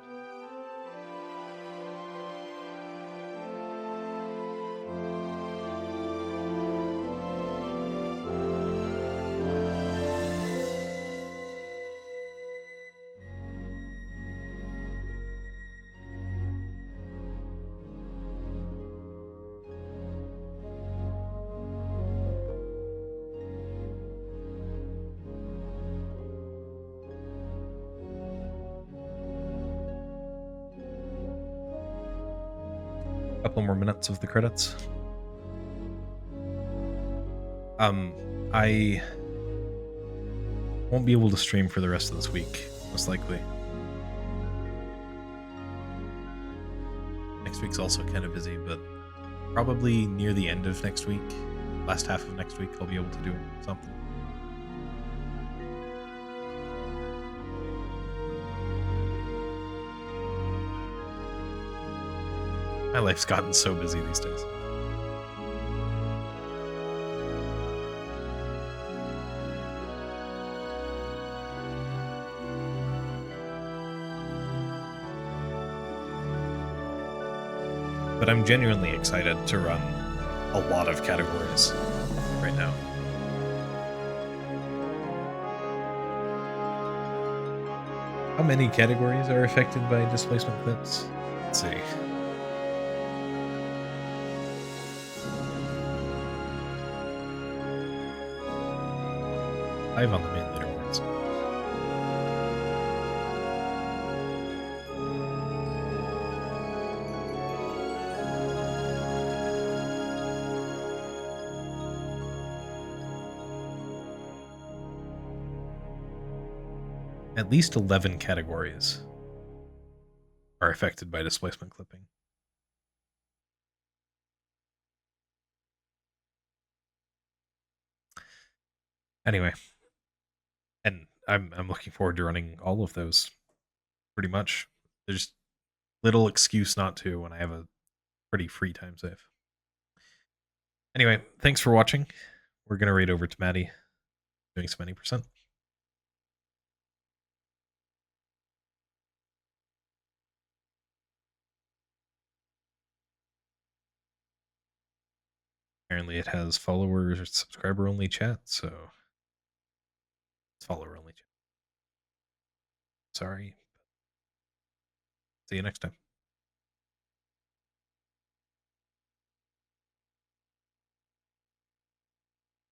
Couple more minutes of the credits. I won't be able to stream for the rest of this week, most likely. Next week's also kind of busy, but probably near the end of next week, last half of next week, I'll be able to do something. My life's gotten so busy these days. But I'm genuinely excited to run a lot of categories right now. How many categories are affected by displacement clips? Let's see. 5 on the main leaderboards. At least 11 categories are affected by displacement clipping. Anyway, and I'm looking forward to running all of those pretty much. There's little excuse not to when I have a pretty free time save. Anyway, thanks for watching. We're going to raid over to Maddie, doing some 20%. Apparently it has followers or subscriber only chat, so it's follower only chat. Sorry. See you next time.